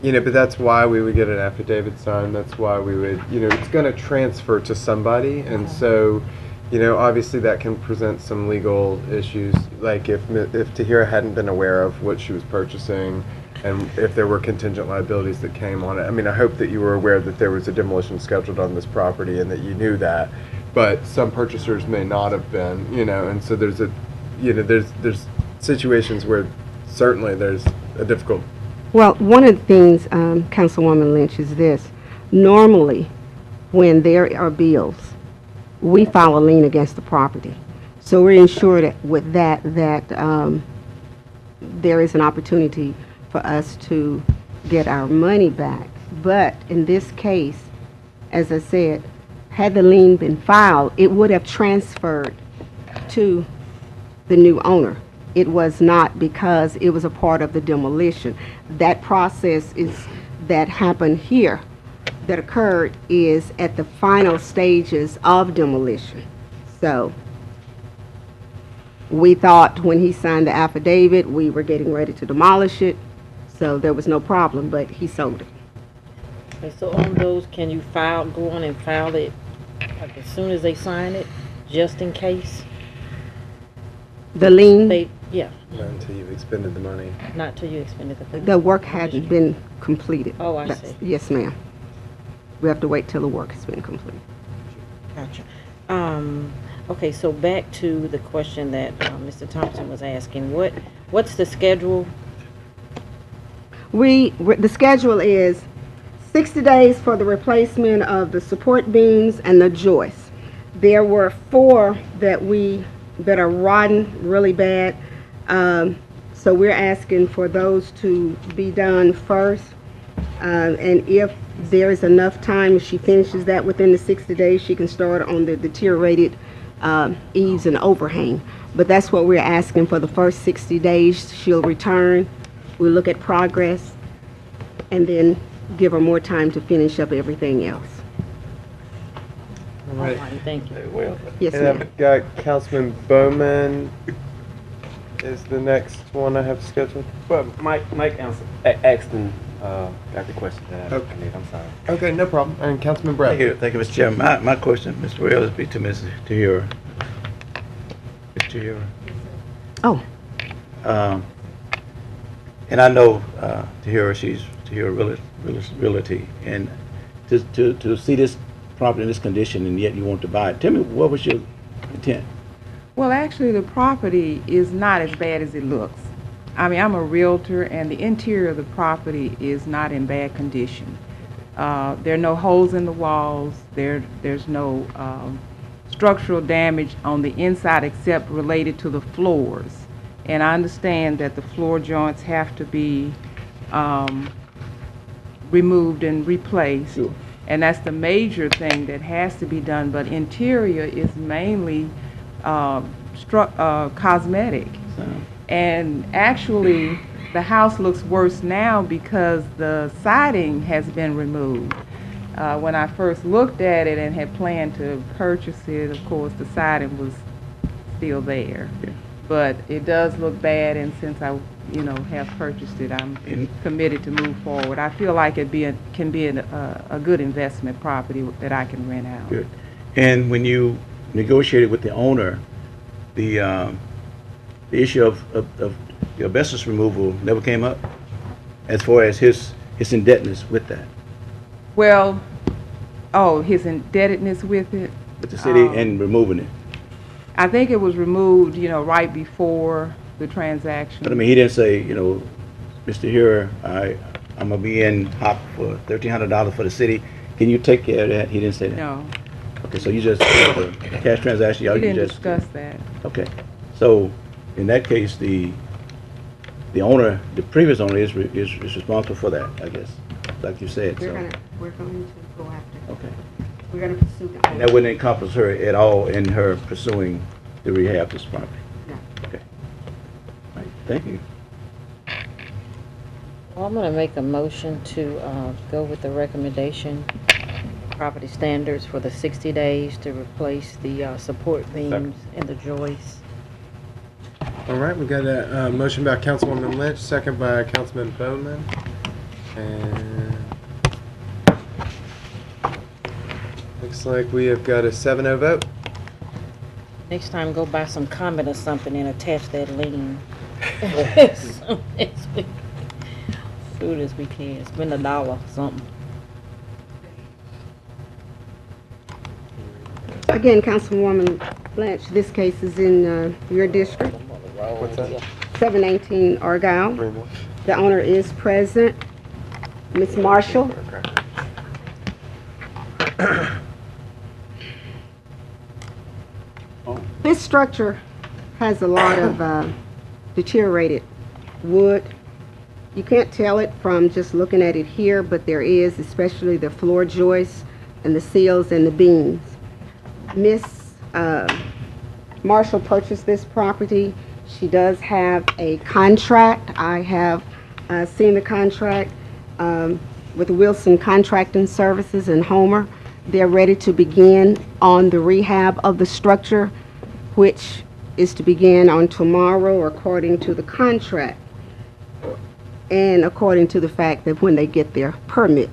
you know, but that's why we would get an affidavit signed, that's why we would, you know, it's gonna transfer to somebody, and so, you know, obviously that can present some legal issues, like if Tahira hadn't been aware of what she was purchasing, and if there were contingent liabilities that came on it. I mean, I hope that you were aware that there was a demolition scheduled on this property and that you knew that, but some purchasers may not have been, you know, and so there's a, you know, there's situations where certainly there's a difficult. Well, one of the things, Councilwoman Lynch, is this. Normally, when there are bills, we file a lien against the property. So we're ensured with that there is an opportunity for us to get our money back. But in this case, as I said, had the lien been filed, it would have transferred to the new owner. It was not, because it was a part of the demolition. That process that happened here, that occurred, is at the final stages of demolition. So we thought when he signed the affidavit, we were getting ready to demolish it, so there was no problem, but he sold it. Okay, so on those, can you go on and file it like as soon as they sign it, just in case? The lien? Yeah. Not until you've expended the money. Not till you expended the funds. The work hadn't been completed. Oh, I see. Yes, ma'am. We have to wait till the work has been completed. Gotcha. Okay, so back to the question that Mr. Thompson was asking. What's the schedule? The schedule is 60 days for the replacement of the support beams and the joists. There were 4 that are rotten really bad. So we're asking for those to be done first. And if there is enough time, if she finishes that within the 60 days, she can start on the deteriorated eaves and overhang. But that's what we're asking for the first 60 days. She'll return. We'll look at progress and then give her more time to finish up everything else. All right. Thank you. Yes, And ma'am. I've got Councilman Bowman is the next one I have scheduled. Well, Mike Axton got the question that I need. I'm sorry. Okay, no problem. And Councilman Brett. Thank you, Mr. Chairman. My question, Mr. Wells, would be to Ms. Tahira. Ms. Tahira. Oh. And I know Tahira, she's Tahira Realty, and to see this property in this condition and yet you want to buy it, tell me, what was your intent? Well, actually, the property is not as bad as it looks. I mean, I'm a realtor, and the interior of the property is not in bad condition. There are no holes in the walls. There's no structural damage on the inside except related to the floors. And I understand that the floor joints have to be removed and replaced. Sure. And that's the major thing that has to be done. But interior is mainly cosmetic. And actually, the house looks worse now because the siding has been removed. When I first looked at it and had planned to purchase it, of course, the siding was still there. Yeah. But it does look bad, and since I, have purchased it, I'm committed to move forward. I feel like it can be a good investment property that I can rent out. Good. And when you negotiated with the owner, the issue of the asbestos removal never came up as far as his indebtedness with that? Well, his indebtedness with it? With the city and removing it? I think it was removed, right before the transaction. But I mean, he didn't say, Mr. Here, I'm gonna be in hop for $1,300 for the city. Can you take care of that? He didn't say that? No. Okay, so you just, the cash transaction, We you didn't just... discuss that. Okay, so in that case, the owner, the previous owner is responsible for that, I guess, like you said, so. We're going to go after. Okay. We're going to pursue the And that wouldn't encompass her at all in her pursuing the rehab of this property? No. Okay. All right, thank you. Well, I'm going to make a motion to go with the recommendation property standards for the 60 days to replace the support beams and the joists. All right, we got a motion by Councilwoman Lynch, second by Councilman Bowman. And looks like we have got a 7-0 vote. Next time, go buy some comment or something and attach that lien. As soon as we can. Spend $1 something. Again, Councilwoman Blanche, this case is in your district. What's that? 718 Argyle. The owner is present. Ms. Marshall. This structure has a lot of deteriorated wood. You can't tell it from just looking at it here, but there is, especially the floor joists and the seals and the beams. Miss Marshall purchased this property. She does have a contract. I have seen the contract with Wilson Contracting Services in Homer. They're ready to begin on the rehab of the structure, which is to begin on tomorrow according to the contract and according to the fact that when they get their permit,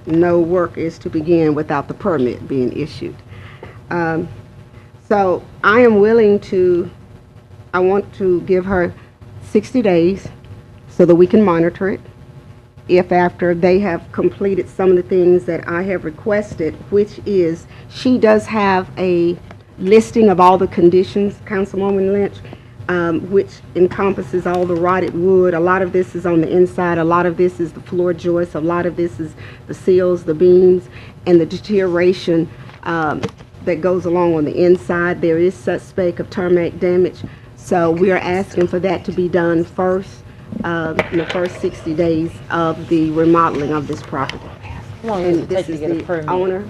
no work is to begin without the permit being issued. So I am willing to, I want to give her 60 days so that we can monitor it. If after they have completed some of the things that I have requested, which is, she does have a listing of all the conditions, Councilwoman Lynch, which encompasses all the rotted wood. A lot of this is on the inside, a lot of this is the floor joists, a lot of this is the seals, the beams, and the deterioration that goes along on the inside. There is suspect of termite damage, so we are asking for that to be done first, in the first 60 days of the remodeling of this property. How long does it take to get a permit? Owner.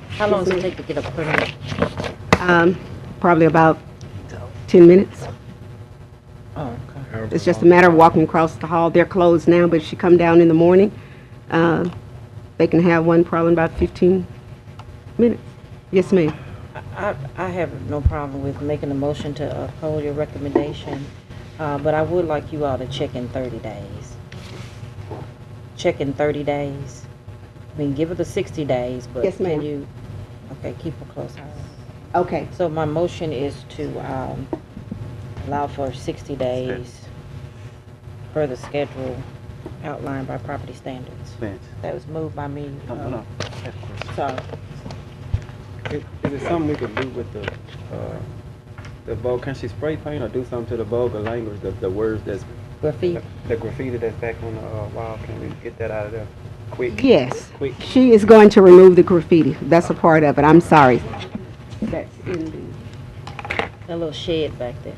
How long does it take to get a permit? Probably about 10 minutes. Oh, okay. It's just a matter of walking across the hall. They're closed now, but if she come down in the morning, they can have one probably in about 15 minutes. Yes, ma'am. I have no problem with making a motion to uphold your recommendation, but I would like you all to check in 30 days. Check in 30 days. I mean, give it the 60 days, but Yes, ma'am. can you, okay, keep a close eye. Okay. So my motion is to allow for 60 days per the schedule outlined by property standards. That was moved by me. No. Sorry. Is it something we could do with the bulb? Can she spray paint or do something to the bulb or language, the words that's graffiti? The graffiti that's back on the wall, can we get that out of there quick? Yes. Quick. She is going to remove the graffiti. That's a part of it. I'm sorry. That's in That little shed back there.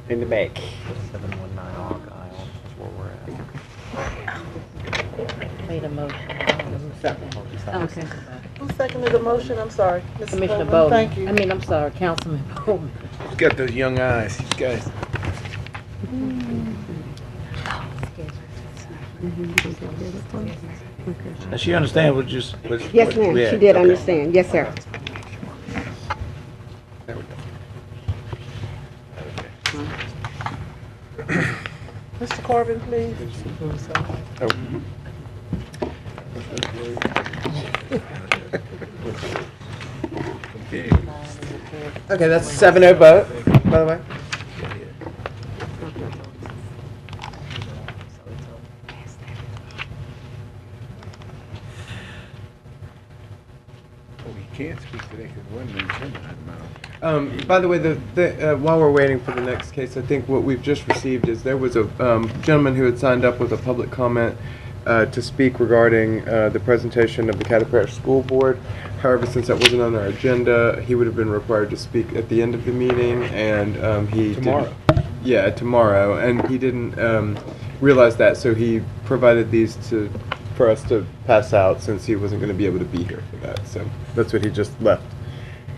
In the back. 719 Argyle is where we're at. Made a motion. Okay. Who seconded the motion? I'm sorry. Mrs. Commissioner Bowman, Bowman. thank you. I mean, I'm sorry, Councilman Bowman. He's got those young eyes. He's got. Does she understand what Yes, what ma'am. we She had? did Okay. understand. Yes, sir. Mr. Corbin, please. Okay, that's 7-0 vote, by the way. We can't speak today because one name's in that mouth. By the way, while we're waiting for the next case, I think what we've just received is there was a gentleman who had signed up with a public comment to speak regarding the presentation of the Caddo Parish School Board. However, since that wasn't on our agenda, he would have been required to speak at the end of the meeting, and he Tomorrow. Yeah, tomorrow, and he didn't realize that, so he provided these for us to pass out since he wasn't going to be able to be here for that. So that's what he just left.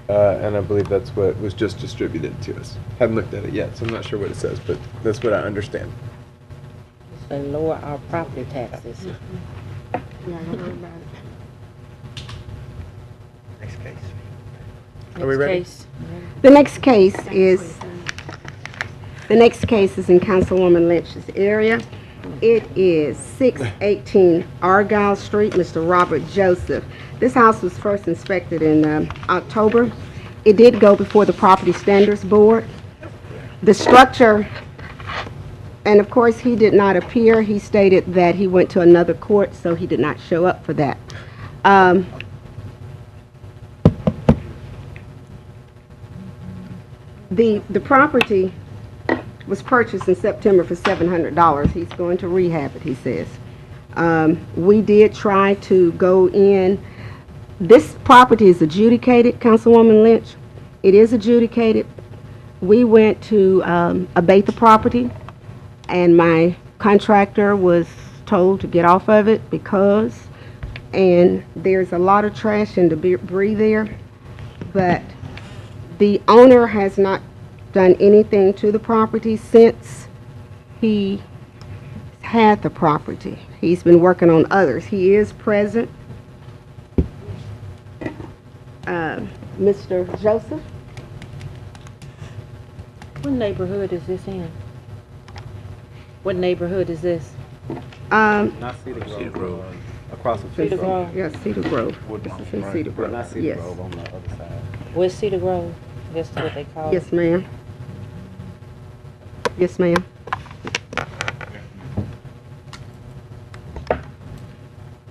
And I believe that's what was just distributed to us. Haven't looked at it yet, so I'm not sure what it says, but that's what I understand. They lower our property taxes. Are we ready? The next case is in Councilwoman Lynch's area. It is 618 Argyle Street, Mr. Robert Joseph. This house was first inspected in October. It did go before the Property Standards Board. The structure, and of course he did not appear. He stated that he went to another court, so he did not show up for that. The property was purchased in September for $700. He's going to rehab it, he says. We did try to go in. This property is adjudicated, Councilwoman Lynch. It is adjudicated. We went to abate the property, and my contractor was told to get off of it because, and there's a lot of trash and debris there, but the owner has not done anything to the property since he had the property. He's been working on others. He is present. Mr. Joseph? What neighborhood is this in? What neighborhood is this? Not Cedar Grove. Across from Cedar Grove? Yes, Cedar Grove. This is in Cedar Grove. Not Cedar Yes. Grove, on the other side. Where's Cedar Grove? That's what they call it? Yes, ma'am. Yes, ma'am.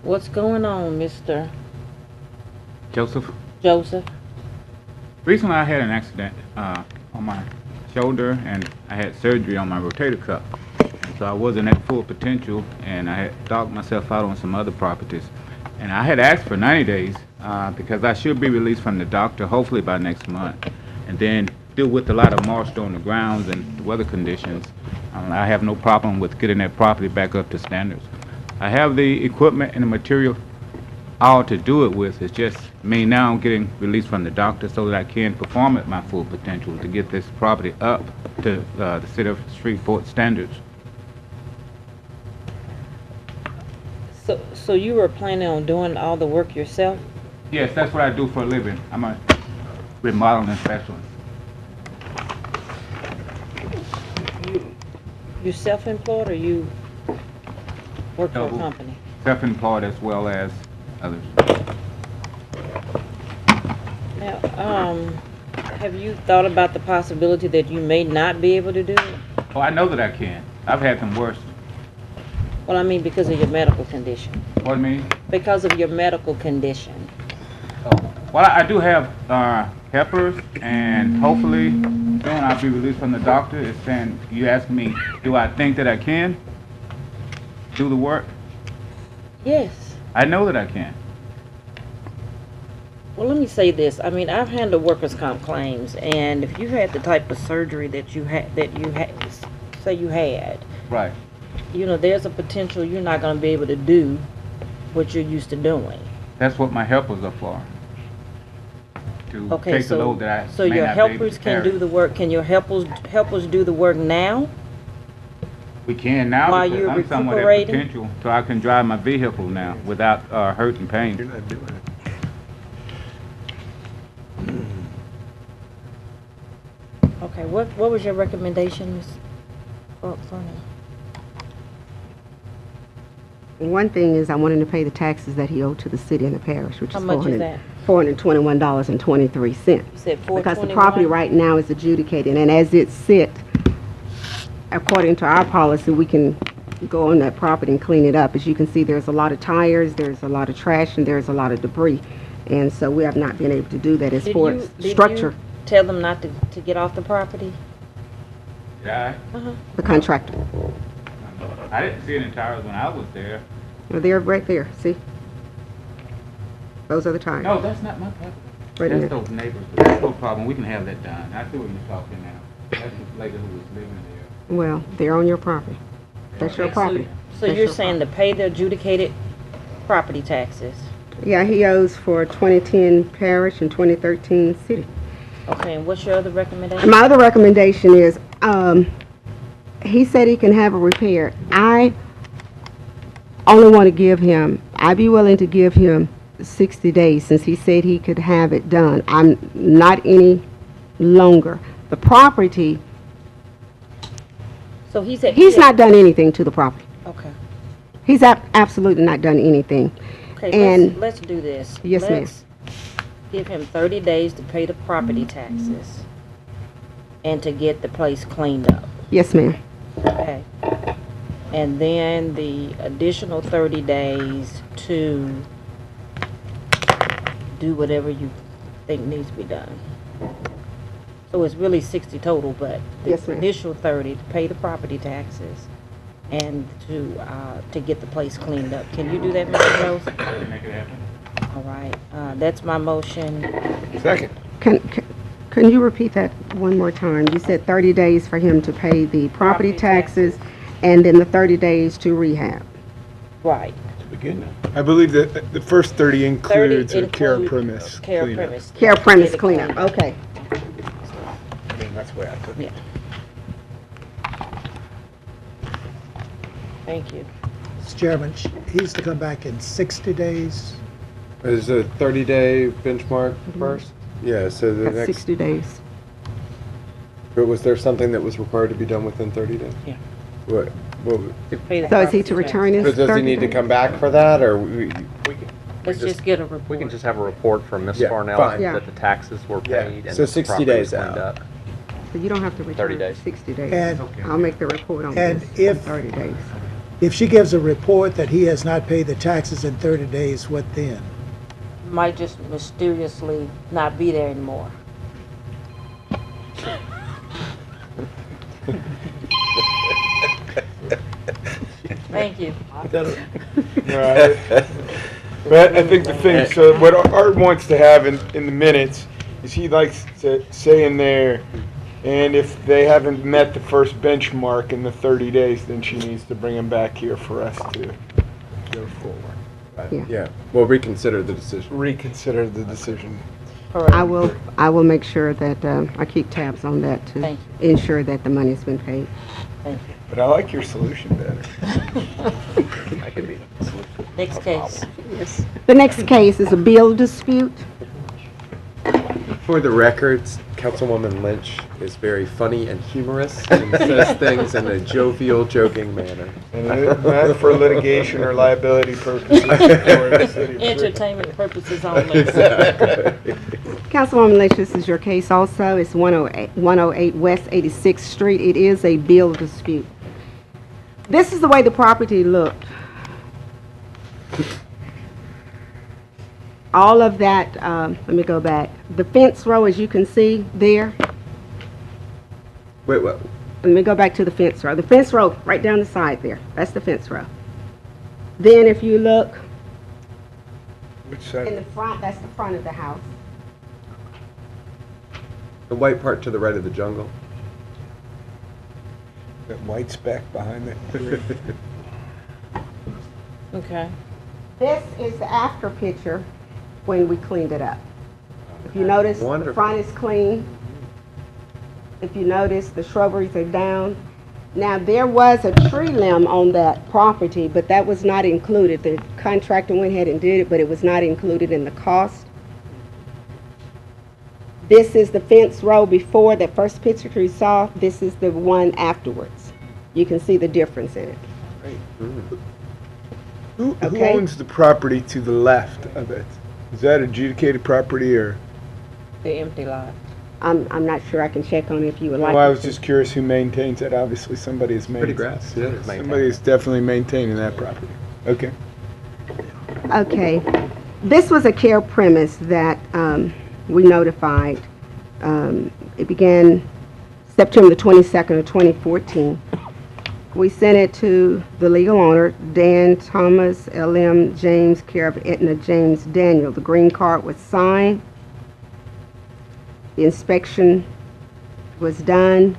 What's going on, Mr. Joseph. Joseph? Recently, I had an accident on my shoulder, and I had surgery on my rotator cuff. So I wasn't at full potential, and I had dogged myself out on some other properties. And I had asked for 90 days because I should be released from the doctor, hopefully by next month, and then deal with a lot of moisture on the grounds and the weather conditions. I have no problem with getting that property back up to standards. I have the equipment and the material all to do it with. It's just me now getting released from the doctor so that I can perform at my full potential to get this property up to the city of Shreveport standards. So you were planning on doing all the work yourself? Yes, that's what I do for a living. I'm a remodeling specialist. You self-employed, or you work for a company? Self-employed as well as others. Now, have you thought about the possibility that you may not be able to do it? Oh, I know that I can. I've had them worse. Well, I mean, because of your medical condition. What do you mean? Because of your medical condition. Well, I do have helpers, and hopefully soon I'll be released from the doctor. It's saying, you ask me, do I think that I can do the work? Yes. I know that I can. Well, let me say this. I mean, I've handled workers' comp claims, and if you had the type of surgery that you had, say you had, right? You know, there's a potential you're not going to be able to do what you're used to doing. That's what my helpers are for. To take the load that I so may your not be able helpers to can carry. do the work. Can your helpers do the work now? We can now While because you're I'm somewhat at recuperating? potential, so I can drive my vehicle now without hurt and pain. You're not doing it. Okay, what was your recommendation, Ms. Farnell? One thing is I wanted to pay the taxes that he owed to the city and the parish, which How is much is that? $421.23. You said Because the $421? property right now is adjudicated, and as it sits, according to our policy, we can go on that property and clean it up. As you can see, there's a lot of tires, there's a lot of trash, and there's a lot of debris. And so we have not been able to do that as far as structure. Did you tell them not to get off the property? Yeah. The contractor. I didn't see any tires when I was there. Well, they're right there, see? Those are the tires. No, that's not my property. Right in That's there. those neighbors. That's no problem. We can have that done. I see what you're talking now. That's the lady who was living there. Well, they're on your property. That's your Okay, property. So That's you're your saying to pay the adjudicated property taxes? Yeah, he owes for 2010 parish and 2013 city. Okay, and what's your other recommendation? And my other recommendation is, he said he can have a repair. I only want to give him, I'd be willing to give him 60 days since he said he could have it done. I'm not any longer. The property, So he said. he's not done anything to the property. Okay. He's absolutely not done anything. Okay, And let's do this. Yes, ma'am. Let's give him 30 days to pay the property taxes and to get the place cleaned up. yes, ma'am. Okay. And then the additional 30 days to do whatever you think needs to be done. So it's really 60 total, but the Yes, ma'am. initial 30 to pay the property taxes and to get the place cleaned up. Can you do that, Mr. Rose? Make it happen. All right, that's my motion. Second. Can you repeat that one more time? You said 30 days for him to pay the property taxes and then the 30 days to rehab. Right. I believe that the first 30 includes a care premise Care cleanup. premise. Care premise Get it cleanup, cleaned. okay. I mean, that's where I took it. Thank you. Mr. Chairman, he's to come back in 60 days. Is a 30-day benchmark first? Yeah, so the That's next, 60 days. but was there something that was required to be done within 30 days? Yeah. What? So is he to return his But does he 30 need to days? come back for that, or Let's just get a report. We can just have a report from Ms. Yeah, Farnell fine. Yeah. that the taxes were paid and So the 60 property was days cleaned out. up. So you don't have to 30 return days. 60 days. And- I'll make the report on and this in if- 30 days. If she gives a report that he has not paid the taxes in 30 days, what then? Might just mysteriously not be there anymore. Thank you. Right. But I think the thing, so what Art wants to have in the minutes is he likes to say in there, and if they haven't met the first benchmark in the 30 days, then she needs to bring them back here for us to go forward. Yeah, we'll reconsider the decision. Reconsider the decision. I will make sure that I keep tabs on that to Thank ensure that the money's been paid. Thank you. But I like your solution better. That could be the solution. Next case. The next case is a bill dispute. For the records, Councilwoman Lynch is very funny and humorous and says things in a jovial, joking manner. And not for litigation or liability purposes. for the city of Entertainment purposes only. Councilwoman Lynch, this is your case also. It's 108 West 86th Street. It is a bill dispute. This is the way the property looked. All of that, let me go back. The fence row, as you can see there, Wait, what? let me go back to the fence row. The fence row, right down the side there, that's the fence row. Then if you look Which side? in the front, that's the front of the house. The white part to the right of the jungle? That white speck behind it. Okay. This is the after picture when we cleaned it up. If you notice, the Wonderful. front is clean. If you notice, the shrubberies are down. Now, there was a tree limb on that property, but that was not included. The contractor went ahead and did it, but it was not included in the cost. This is the fence row before, that first picture you saw. This is the one afterwards. You can see the difference in it. Who Okay. owns the property to the left of it? Is that adjudicated property or? The empty lot. I'm not sure. I can check on it if you would like. Well, I me was to. just curious who maintains it. Obviously, somebody is Pretty maintaining. grass, yeah. Somebody is definitely maintaining that property. Okay. Okay. This was a care premise that we notified. It began September the 22nd of 2014. We sent it to the legal owner, Dan Thomas, LM James, care of Edna James Daniel. The green card was signed. The inspection was done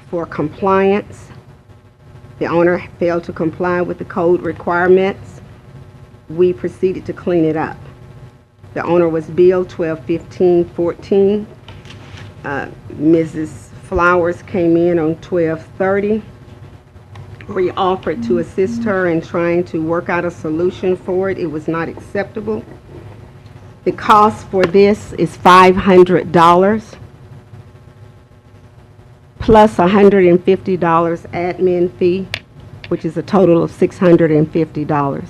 for compliance. The owner failed to comply with the code requirements. We proceeded to clean it up. The owner was billed 12/15/14. Mrs. Flowers came in on 12/30. We offered to assist her in trying to work out a solution for it. It was not acceptable. The cost for this is $500 plus $150 admin fee, which is a total of $650.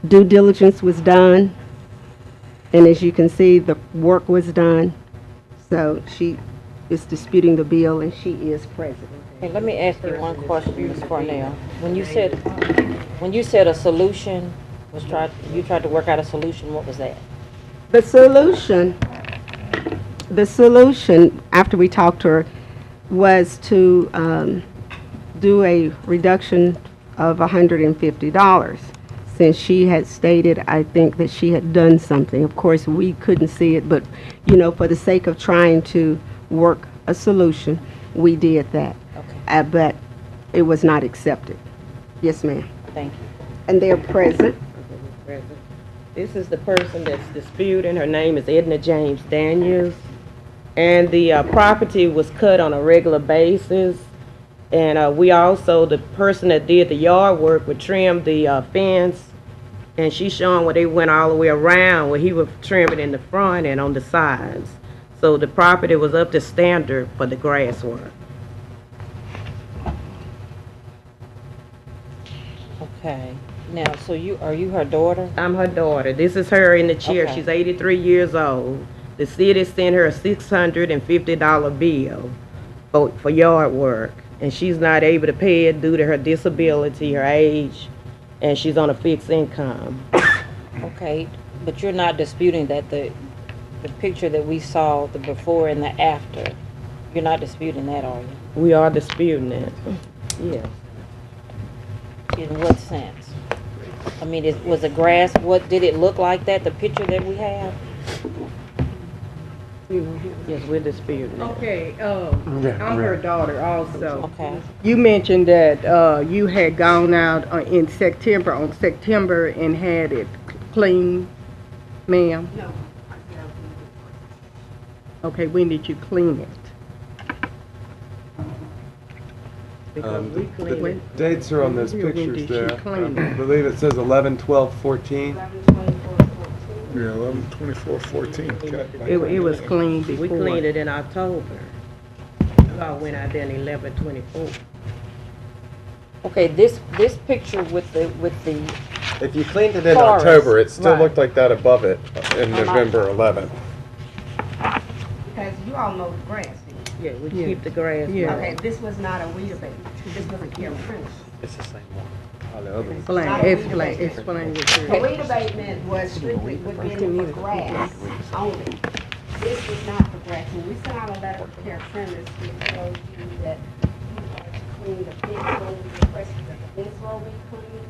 Due diligence was done, and as you can see, the work was done. So she is disputing the bill, and she is present. Hey, let me ask you one question, Ms. Cornell. When you said a solution was you tried to work out a solution, what was that? The solution, after we talked to her, was to do a reduction of $150. Since she had stated, I think, that she had done something. Of course, we couldn't see it, but, you know, for the sake of trying to work a solution, we did that. Okay. But it was not accepted. Yes, ma'am. Thank you. And they're present. This is the person that's disputing. Her name is Edna James Daniels. And the property was cut on a regular basis. And we also, the person that did the yard work would trim the fence. And she's showing where they went all the way around, where he was trimming in the front and on the sides. So the property was up to standard for the grass work. Okay. Now, so are you her daughter? I'm her daughter. This is her in the chair. Okay. She's 83 years old. The city sent her a $650 bill for yard work. And she's not able to pay it due to her disability, her age, and she's on a fixed income. Okay, but you're not disputing that the picture that we saw, the before and the after, you're not disputing that, are you? We are disputing it. Yes. In what sense? I mean, was the grass, what did it look like that, the picture that we have? Yes, we're disputing it. Okay, I'm her daughter also. Okay. You mentioned that you had gone out on September and had it cleaned, ma'am? No. Okay, when did you clean it? Because we The cleaned it. dates are on those When pictures did she there. clean I believe it says 11/12/14. Yeah, 11/24/14. It was cleaned before. We cleaned it in October. I went out there in 11/24. Okay, this picture with the If you cleaned it in Forest, October, it still right. looked like that above it in November 11th. Because you all know the grass, Yeah, we keep the grass. Yeah. okay, this was not a weed abate. This was a care fence. It's the same one. All the others. Not a weed abate. Explain what The you're. weed abatement was strictly within for grass only. This was not for grass. When we sent out a letter to care premise, we told you that we are to clean the fence row. We requested that the fence row be cleaned.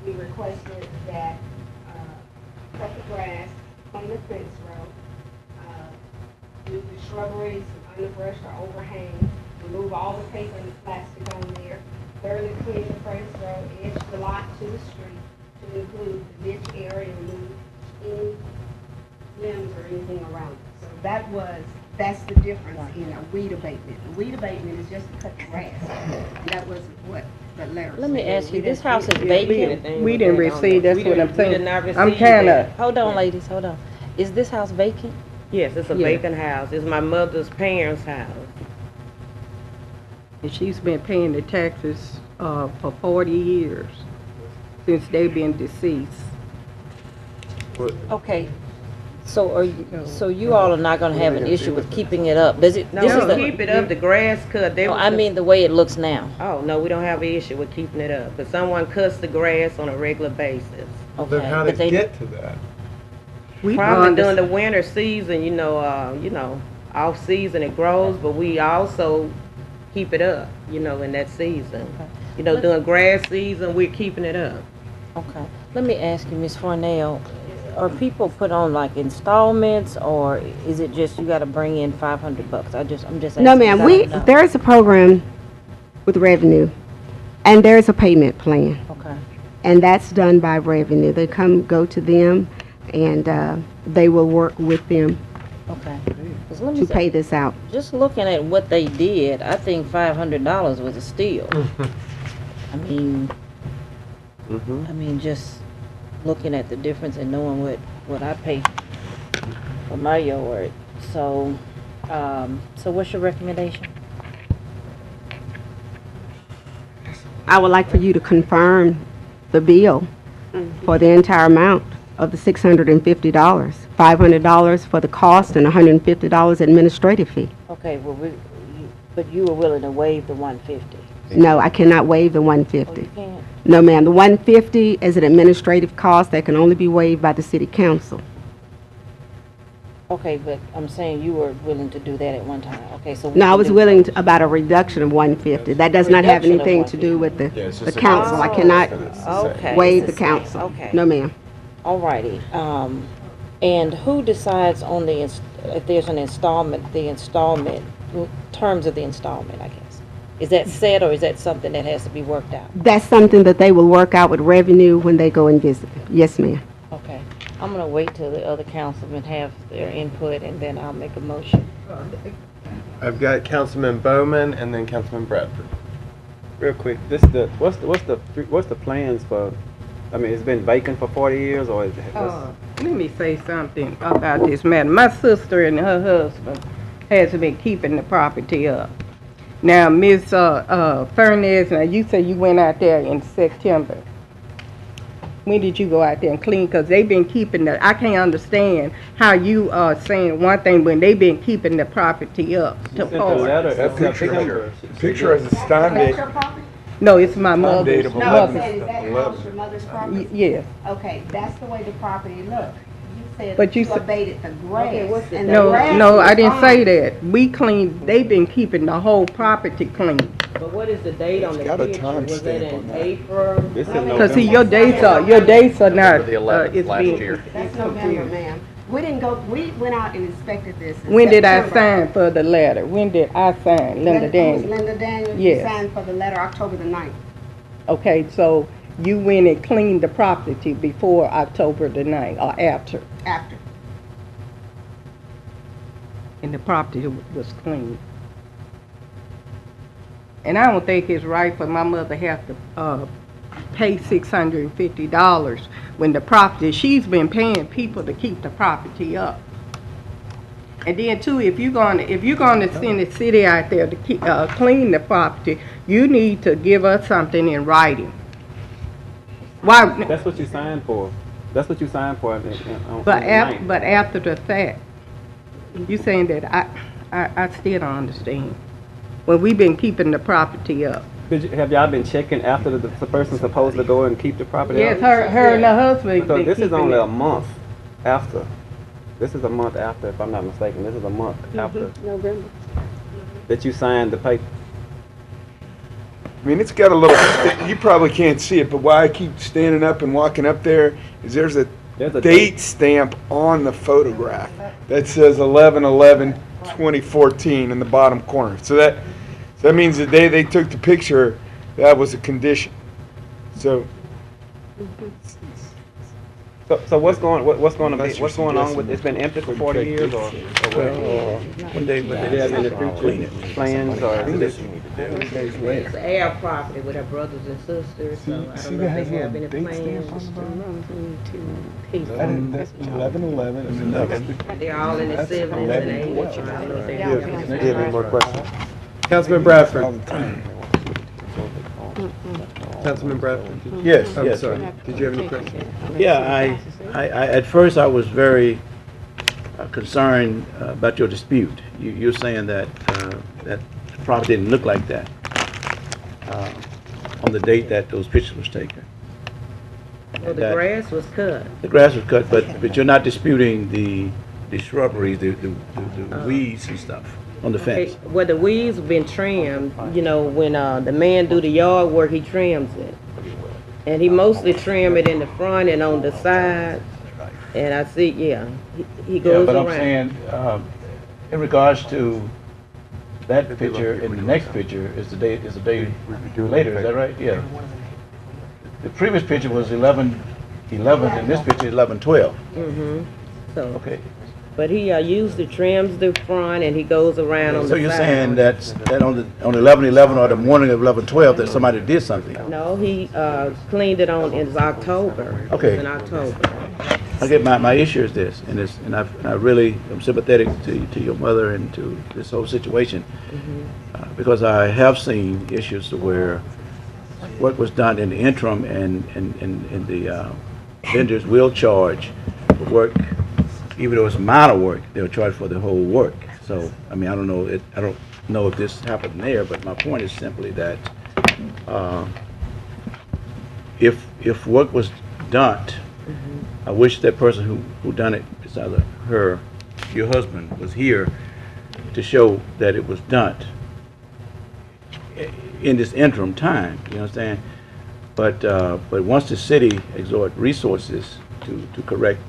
We requested that, cut the grass, clean the fence row, do the shrubberies, underbrush or overhang, remove all the paper and the plastic on there, thoroughly clean the fence row, edge the lot to the street, to include the ditch area, remove any limbs or anything around it. So that's the difference in a weed abatement. A weed abatement is just to cut the grass. And that was what the letter said. Let me ask you, this house is vacant? We didn't receive, that's what I'm We saying. did not receive I'm kinda, Hold on, ladies, hold on. Is this house vacant? Yes, it's a Yeah. vacant house. It's my mother's parents' house. and she's been paying the taxes, for 40 years, since they've been deceased. Okay, so you all are not gonna have an issue with keeping it up? Does it, No, this is we keep it up, the grass cut. No, I mean the way it looks now. Oh, no, we don't have an issue with keeping it up, but someone cuts the grass on a regular basis. Okay, Then how but did they- it get to that? We Probably bond during this- the winter season, off season it grows, but we also keep it up, in that season. During grass season, we're keeping it up. Okay, let me ask you, Ms. Farnell, are people put on like installments, or is it just you gotta bring in $500? I'm just asking. No, ma'am, 'cause I don't know. there is a program with revenue, and there is a payment plan. Okay, And that's done by revenue. They go to them, and they will work with them okay. 'Cause let me to say, pay this out. just looking at what they did, I think $500 was a steal. I mean, just looking at the difference and knowing what I pay for my yard. So, so what's your recommendation? I would like for you to confirm the bill for the entire amount of the $650, $500 for the cost and $150 administrative fee. Okay, well, but you were willing to waive the 150. No, I cannot waive the 150. Oh, you can't? No, ma'am, the 150 is an administrative cost that can only be waived by the city council. Okay, but I'm saying you were willing to do that at one time. Okay, so. No, I was willing to, about a reduction of 150. That does not have Reduction of anything to do with $150. the council. I cannot Okay. waive It's the the same. council. Okay. No, ma'am. All righty. And who decides on the, if there's an installment, the installment, terms of the installment, I guess? Is that set, or is that something that has to be worked out? That's something that they will work out with revenue when they go and visit. Yes, ma'am. Okay. I'm gonna wait till the other councilmen have their input, and then I'll make a motion. I've got Councilman Bowman and then Councilman Bradford. Real quick, what's the plans for, I mean, it's been vacant for 40 years, or is it? Let me say something about this matter. My sister and her husband has been keeping the property up. Now, Ms. Fernandez, now you say you went out there in September. When did you go out there and clean? Because they've been keeping the, I can't understand how you are saying one thing when they've been keeping the property up to par. That picture has a start date. No, it's my Start date mother's. of No, eleven. is that your house, your mother's property? Yes. Okay, that's the way the property looked. You said But that you you said- abated the grass. and the No, grass no, was I didn't say fine. that. We cleaned, they've been keeping the whole property clean. But what is the date on the got a picture? time Was that stamp on in that. April? This is Because see, November. your dates are not, The 11th it's last being year. That's November, ma'am. We didn't go, we went out and inspected this in When did I September. sign for the letter? When did I sign, Linda Who's Daniels? Linda Daniels, you Yes. signed for the letter October the 9th. Okay, so you went and cleaned the property before October the 9th, or after? After. And the property was clean. And I don't think it's right for my mother to have to, pay $650 when the property, she's been paying people to keep the property up. And then too, if you're gonna send the city out there to keep, clean the property, you need to give us something in writing. Why? That's what you signed for. That's what you signed for. On But the 9th. but after the fact, you saying that I still don't understand. When we've been keeping the property up. Have y'all been checking after the person's supposed to go and keep the property Yes, up? her and her husband So been this is keeping only it. a month after. This is a month after, if I'm not mistaken. This is a month after November. that you signed the paper. I mean, it's got a little, you probably can't see it, but why I keep standing up and walking up there is there's a date stamp on the photograph that says 11/11/2014 in the bottom corner. So that means the day they took the picture, that was a condition. So So what's going on Unless you're with, suggesting it's been empty for 40 years or what? One day, Do they have in the future plans or? It's our property with our brothers and sisters, so I don't know if they have any plans. That's 11/11. They're all in the 70s and 80s, so I don't know if they have any Do you have any more plans. questions? Councilman Bradford. Councilman Bradford. Yes, I'm yes. sorry. Did you have any questions? Yeah, at first I was very concerned about your dispute. You're saying that that property didn't look like that on the date that those pictures was taken. Well, the That- grass was cut. The grass was cut, but you're not disputing the shrubberies, the weeds and stuff on the fence. Well, the weeds been trimmed, you know, when the man do the yard work, he trims it. And he mostly trim it in the front and on the side. And I see, yeah, he Yeah, goes but I'm around. saying, in regards to that picture and the next picture is a day later, is that right? Yeah. The previous picture was 11/11, and this picture is 11/12. So, Okay. but he usually trims the front and he goes around on the So side. you're saying that on 11/11 or the morning of 11/12 that somebody did something? No, he cleaned it on, in October. It was Okay. in October. Okay, my issue is this, and I really am sympathetic to your mother and to this whole situation, because I have seen issues where work was done in the interim, and the vendors will charge for work, even though it's minor work, they'll charge for the whole work. So, I mean, I don't know if this happened there, but my point is simply that if work was done, I wish that person who done it, it's either her, your husband, was here to show that it was done in this interim time, you understand? But once the city exhort resources to correct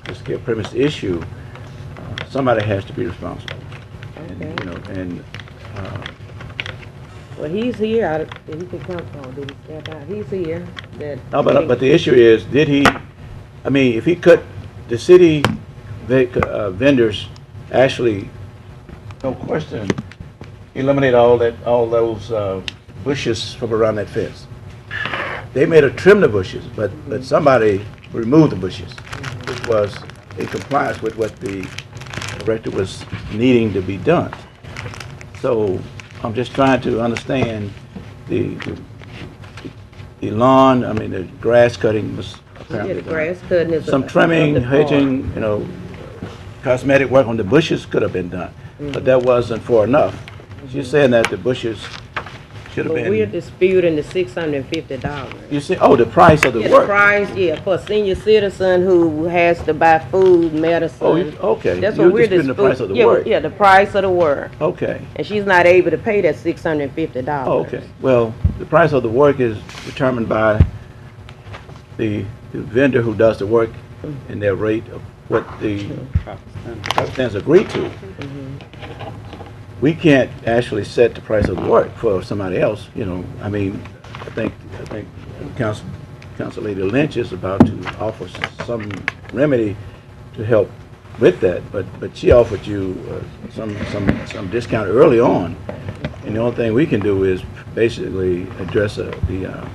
this care premise issue, somebody has to be responsible. And, you know, and Well, he's here. He can come. Oh, did he step out? He's here. no, but the issue is, did he? I mean, if he could, the city vendors actually, no question, eliminate all those bushes from around that fence. They made her trim the bushes, but somebody removed the bushes, which was in compliance with what the director was needing to be done. So I'm just trying to understand the lawn, I mean, the grass cutting was apparently the grass cutting is some trimming, hedging, you know, cosmetic work on the bushes could have been done, but that wasn't for enough. She's saying that the bushes should have But been. we're disputing the $650. You see, oh, the price of the Yeah, work. the price, yeah, for a senior citizen who has to buy food, medicine. Oh, okay. That's You're what we're disputing the price of the yeah, work. Yeah, the price of the work. Okay. And she's not able to pay that $650. Oh, okay. Well, the price of the work is determined by the vendor who does the work and their rate of what the stands agree to. We can't actually set the price of the work for somebody else, you know. I mean, I think Council Lady Lynch is about to offer some remedy to help with that, but she offered you some discount early on, and the only thing we can do is basically address the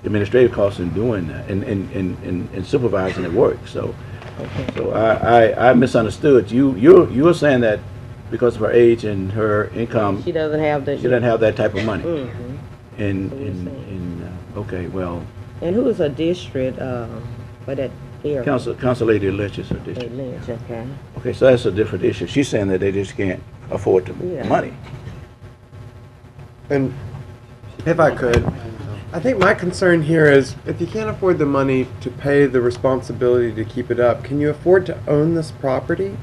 administrative costs in doing that and supervising the work. So I misunderstood. You were saying that because of her age and her income, she doesn't have that type of money. Okay, well. And who is her district for that area? Council Lady Lynch is her district. Lynch, okay. Okay, so that's a different issue. She's saying that they just can't afford the money. And if I could, I think my concern here is if you can't afford the money to pay the responsibility to keep it up, can you afford to own this property?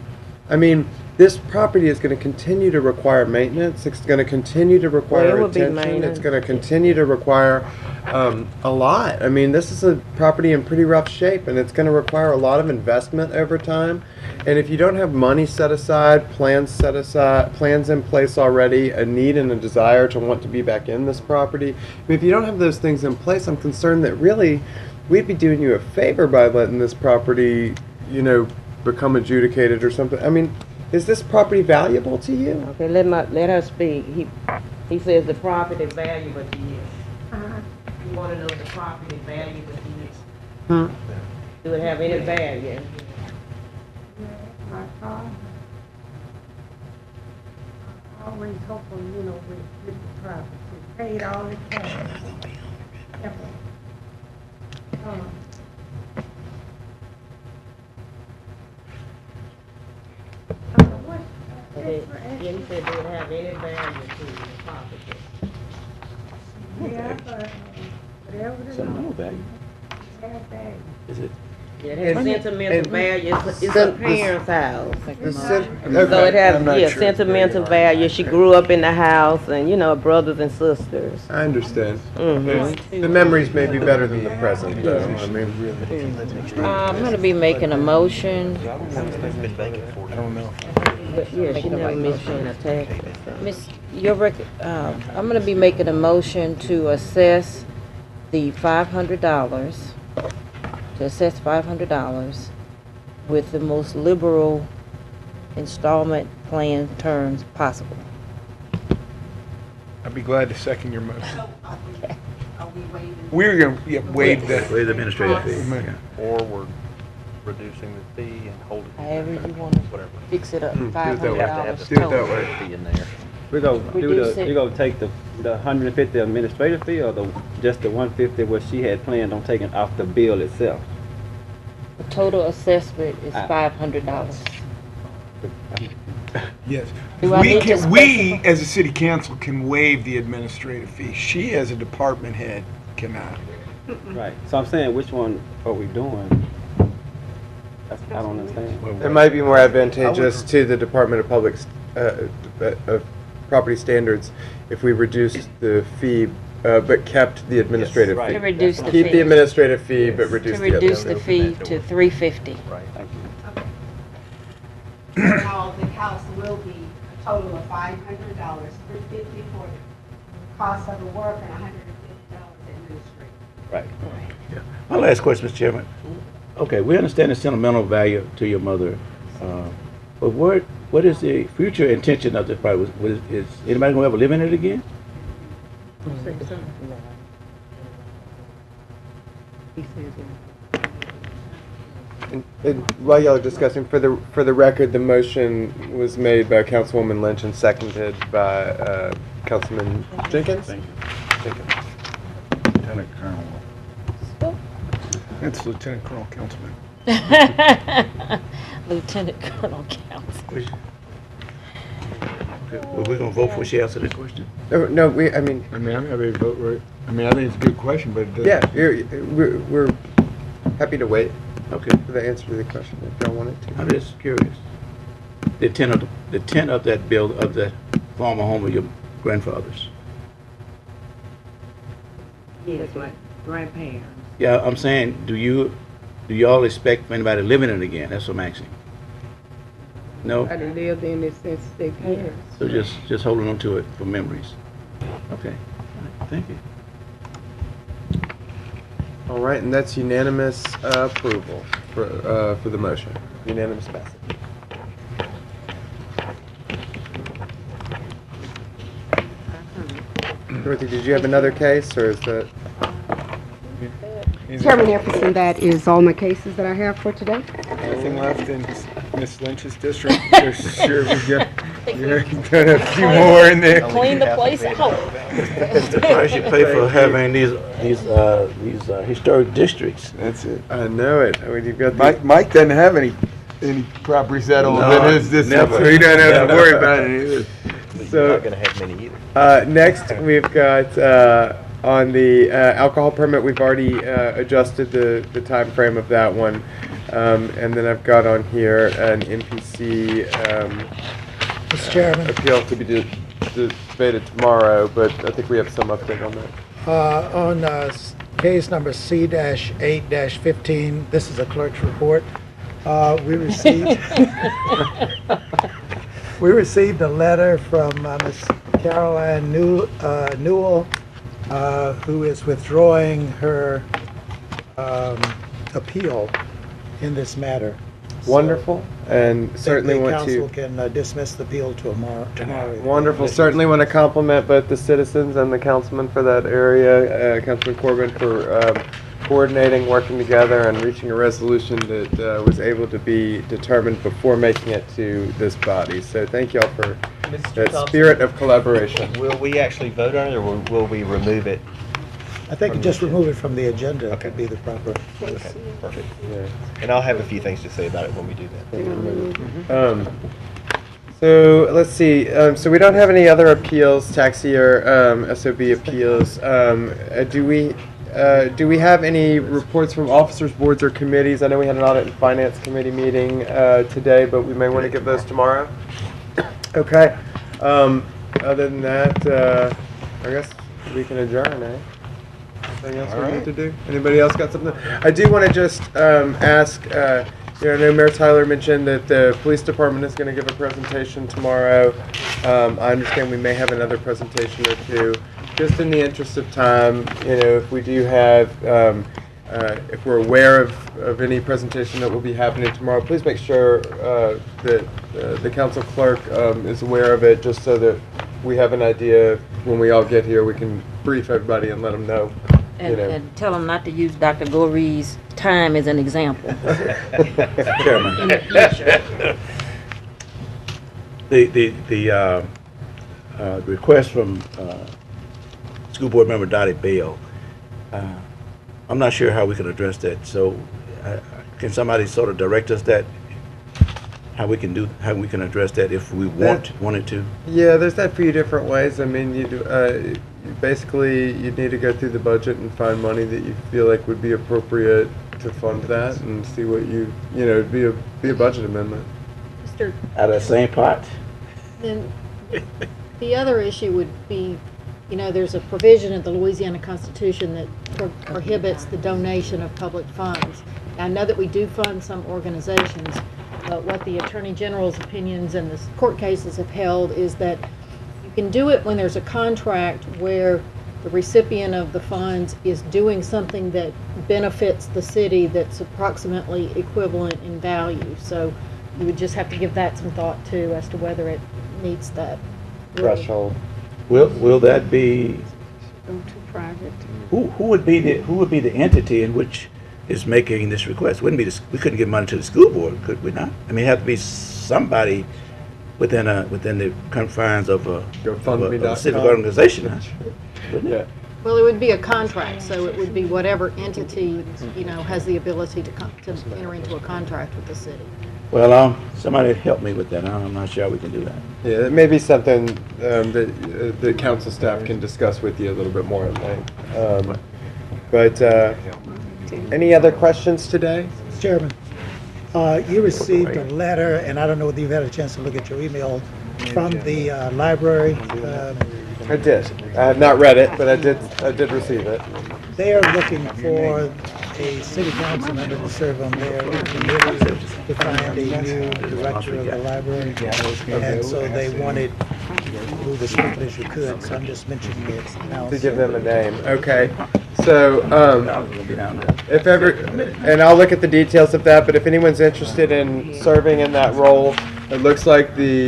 I mean, this property is going to continue to require maintenance. It's going to continue to require attention. It's going to continue to require a lot. I mean, this is a property in pretty rough shape, and it's going to require a lot of investment over time. And if you don't have money set aside, plans in place already, a need and a desire to want to be back in this property, I mean, if you don't have those things in place, I'm concerned that really we'd be doing you a favor by letting this property, you know, become adjudicated or something. I mean, is this property valuable to you? Okay, let her speak. He says the property is valuable to you. You want to know if the property is valuable to you. Do it have any value? My father always hoping, you know, with the property, paid all the cash. He said do it have any value to the property? Yeah, but whatever the No value. have value. Is it? Yeah, it has sentimental value. It's her parents' house. So Okay. it has, I'm not sure sentimental value. She grew up in the house and, you know, brothers and sisters. I understand. The memories may be better than the present, though. I mean, I'm going to be making a motion. I don't know. But yeah, she never missed paying her taxes. Miss, I'm going to be making a motion to assess the $500, to assess $500 with the most liberal installment plan terms possible. I'd be glad to second your motion. We're going to waive the Waive the administrative fee. Forward. reducing the fee and holding. However you want to Whatever. fix it up, Do it that way. $500 Do it that total. way. Fee in there. We go Reduce it. you go take the 150 administrative fee or just the 150 what she had planned on taking off the bill itself? The total assessment is $500. Yes. Do I need to We, as a city council, can waive the administrative fee. She, as a department head, cannot. Right. So I'm saying, which one are we doing? I don't understand. It might be more advantageous to the Department of of Property Standards if we reduced the fee, but kept the administrative Yes, fee. To reduce the Keep fee. the administrative fee, but To reduce the other. reduce the fee to $350. Right. Thank you. Now, the cost will be a total of $500, $350 for the cost of the work and $150 administrative. Right. My last question, Mr. Chairman. Okay, we understand the sentimental value to your mother, but what is the future intention of this property? Is anybody gonna ever live in it again? And while y'all are discussing, for the record, the motion was made by Councilwoman Lynch and seconded by Councilman Jenkins. Jenkins. Lieutenant Colonel. That's Lieutenant Colonel Councilman. Lieutenant Colonel Council. Well, we're gonna vote before she answers the question. No, I mean, I'm happy to vote right. I mean, I think it's a good question, but it doesn't. Yeah, we're happy to wait. Okay. For the answer to the question, if y'all wanted to. I'm just curious. The intent of that of that former home of your grandfather's. Yes, my grandparents. Yeah, I'm saying, do y'all expect anybody to live in it again? That's what I'm asking. No? I done lived in it since 6 years. So just holding on to it for memories. Okay. All right. Thank you. All right, and that's unanimous approval for the motion. Unanimous passage. Dorothy, did you have another case, or is that? Chairman Jefferson, that is all my cases that I have for today. Nothing left in Miss Lynch's district. For sure, you're gonna have a few more in there. Clean the place out. That's the price you pay for having these historic districts. That's it. I know it. I mean, you've got Mike doesn't have any property settled No, in his district, never. so he doesn't have to worry about it either. You're not gonna have many either. Next, we've got on the alcohol permit. We've already adjusted the time frame of that one, and then I've got on here an NPC Mr. Chairman. appeal to be debated tomorrow, but I think we have some update on that. On case number C-8-15, this is a clerk's report. We received a letter from Ms. Caroline Newell, who is withdrawing her appeal in this matter. Wonderful, and certainly want to. The council can dismiss the appeal tomorrow. Wonderful. Certainly want to compliment both the citizens and the councilman for that area, Councilman Corbin, for coordinating, working together, and reaching a resolution that was able to be determined before making it to this body. So thank y'all for that spirit of collaboration. Will we actually vote on it, or will we remove it? I think just remove it from the agenda could be the proper. Okay, perfect. Yeah. And I'll have a few things to say about it when we do that. So let's see. So we don't have any other appeals, taxi or SOB appeals. Do we have any reports from officers, boards, or committees? I know we had an audit and finance committee meeting today, but we may want to give those tomorrow. Okay. Other than that, I guess we can adjourn, eh? Anything else we need to do? Anybody else got something? I do want to just ask, I know Mayor Tyler mentioned that the police department is going to give a presentation tomorrow. I understand we may have another presentation or two. Just in the interest of time, if we do have, if we're aware of any presentation that will be happening tomorrow, please make sure that the council clerk is aware of it, just so that we have an idea when we all get here. We can brief everybody and let them know. And tell them not to use Dr. Gorey's time as an example. Chairman. In the future. The request from School Board Member Dottie Bell, I'm not sure how we can address that, so can somebody sort of direct us that, how we can address that if we wanted to? Yeah, there's a few different ways. I mean, basically, you'd need to go through the budget and find money that you feel like would be appropriate to fund that, and see what it'd be a budget amendment. Mr. Out of the same pot? Then the other issue would be, there's a provision of the Louisiana Constitution that prohibits the donation of public funds. I know that we do fund some organizations, but what the Attorney General's opinions and the court cases have held is that you can do it when there's a contract where the recipient of the funds is doing something that benefits the city that's approximately equivalent in value. So you would just have to give that some thought too as to whether it meets that threshold. Will that be, Go to private. who would be the entity in which is making this request? We couldn't give money to the school board, could we not? I mean, it have to be somebody within the confines of a civic organization, wouldn't it? Well, it would be a contract, so it would be whatever entity, has the ability to enter into a contract with the city. Well, somebody help me with that. I'm not sure we can do that. Yeah, it may be something that the council staff can discuss with you a little bit more at length. But any other questions today? Chairman, you received a letter, and I don't know whether you've had a chance to look at your email, from the library. I did. I have not read it, but I did receive it. They are looking for a city council member to serve on their committee to find a new director of the library. And so they wanted to move as quickly as you could, so I'm just mentioning it now. To give them a name. Okay. So, if ever, and I'll look at the details of that, but if anyone's interested in serving in that role, it looks like the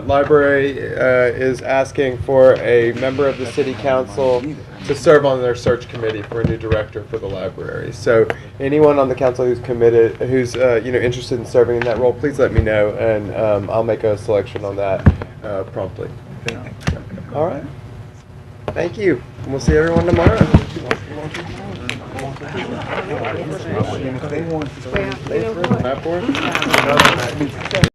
library is asking for a member of the city council to serve on their search committee for a new director for the library. So anyone on the council who's committed, who's interested in serving in that role, please let me know, and I'll make a selection on that promptly. All right. Thank you. And we'll see everyone tomorrow. Well,